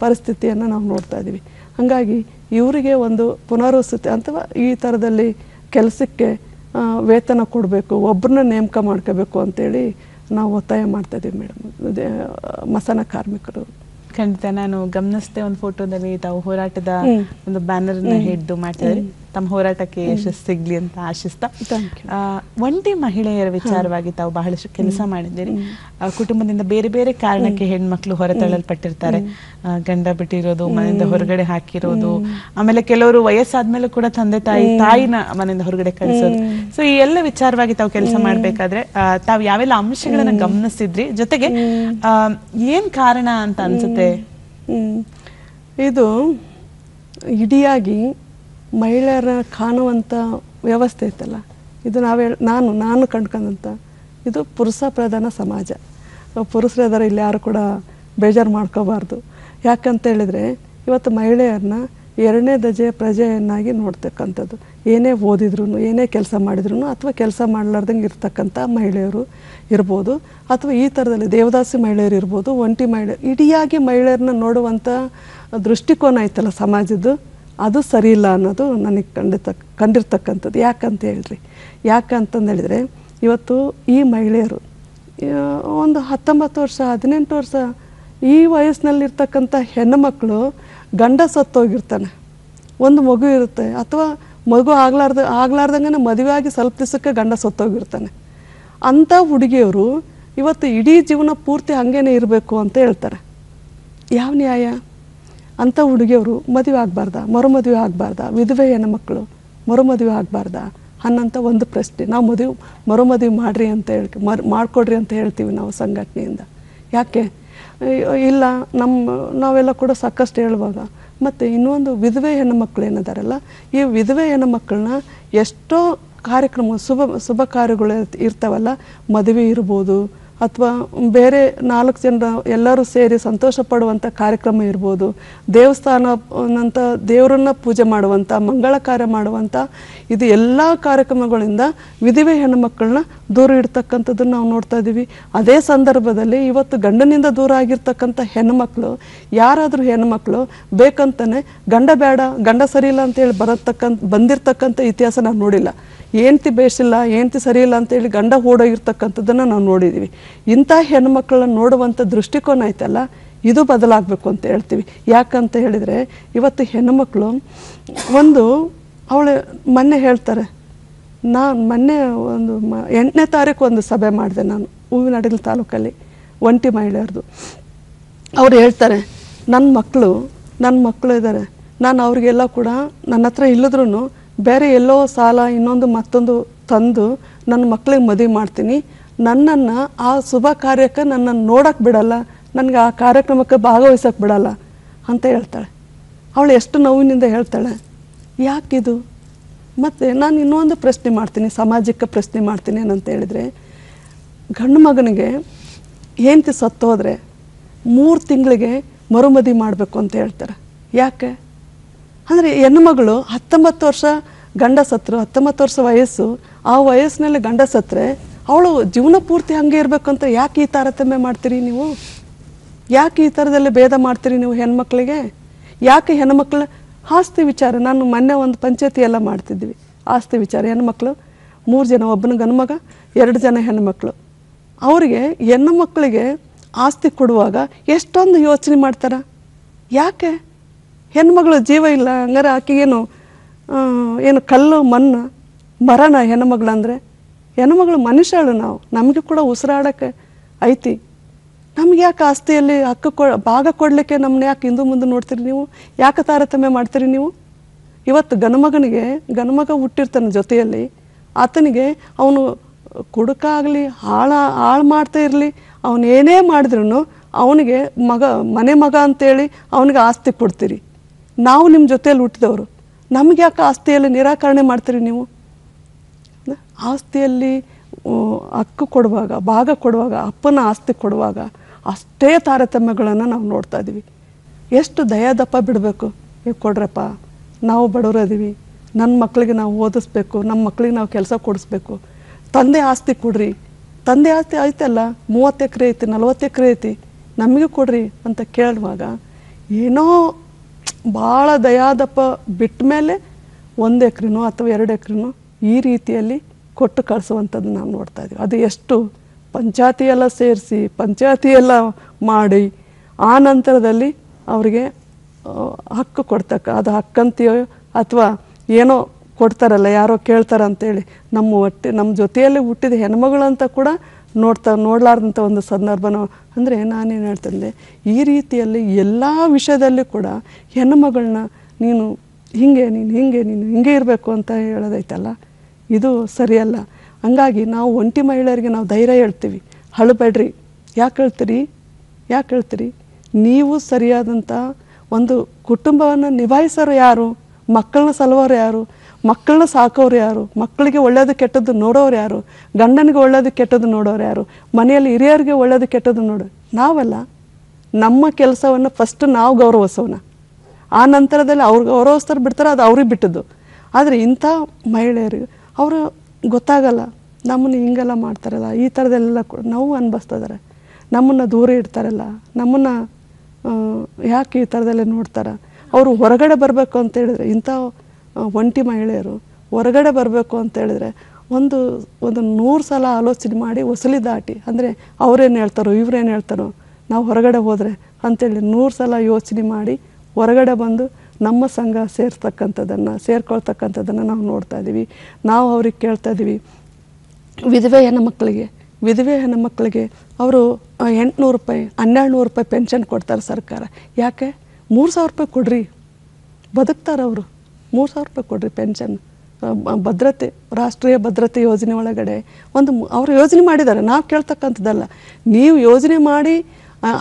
ಪರಿಸ್ಥಿತಿಯನ್ನು ನಾವು ನೋಡ್ತಾ ಇದ್ದೀವಿ. ಹಾಗಾಗಿ ಇವರಿಗೆ ಒಂದು ಪುನರ್ವಸತಿ ಅಥವಾ ಈ ಥರದಲ್ಲಿ ಕೆಲಸಕ್ಕೆ ವೇತನ ಕೊಡಬೇಕು, ಒಬ್ಬರನ್ನ ನೇಮಕ ಮಾಡ್ಕೋಬೇಕು ಅಂತೇಳಿ ನಾವು ಒತ್ತಾಯ ಮಾಡ್ತಾ ಇದ್ದೀವಿ ಮೇಡಮ್, ಮಸಾನ ಕಾರ್ಮಿಕರು.
ಖಂಡಿತ ನಾನು ಗಮನಿಸಿದೆ, ಒಂದು ಫೋಟೋದಲ್ಲಿ ತಾವು ಹೋರಾಟದ ಒಂದು ಬ್ಯಾನರ್ನ ಹಿಡಿದು ಮಾಡ್ತಿದ್ದಾರೆ. ತಮ್ಮ ಹೋರಾಟಕ್ಕೆ ಯಶಸ್ಸು ಸಿಗ್ಲಿ ಅಂತ ಆಶಿಸ್ತಾ, ಒಂಟಿ ಮಹಿಳೆಯರ ವಿಚಾರವಾಗಿ ತಾವು ಬಹಳಷ್ಟು ಕೆಲಸ ಮಾಡಿದ್ದೀರಿ. ಕುಟುಂಬದಿಂದ ಬೇರೆ ಬೇರೆ ಕಾರಣಕ್ಕೆ ಹೆಣ್ಮಕ್ಳು ಹೊರತಳ್ಳಲ್ಪಟ್ಟಿರ್ತಾರೆ, ಗಂಡ ಬಿಟ್ಟಿರೋದು, ಮನೆಯಿಂದ ಹೊರಗಡೆ ಹಾಕಿರೋದು, ಆಮೇಲೆ ಕೆಲವರು ವಯಸ್ಸಾದ್ಮೇಲೆ ಕೂಡ ತಂದೆ ತಾಯಿನ ಮನೆಯಿಂದ ಹೊರಗಡೆ ಕಳಿಸೋದು. ಸೊ ಈ ಎಲ್ಲ ವಿಚಾರವಾಗಿ ತಾವು ಕೆಲಸ ಮಾಡ್ಬೇಕಾದ್ರೆ ತಾವು ಯಾವೆಲ್ಲ ಅಂಶಗಳನ್ನ ಗಮನಿಸಿದ್ರಿ, ಜೊತೆಗೆ ಏನ್ ಕಾರಣ ಅಂತ ಅನ್ಸುತ್ತೆ?
ಇದು ಇಡಿಯಾಗಿ ಮಹಿಳೆಯರ ಕಾಣುವಂಥ ವ್ಯವಸ್ಥೆ ಐತಲ್ಲ, ಇದು ನಾನು ಕಂಡ್ಕೊಂಡಂಥ ಇದು ಪುರುಷ ಪ್ರಧಾನ ಸಮಾಜ. ಪುರುಷರದಾರ ಇಲ್ಲಿ ಯಾರು ಕೂಡ ಬೇಜಾರು ಮಾಡ್ಕೋಬಾರ್ದು. ಯಾಕಂತೇಳಿದರೆ ಇವತ್ತು ಮಹಿಳೆಯರನ್ನ 2ನೇ ದರ್ಜೆಯ ಪ್ರಜೆಯನ್ನಾಗಿ ನೋಡ್ತಕ್ಕಂಥದ್ದು. ಏನೇ ಓದಿದ್ರು, ಏನೇ ಕೆಲಸ ಮಾಡಿದ್ರು ಅಥವಾ ಕೆಲಸ ಮಾಡಲಾರ್ದಂಗೆ ಇರ್ತಕ್ಕಂಥ ಮಹಿಳೆಯರು ಇರ್ಬೋದು, ಅಥವಾ ಈ ಥರದಲ್ಲಿ ದೇವದಾಸಿ ಮಹಿಳೆಯರು ಇರ್ಬೋದು, ಒಂಟಿ ಮಹಿಳೆಯರು, ಇಡಿಯಾಗಿ ಮಹಿಳೆಯರನ್ನ ನೋಡುವಂಥ ದೃಷ್ಟಿಕೋನ ಐತಲ್ಲ ಸಮಾಜದ್ದು, ಅದು ಸರಿ ಇಲ್ಲ ಅನ್ನೋದು ನನಗೆ ಕಂಡಿರ್ತಕ್ಕಂಥದ್ದು. ಯಾಕಂತಂದು ಹೇಳಿದರೆ ಇವತ್ತು ಈ ಮಹಿಳೆಯರು ಒಂದು 19 ವರ್ಷ 18 ವರ್ಷ ಈ ವಯಸ್ಸಿನಲ್ಲಿರ್ತಕ್ಕಂಥ ಹೆಣ್ಣುಮಕ್ಕಳು ಗಂಡ ಸತ್ತೋಗಿರ್ತಾನೆ, ಒಂದು ಮಗು ಇರುತ್ತೆ, ಅಥವಾ ಮಗು ಆಗ್ಲಾರ್ದಂಗೆ ಮದುವೆ ಆಗಿ ಸ್ವಲ್ಪ ದಿವಸಕ್ಕೆ ಗಂಡ ಸತ್ತೋಗಿರ್ತಾನೆ. ಅಂಥ ಹುಡುಗಿಯವರು ಇವತ್ತು ಇಡೀ ಜೀವನ ಪೂರ್ತಿ ಹಾಗೇನೆ ಇರಬೇಕು ಅಂತ ಹೇಳ್ತಾರೆ. ಯಾವ ನ್ಯಾಯ? ಅಂಥ ಹುಡುಗಿಯವರು ಮದುವೆ ಆಗಬಾರ್ದ, ಮರುಮದುವೆ ಆಗಬಾರ್ದ? ವಿಧವೆ ಹೆಣ್ಣುಮಕ್ಕಳು ಮರುಮದುವೆ ಆಗಬಾರ್ದ? ಅನ್ನೋಂಥ ಒಂದು ಪ್ರಶ್ನೆ. ನಾವು ಮರುಮದುವೆ ಮಾಡಿರಿ ಅಂತ ಮಾಡಿಕೊಡ್ರಿ ಅಂತ ಹೇಳ್ತೀವಿ ನಾವು ಸಂಘಟನೆಯಿಂದ. ಯಾಕೆ ಇಲ್ಲ ನಾವೆಲ್ಲ ಕೂಡ ಸಾಕಷ್ಟು ಹೇಳುವಾಗ. ಮತ್ತು ಇನ್ನೊಂದು ವಿಧವೆ ಹೆಣ್ಣುಮಕ್ಳು ಏನಿದಾರಲ್ಲ, ಈ ವಿಧವೆ ಹೆಣ್ಣುಮಕ್ಕಳನ್ನ ಎಷ್ಟೋ ಕಾರ್ಯಕ್ರಮ ಶುಭ ಕಾರ್ಯಗಳು ಇರ್ತಾವಲ್ಲ, ಮದುವೆ ಇರ್ಬೋದು ಅಥವಾ ಬೇರೆ 4 ಜನರ ಎಲ್ಲರೂ ಸೇರಿ ಸಂತೋಷ ಪಡುವಂಥ ಕಾರ್ಯಕ್ರಮ ಇರ್ಬೋದು, ದೇವಸ್ಥಾನಂಥ ದೇವರನ್ನ ಪೂಜೆ ಮಾಡುವಂಥ ಮಂಗಳ ಕಾರ್ಯ ಮಾಡುವಂಥ ಇದು ಎಲ್ಲ ಕಾರ್ಯಕ್ರಮಗಳಿಂದ ವಿಧವೆ ಹೆಣ್ಣುಮಕ್ಕಳನ್ನ ದೂರ ಇಡ್ತಕ್ಕಂಥದ್ದನ್ನು ನಾವು ನೋಡ್ತಾ ಇದ್ದೀವಿ. ಅದೇ ಸಂದರ್ಭದಲ್ಲಿ ಇವತ್ತು ಗಂಡನಿಂದ ದೂರ ಆಗಿರ್ತಕ್ಕಂಥ ಹೆಣ್ಣುಮಕ್ಕಳು, ಯಾರಾದರೂ ಹೆಣ್ಣುಮಕ್ಕಳು ಬೇಕಂತಾನೆ ಗಂಡ ಬೇಡ, ಗಂಡ ಸರಿ ಇಲ್ಲ ಅಂತೇಳಿ ಬಂದಿರತಕ್ಕಂಥ ಇತಿಹಾಸ ನಾವು ನೋಡಿಲ್ಲ. ಏಂತಿ ಬೇಸಿಲ್ಲ, ಏಂತಿ ಸರಿ ಇಲ್ಲ ಅಂತೇಳಿ ಗಂಡ ಓಡೋಗಿರ್ತಕ್ಕಂಥದ್ದನ್ನು ನಾವು ನೋಡಿದ್ದೀವಿ. ಇಂಥ ಹೆಣ್ಣುಮಕ್ಕಳನ್ನ ನೋಡುವಂಥ ದೃಷ್ಟಿಕೋನ ಐತಲ್ಲ, ಇದು ಬದಲಾಗಬೇಕು ಅಂತ ಹೇಳ್ತೀವಿ. ಯಾಕಂತ ಹೇಳಿದರೆ ಇವತ್ತು ಹೆಣ್ಣುಮಕ್ಕಳು ಅವಳು ಮೊನ್ನೆ ಹೇಳ್ತಾರೆ, ಮೊನ್ನೆ 8ನೇ ತಾರೀಕು ಒಂದು ಸಭೆ ಮಾಡಿದೆ ನಾನು ಹೂವಿನಡಗಲಿ ತಾಲೂಕಲ್ಲಿ, ಒಂಟಿ ಮಹಿಳೆಯರದು. ಅವ್ರು ಹೇಳ್ತಾರೆ, ನನ್ನ ಮಕ್ಕಳು ಇದ್ದಾರೆ, ನಾನು ಅವ್ರಿಗೆಲ್ಲ ಕೂಡ ನನ್ನ ಹತ್ರ ಇಲ್ಲದ್ರೂ ಬೇರೆ ಎಲ್ಲೋ ಸಾಲ ಇನ್ನೊಂದು ಮತ್ತೊಂದು ತಂದು ನನ್ನ ಮಕ್ಕಳಿಗೆ ಮದುವೆ ಮಾಡ್ತೀನಿ, ನನ್ನನ್ನು ಆ ಶುಭ ಕಾರ್ಯಕ್ಕೆ ನನ್ನನ್ನು ನೋಡೋಕ್ಕೆ ಬಿಡಲ್ಲ, ನನಗೆ ಆ ಕಾರ್ಯಕ್ರಮಕ್ಕೆ ಭಾಗವಹಿಸೋಕ್ಕೆ ಬಿಡಲ್ಲ ಅಂತ ಹೇಳ್ತಾಳೆ. ಅವಳು ಎಷ್ಟು ನೋವಿನಿಂದ ಹೇಳ್ತಾಳೆ. ಯಾಕಿದು? ಮತ್ತು ನಾನು ಇನ್ನೊಂದು ಪ್ರಶ್ನೆ ಮಾಡ್ತೀನಿ, ಸಾಮಾಜಿಕ ಪ್ರಶ್ನೆ ಮಾಡ್ತೀನಿ ಏನಂತ ಹೇಳಿದರೆ, ಗಂಡು ಮಗನಿಗೆ ಹೆಂಡತಿ ಸತ್ತೋದ್ರೆ 3 ತಿಂಗಳಿಗೆ ಮರುಮದುವೆ ಮಾಡಬೇಕು ಅಂತ ಹೇಳ್ತಾರೆ. ಯಾಕೆ ಅಂದರೆ ಹೆಣ್ಣುಮಗಳು 19 ವರ್ಷ ಗಂಡ ಸತ್ತರು, 19 ವರ್ಷ ವಯಸ್ಸು, ಆ ವಯಸ್ಸಿನಲ್ಲಿ ಗಂಡ ಸತ್ತರೆ ಅವಳು ಜೀವನ ಪೂರ್ತಿ ಹಾಗೆ ಇರಬೇಕು ಅಂತ ಯಾಕೆ ಈ ತಾರತಮ್ಯ ಮಾಡ್ತೀರಿ ನೀವು? ಯಾಕೆ ಈ ಥರದಲ್ಲಿ ಭೇದ ಮಾಡ್ತೀರಿ ನೀವು ಹೆಣ್ಮಕ್ಳಿಗೆ? ಯಾಕೆ ಹೆಣ್ಮಕ್ಳ ಆಸ್ತಿ ವಿಚಾರ, ನಾನು ಮೊನ್ನೆ ಒಂದು ಪಂಚಾಯತಿ ಎಲ್ಲ ಮಾಡ್ತಿದ್ವಿ, ಆಸ್ತಿ ವಿಚಾರ, ಹೆಣ್ಮಕ್ಳು 3 ಜನ, ಒಬ್ಬನ ಗಂಡು ಮಗ 2 ಜನ ಹೆಣ್ಣುಮಕ್ಕಳು. ಅವರಿಗೆ ಹೆಣ್ಣು ಮಕ್ಕಳಿಗೆ ಆಸ್ತಿ ಕೊಡುವಾಗ ಎಷ್ಟೊಂದು ಯೋಚನೆ ಮಾಡ್ತಾರೆ. ಯಾಕೆ? ಹೆಣ್ಮಗಳು ಜೀವ ಇಲ್ಲ, ಹಂಗಾರೆ ಆಕೆಗೇನು ಏನು ಕಲ್ಲು ಮಣ್ಣು ಮರನ ಹೆಣ್ಣುಮಗಳು ಅಂದರೆ? ಹೆಣ್ಣುಮಗಳು ಮನುಷ್ಯಳು, ನಮಗೆ ಕೂಡ ಉಸಿರಾಡೋಕ್ಕೆ ಐತಿ. ನಮ್ಗೆ ಯಾಕೆ ಆಸ್ತಿಯಲ್ಲಿ ಭಾಗ ಕೊಡಲಿಕ್ಕೆ ನಮ್ಮನ್ನ ಯಾಕೆ ಹಿಂದೆ ಮುಂದೆ ನೋಡ್ತೀರಿ ನೀವು? ಯಾಕೆ ತಾರತಮ್ಯ ಮಾಡ್ತೀರಿ ನೀವು? ಇವತ್ತು ಗಂಡು ಮಗ ಹುಟ್ಟಿರ್ತಾನೆ ಜೊತೆಯಲ್ಲಿ, ಆತನಿಗೆ ಅವನು ಕುಡುಕಾಗಲಿ ಹಾಳು ಮಾಡ್ತಾ ಇರಲಿ, ಅವನು ಏನೇ ಮಾಡಿದ್ರು ಅವನಿಗೆ ಮನೆ ಮಗ ಅಂತೇಳಿ ಅವನಿಗೆ ಆಸ್ತಿ ಕೊಡ್ತೀರಿ. ನಾವು ನಿಮ್ಮ ಜೊತೆಯಲ್ಲಿ ಹುಟ್ಟಿದವರು, ನಮ್ಗೆ ಯಾಕೆ ಆಸ್ತಿಯಲ್ಲಿ ನಿರಾಕರಣೆ ಮಾಡ್ತೀರಿ ನೀವು? ಆಸ್ತಿಯಲ್ಲಿ ಹಕ್ಕು ಕೊಡುವಾಗ, ಭಾಗ ಕೊಡುವಾಗ, ಅಪ್ಪನ ಆಸ್ತಿ ಕೊಡುವಾಗ ಅಷ್ಟೇ ತಾರತಮ್ಯಗಳನ್ನು ನಾವು ನೋಡ್ತಾ ಇದ್ದೀವಿ. ಎಷ್ಟು ದಯಾದಪ್ಪ ಬಿಡಬೇಕು, ಕೊಡ್ರಪ್ಪ, ನಾವು ಬಡವರದೀವಿ, ನನ್ನ ಮಕ್ಕಳಿಗೆ ನಾವು ಓದಿಸ್ಬೇಕು, ನಮ್ಮ ಮಕ್ಕಳಿಗೆ ನಾವು ಕೆಲಸ ಕೊಡಿಸ್ಬೇಕು, ತಂದೆ ಆಸ್ತಿ ಕೊಡ್ರಿ, ತಂದೆ ಆಸ್ತಿ ಐತಲ್ಲ 30 ಎಕರೆ ಐತಿ, 40 ಎಕರೆ ಐತಿ, ನಮಗೆ ಕೊಡ್ರಿ ಅಂತ ಕೇಳುವಾಗ ಏನೋ ಭಾಳ ದಯಾದಪ್ಪ ಬಿಟ್ಟ ಮೇಲೆ 1 ಎಕರೆನೋ ಅಥವಾ 2 ಎಕರೆನೋ ಈ ರೀತಿಯಲ್ಲಿ ಕೊಟ್ಟು ಕಳಿಸುವಂಥದ್ದು ನಾವು ನೋಡ್ತಾ ಇದ್ದೀವಿ. ಅದು ಎಷ್ಟು ಪಂಚಾಯತಿ ಎಲ್ಲ ಸೇರಿಸಿ, ಪಂಚಾಯತಿ ಎಲ್ಲ ಮಾಡಿ, ಆ ನಂತರದಲ್ಲಿ ಅವರಿಗೆ ಹಕ್ಕು ಅದು ಹಕ್ಕಂತೀಯೋ ಅಥವಾ ಏನೋ ಕೊಡ್ತಾರಲ್ಲ, ಯಾರೋ ಕೇಳ್ತಾರೆ ಅಂತೇಳಿ ನಮ್ಮ ಜೊತೆಯಲ್ಲಿ ಹುಟ್ಟಿದ ಹೆಣ್ಮಗಳಂತ ಕೂಡ ನೋಡಲಾರ್ದಂಥ ಒಂದು ಸಂದರ್ಭನ. ಅಂದರೆ ನಾನೇನು ಹೇಳ್ತಂದೆ, ಈ ರೀತಿಯಲ್ಲಿ ಎಲ್ಲ ವಿಷಯದಲ್ಲಿ ಕೂಡ ಹೆಣ್ಣುಮಗಳನ್ನ ನೀನು ಹಿಂಗೆ ಇರಬೇಕು ಅಂತ ಹೇಳೋದೈತಲ್ಲ, ಇದು ಸರಿಯಲ್ಲ. ಹಂಗಾಗಿ ನಾವು ಒಂಟಿ ಮಹಿಳೆಯರಿಗೆ ನಾವು ಧೈರ್ಯ ಹೇಳ್ತೀವಿ, ಅಳಬೇಡ್ರಿ. ಯಾಕೆ ಹೇಳ್ತೀರಿ? ನೀವು ಸರಿಯಾದಂಥ ಒಂದು ಕುಟುಂಬವನ್ನು ನಿಭಾಯಿಸೋರು ಯಾರು? ಮಕ್ಕಳನ್ನ ಸಲುವವರು ಯಾರು? ಮಕ್ಕಳನ್ನ ಸಾಕೋರು ಯಾರು? ಮಕ್ಕಳಿಗೆ ಒಳ್ಳೇದು ಕೆಟ್ಟದ್ದು ನೋಡೋರು ಯಾರು? ಗಂಡನಿಗೆ ಒಳ್ಳೇದು ಕೆಟ್ಟದ್ದು ನೋಡೋರು ಯಾರು? ಮನೆಯಲ್ಲಿ ಹಿರಿಯರಿಗೆ ಒಳ್ಳೇದು ಕೆಟ್ಟದ್ದು ನೋಡೋರು ನಾವಲ್ಲ. ನಮ್ಮ ಕೆಲಸವನ್ನು ಫಸ್ಟ್ ನಾವು ಗೌರವಿಸೋಣ, ಆ ನಂತರದಲ್ಲಿ ಅವ್ರು ಗೌರವಿಸ್ತಾರೆ ಬಿಡ್ತಾರೆ, ಅದು ಅವ್ರಿಗೆ ಬಿಟ್ಟದ್ದು. ಆದರೆ ಇಂಥ ಮಹಿಳೆಯರಿಗೆ ಅವರು ಗೊತ್ತಾಗಲ್ಲ, ನಮ್ಮನ್ನು ಹಿಂಗೆಲ್ಲ ಮಾಡ್ತಾರಲ್ಲ, ಈ ಥರದೆಲ್ಲ ನೋವು ಅನುಭವಿಸ್ತಾ ಇದ್ದಾರೆ, ನಮ್ಮನ್ನು ದೂರ ಇಡ್ತಾರಲ್ಲ, ನಮ್ಮನ್ನು ಯಾಕೆ ಈ ಥರದಲ್ಲೇ ನೋಡ್ತಾರೆ. ಅವರು ಹೊರಗಡೆ ಬರಬೇಕು ಅಂತ ಹೇಳಿದ್ರೆ, ಇಂಥ ಒಂಟಿ ಮಹಿಳೆಯರು ಹೊರಗಡೆ ಬರಬೇಕು ಅಂತ ಹೇಳಿದ್ರೆ ಒಂದು 100 ಸಲ ಆಲೋಚನೆ ಮಾಡಿ ಹೊಸಲಿ ದಾಟಿ, ಅಂದರೆ ಅವ್ರೇನು ಹೇಳ್ತಾರೋ ಇವ್ರೇನು ಹೇಳ್ತಾರೋ, ನಾವು ಹೊರಗಡೆ ಹೋದರೆ ಅಂತೇಳಿ 100 ಸಲ ಯೋಚನೆ ಮಾಡಿ ಹೊರಗಡೆ ಬಂದು ನಮ್ಮ ಸಂಘ ಸೇರ್ಕೊಳ್ತಕ್ಕಂಥದ್ದನ್ನು ನಾವು ನೋಡ್ತಾ ಇದ್ದೀವಿ. ನಾವು ಅವ್ರಿಗೆ ಕೇಳ್ತಾ ಇದ್ದೀವಿ, ವಿಧವೆ ಹೆಣ್ಣುಮಕ್ಕಳಿಗೆ ಅವರು 800 ರೂಪಾಯಿ 1200 ರೂಪಾಯಿ ಪೆನ್ಷನ್ ಕೊಡ್ತಾರೆ ಸರ್ಕಾರ. ಯಾಕೆ? 3000 ರೂಪಾಯಿ ಕೊಡ್ರಿ, ಬದುಕ್ತಾರೆ ಅವರು. 3000 ರೂಪಾಯಿ ಕೊಡ್ರಿ ಪೆನ್ಷನ್, ಭದ್ರತೆ, ರಾಷ್ಟ್ರೀಯ ಭದ್ರತೆ ಯೋಜನೆ ಒಳಗಡೆ ಒಂದು ಅವರು ಯೋಜನೆ ಮಾಡಿದ್ದಾರೆ, ನಾವು ಕೇಳ್ತಕ್ಕಂಥದ್ದಲ್ಲ. ನೀವು ಯೋಜನೆ ಮಾಡಿ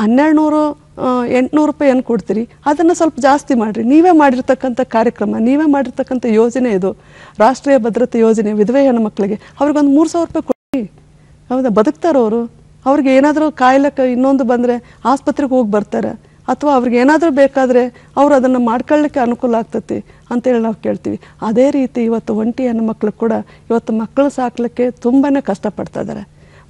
1200-800 ರೂಪಾಯಿ ಏನು ಕೊಡ್ತೀರಿ, ಅದನ್ನು ಸ್ವಲ್ಪ ಜಾಸ್ತಿ ಮಾಡಿರಿ. ನೀವೇ ಮಾಡಿರ್ತಕ್ಕಂಥ ಕಾರ್ಯಕ್ರಮ, ನೀವೇ ಮಾಡಿರ್ತಕ್ಕಂಥ ಯೋಜನೆ ಇದು ರಾಷ್ಟ್ರೀಯ ಭದ್ರತೆ ಯೋಜನೆ. ವಿಧವೆ ಹೆಣ್ಣು ಮಕ್ಕಳಿಗೆ ಅವ್ರಿಗೊಂದು 3000 ರೂಪಾಯಿ ಕೊಡಿ. ಹೌದಾ, ಬದುಕ್ತಾರವರು. ಅವ್ರಿಗೆ ಏನಾದರೂ ಕಾಯಿಲೆಕ್ಕೆ ಇನ್ನೊಂದು ಬಂದರೆ ಆಸ್ಪತ್ರೆಗೆ ಹೋಗಿ ಬರ್ತಾರೆ, ಅಥವಾ ಅವ್ರಿಗೆ ಏನಾದರೂ ಬೇಕಾದರೆ ಅವರು ಅದನ್ನು ಮಾಡ್ಕೊಳ್ಳಿಕ್ಕೆ ಅನುಕೂಲ ಆಗ್ತೈತಿ ಅಂತೇಳಿ ನಾವು ಕೇಳ್ತೀವಿ. ಅದೇ ರೀತಿ ಇವತ್ತು ಒಂಟಿ ಹೆಣ್ಣು ಮಕ್ಕಳು ಕೂಡ ಇವತ್ತು ಮಕ್ಕಳು ಸಾಕಲಿಕ್ಕೆ ತುಂಬಾ ಕಷ್ಟಪಡ್ತಾ ಇದ್ದಾರೆ.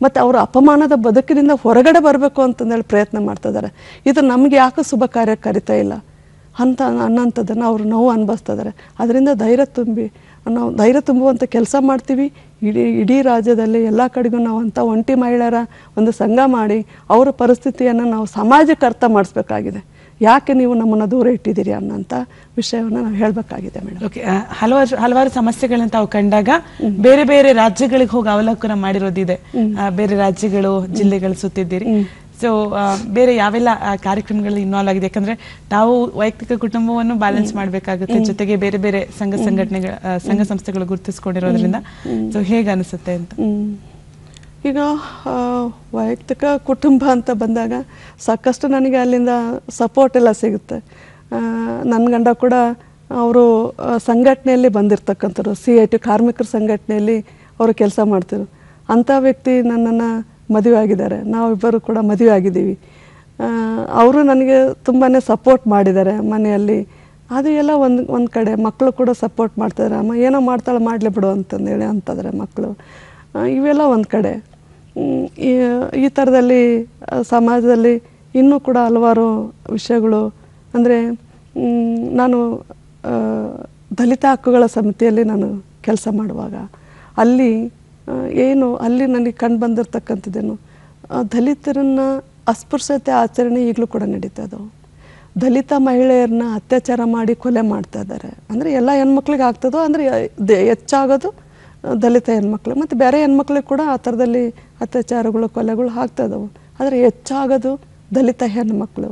ಮತ್ತು ಅವರು ಅಪಮಾನದ ಬದುಕಿನಿಂದ ಹೊರಗಡೆ ಬರಬೇಕು ಅಂತಂದೇಳಿ ಪ್ರಯತ್ನ ಮಾಡ್ತಾ ಇದ್ದಾರೆ. ಇದು ನಮಗೆ ಯಾಕೆ ಶುಭ ಕಾರ್ಯ ಕರಿತಾ ಇಲ್ಲ ಅನ್ನೋಂಥದ್ದನ್ನು ಅವರು ನೋವು ಅನುಭವಿಸ್ತಾ ಇದ್ದಾರೆ. ಅದರಿಂದ ನಾವು ಧೈರ್ಯ ತುಂಬುವಂಥ ಕೆಲಸ ಮಾಡ್ತೀವಿ. ಇಡೀ ರಾಜ್ಯದಲ್ಲಿ ಎಲ್ಲ ಕಡೆಗೂ ನಾವು ಅಂಥ ಒಂಟಿ ಮಹಿಳೆಯರ ಒಂದು ಸಂಘ ಮಾಡಿ ಅವರ ಪರಿಸ್ಥಿತಿಯನ್ನು ನಾವು ಸಮಾಜಕ್ಕೆ ಅರ್ಥ ಮಾಡಿಸ್ಬೇಕಾಗಿದೆ. ಯಾಕೆ ನೀವು ನಮ್ಮನ್ನು ದೂರ ಇಟ್ಟಿದ್ದೀರಿ ಅನ್ನೋಂಥ ವಿಷಯವನ್ನು ನಾವು ಹೇಳಬೇಕಾಗಿದೆ ಮೇಡಮ್.
ಓಕೆ, ಹಲವಾರು ಸಮಸ್ಯೆಗಳನ್ನ ತಾವು ಕಂಡಾಗ ಬೇರೆ ಬೇರೆ ರಾಜ್ಯಗಳಿಗೆ ಹೋಗಿ ಅವಲೋಕನ ಮಾಡಿರೋದಿದೆ. ಬೇರೆ ರಾಜ್ಯಗಳು, ಜಿಲ್ಲೆಗಳು ಸುತ್ತಿದ್ದೀರಿ. ಸೊ ಬೇರೆ ಯಾವೆಲ್ಲ ಕಾರ್ಯಕ್ರಮಗಳಲ್ಲಿ ಇನ್ವಾಲ್ವ್ ಆಗಿದೆ? ಯಾಕಂದ್ರೆ ತಾವು ವೈಯಕ್ತಿಕ ಕುಟುಂಬವನ್ನು ಬ್ಯಾಲೆನ್ಸ್ ಮಾಡಬೇಕಾಗುತ್ತೆ, ಜೊತೆಗೆ ಬೇರೆ ಬೇರೆ ಸಂಘ ಸಂಸ್ಥೆಗಳು ಗುರುತಿಸ್ಕೊಂಡಿರೋದ್ರಿಂದ. ಸೊ ಹೇಗೆ ಅನಿಸುತ್ತೆ ಅಂತ?
ಈಗ ವೈಯಕ್ತಿಕ ಕುಟುಂಬ ಅಂತ ಬಂದಾಗ ಸಾಕಷ್ಟು ನನಗೆ ಅಲ್ಲಿಂದ ಸಪೋರ್ಟ್ ಎಲ್ಲ ಸಿಗುತ್ತೆ. ನನ್ನ ಗಂಡ ಕೂಡ ಅವರು ಸಂಘಟನೆಯಲ್ಲಿ ಬಂದಿರತಕ್ಕಂಥವ್ರು, CIT ಕಾರ್ಮಿಕರ ಸಂಘಟನೆಯಲ್ಲಿ ಅವರು ಕೆಲಸ ಮಾಡ್ತಿದ್ರು. ಅಂಥ ವ್ಯಕ್ತಿ ನನ್ನನ್ನು ಮದುವೆ ಆಗಿದ್ದಾರೆ, ನಾವಿಬ್ಬರು ಕೂಡ ಮದುವೆ ಆಗಿದ್ದೀವಿ. ಅವರು ನನಗೆ ತುಂಬಾ ಸಪೋರ್ಟ್ ಮಾಡಿದ್ದಾರೆ ಮನೆಯಲ್ಲಿ. ಅದು ಎಲ್ಲ ಒಂದು ಕಡೆ. ಮಕ್ಕಳು ಕೂಡ ಸಪೋರ್ಟ್ ಮಾಡ್ತಾಯಿದ್ದಾರೆ. ಅಮ್ಮ ಏನೋ ಮಾಡ್ತಾಳೆ, ಮಾಡಲಿ ಬಿಡು ಅಂತಂದೇಳಿ ಅಂತಂದರೆ ಮಕ್ಕಳು. ಇವೆಲ್ಲ ಒಂದು ಕಡೆ. ಈ ಥರದಲ್ಲಿ ಸಮಾಜದಲ್ಲಿ ಇನ್ನೂ ಕೂಡ ಹಲವಾರು ವಿಷಯಗಳು. ಅಂದರೆ ನಾನು ದಲಿತ ಹಕ್ಕುಗಳ ಸಮಿತಿಯಲ್ಲಿ ನಾನು ಕೆಲಸ ಮಾಡುವಾಗ ಅಲ್ಲಿ ನನಗೆ ಕಂಡು ಬಂದಿರತಕ್ಕಂಥದ್ದೇನು, ದಲಿತರನ್ನು ಅಸ್ಪೃಶ್ಯತೆ ಆಚರಣೆ ಈಗಲೂ ಕೂಡ ನಡೀತಾ ಇದ್ದಾವೆ. ದಲಿತ ಮಹಿಳೆಯರನ್ನ ಅತ್ಯಾಚಾರ ಮಾಡಿ ಕೊಲೆ ಮಾಡ್ತಾ ಇದ್ದಾರೆ. ಅಂದರೆ ಎಲ್ಲ ಹೆಣ್ಮಕ್ಳಿಗೆ ಆಗ್ತದೋ, ಅಂದರೆ ಹೆಚ್ಚಾಗೋದು ದಲಿತ ಹೆಣ್ಮಕ್ಳು. ಮತ್ತು ಬೇರೆ ಹೆಣ್ಮಕ್ಳಿಗೆ ಕೂಡ ಆ ಥರದಲ್ಲಿ ಅತ್ಯಾಚಾರಗಳು, ಕೊಲೆಗಳು ಆಗ್ತಾ ಇದ್ದಾವೆ. ಆದರೆ ಹೆಚ್ಚಾಗೋದು ದಲಿತ ಹೆಣ್ಮಕ್ಳು.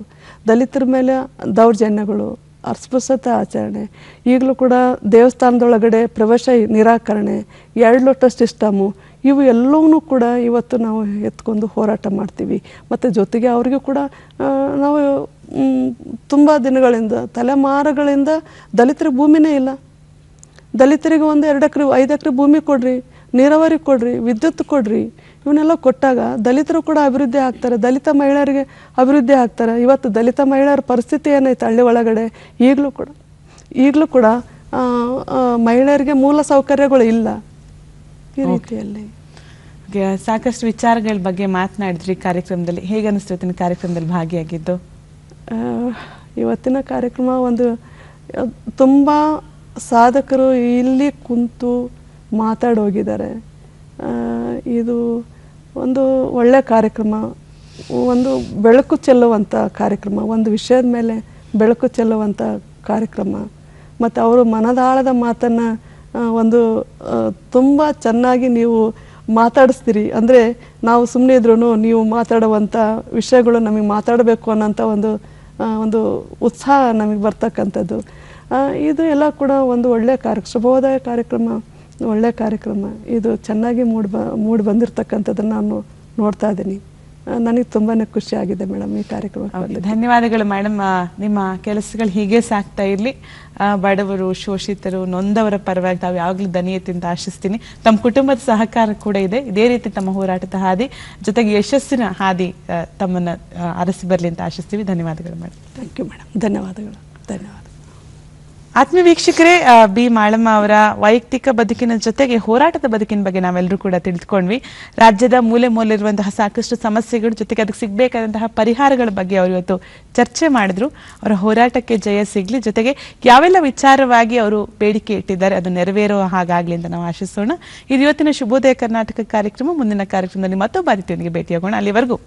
ದಲಿತರ ಮೇಲೆ ದೌರ್ಜನ್ಯಗಳು, ಅಸ್ಪೃಶ್ಯತೆ ಆಚರಣೆ. ಈಗಲೂ ಕೂಡ ದೇವಸ್ಥಾನದೊಳಗಡೆ ಪ್ರವೇಶ ನಿರಾಕರಣೆ, 2 ಲೋಟ ಸಿಸ್ಟಮು, ಇವು ಎಲ್ಲವೂ ಕೂಡ ಇವತ್ತು ನಾವು ಎತ್ಕೊಂಡು ಹೋರಾಟ ಮಾಡ್ತೀವಿ. ಮತ್ತು ಜೊತೆಗೆ ಅವರಿಗೂ ಕೂಡ ನಾವು ತುಂಬ ದಿನಗಳಿಂದ, ತಲೆಮಾರುಗಳಿಂದ ದಲಿತರಿಗೆ ಭೂಮಿನೇ ಇಲ್ಲ. ದಲಿತರಿಗೆ ಒಂದು 2 ಎಕರೆ 5 ಎಕರೆ ಭೂಮಿ ಕೊಡ್ರಿ, ನೀರಾವರಿ ಕೊಡ್ರಿ, ವಿದ್ಯುತ್ ಕೊಡ್ರಿ. ಇವನ್ನೆಲ್ಲ ಕೊಟ್ಟಾಗ ದಲಿತರು ಕೂಡ ಅಭಿವೃದ್ಧಿ ಆಗ್ತಾರೆ, ದಲಿತ ಮಹಿಳೆಯರಿಗೆ ಅಭಿವೃದ್ಧಿ ಆಗ್ತಾರೆ. ಇವತ್ತು ದಲಿತ ಮಹಿಳೆಯರ ಪರಿಸ್ಥಿತಿ ಏನೈತೆ ಹಳ್ಳಿ ಒಳಗಡೆ, ಈಗಲೂ ಕೂಡ ಮಹಿಳೆಯರಿಗೆ ಮೂಲ ಸೌಕರ್ಯಗಳು ಇಲ್ಲ. ಈ ರೀತಿಯಲ್ಲಿ
ಸಾಕಷ್ಟು ವಿಚಾರಗಳ ಬಗ್ಗೆ ಮಾತನಾಡಿದ್ರಿ ಕಾರ್ಯಕ್ರಮದಲ್ಲಿ. ಹೇಗೆ ಅನಿಸ್ತು ಕಾರ್ಯಕ್ರಮದಲ್ಲಿ ಭಾಗಿಯಾಗಿದ್ದು?
ಇವತ್ತಿನ ಕಾರ್ಯಕ್ರಮ ಒಂದು ತುಂಬ ಸಾಧಕರು ಇಲ್ಲಿ ಕುಂತು ಮಾತಾಡೋಗಿದ್ದಾರೆ. ಇದು ಒಂದು ಒಳ್ಳೆಯ ಕಾರ್ಯಕ್ರಮ, ಒಂದು ಬೆಳಕು ಚೆಲ್ಲುವಂಥ ಕಾರ್ಯಕ್ರಮ, ಒಂದು ವಿಷಯದ ಮೇಲೆ ಬೆಳಕು ಚೆಲ್ಲುವಂಥ ಕಾರ್ಯಕ್ರಮ. ಮತ್ತು ಅವರು ಮನದಾಳದ ಮಾತನ್ನು ಒಂದು ತುಂಬ ಚೆನ್ನಾಗಿ ನೀವು ಮಾತಾಡಿಸ್ತೀರಿ. ಅಂದರೆ ನಾವು ಸುಮ್ಮನೆ ಇದ್ರೂ ನೀವು ಮಾತಾಡುವಂಥ ವಿಷಯಗಳು ನಮಗೆ ಮಾತಾಡಬೇಕು ಅನ್ನೋಂಥ ಒಂದು ಉತ್ಸಾಹ ನಮಗೆ ಬರ್ತಕ್ಕಂಥದ್ದು. ಇದು ಎಲ್ಲ ಕೂಡ ಒಂದು ಒಳ್ಳೆಯ ಶುಭೋದಯ ಕಾರ್ಯಕ್ರಮ, ಒಳ್ಳೆಯ ಕಾರ್ಯಕ್ರಮ. ಇದು ಚೆನ್ನಾಗಿ ಮೂಡಿ ಬಂದಿರತಕ್ಕಂಥದ್ದನ್ನು ನಾನು ನೋಡ್ತಾ ಇದ್ದೀನಿ. ನನಗೆ ತುಂಬಾ ಖುಷಿ ಆಗಿದೆ ಮೇಡಮ್ ಈ ಕಾರ್ಯಕ್ರಮಕ್ಕೆ.
ಧನ್ಯವಾದಗಳು ಮೇಡಮ್. ನಿಮ್ಮ ಕೆಲಸಗಳು ಹೀಗೆ ಸಾಕ್ತಾ ಇರಲಿ. ಬಡವರು, ಶೋಷಿತರು, ನೊಂದವರ ಪರವಾಗಿ ತಾವು ಯಾವಾಗಲೂ ದನಿಯತಿ ಅಂತ ಆಶಿಸ್ತೀನಿ. ತಮ್ಮ ಕುಟುಂಬದ ಸಹಕಾರ ಕೂಡ ಇದೆ. ಇದೇ ರೀತಿ ತಮ್ಮ ಹೋರಾಟದ ಹಾದಿ, ಜೊತೆಗೆ ಯಶಸ್ಸಿನ ಹಾದಿ ತಮ್ಮನ್ನು ಅರಸಿ ಬರಲಿ ಅಂತ ಆಶಿಸ್ತೀವಿ. ಧನ್ಯವಾದಗಳು ಮೇಡಮ್.
Thank you madam. ಧನ್ಯವಾದಗಳು.
ಆತ್ಮೀಯ ವೀಕ್ಷಕರೇ, ಬಿ ಮಾಳಮ್ಮ ಅವರ ವೈಯಕ್ತಿಕ ಬದುಕಿನ ಜೊತೆಗೆ ಹೋರಾಟದ ಬದುಕಿನ ಬಗ್ಗೆ ನಾವೆಲ್ಲರೂ ಕೂಡ ತಿಳಿದುಕೊಂಡ್ವಿ. ರಾಜ್ಯದ ಮೂಲೆ ಮೂಲೆಯಿರುವಂತಹ ಸಾಕಷ್ಟು ಸಮಸ್ಯೆಗಳು, ಜೊತೆಗೆ ಅದಕ್ಕೆ ಸಿಗಬೇಕಾದಂತಹ ಪರಿಹಾರಗಳ ಬಗ್ಗೆ ಅವರು ಇವತ್ತು ಚರ್ಚೆ ಮಾಡಿದ್ರು. ಅವರ ಹೋರಾಟಕ್ಕೆ ಜಯ ಸಿಗಲಿ, ಜೊತೆಗೆ ಯಾವೆಲ್ಲ ವಿಚಾರವಾಗಿ ಅವರು ಬೇಡಿಕೆ ಇಟ್ಟಿದ್ದಾರೆ ಅದು ನೆರವೇರೋ ಹಾಗಾಗಲಿ ಅಂತ ನಾವು ಆಶಿಸೋಣ. ಇದು ಇವತ್ತಿನ ಶುಭೋದಯ ಕರ್ನಾಟಕ ಕಾರ್ಯಕ್ರಮ. ಮುಂದಿನ ಕಾರ್ಯಕ್ರಮದಲ್ಲಿ ಮತ್ತೊಬ್ಬ ಅತಿಥಿಯೊಂದಿಗೆ ಭೇಟಿಯಾಗೋಣ. ಅಲ್ಲಿವರೆಗೂ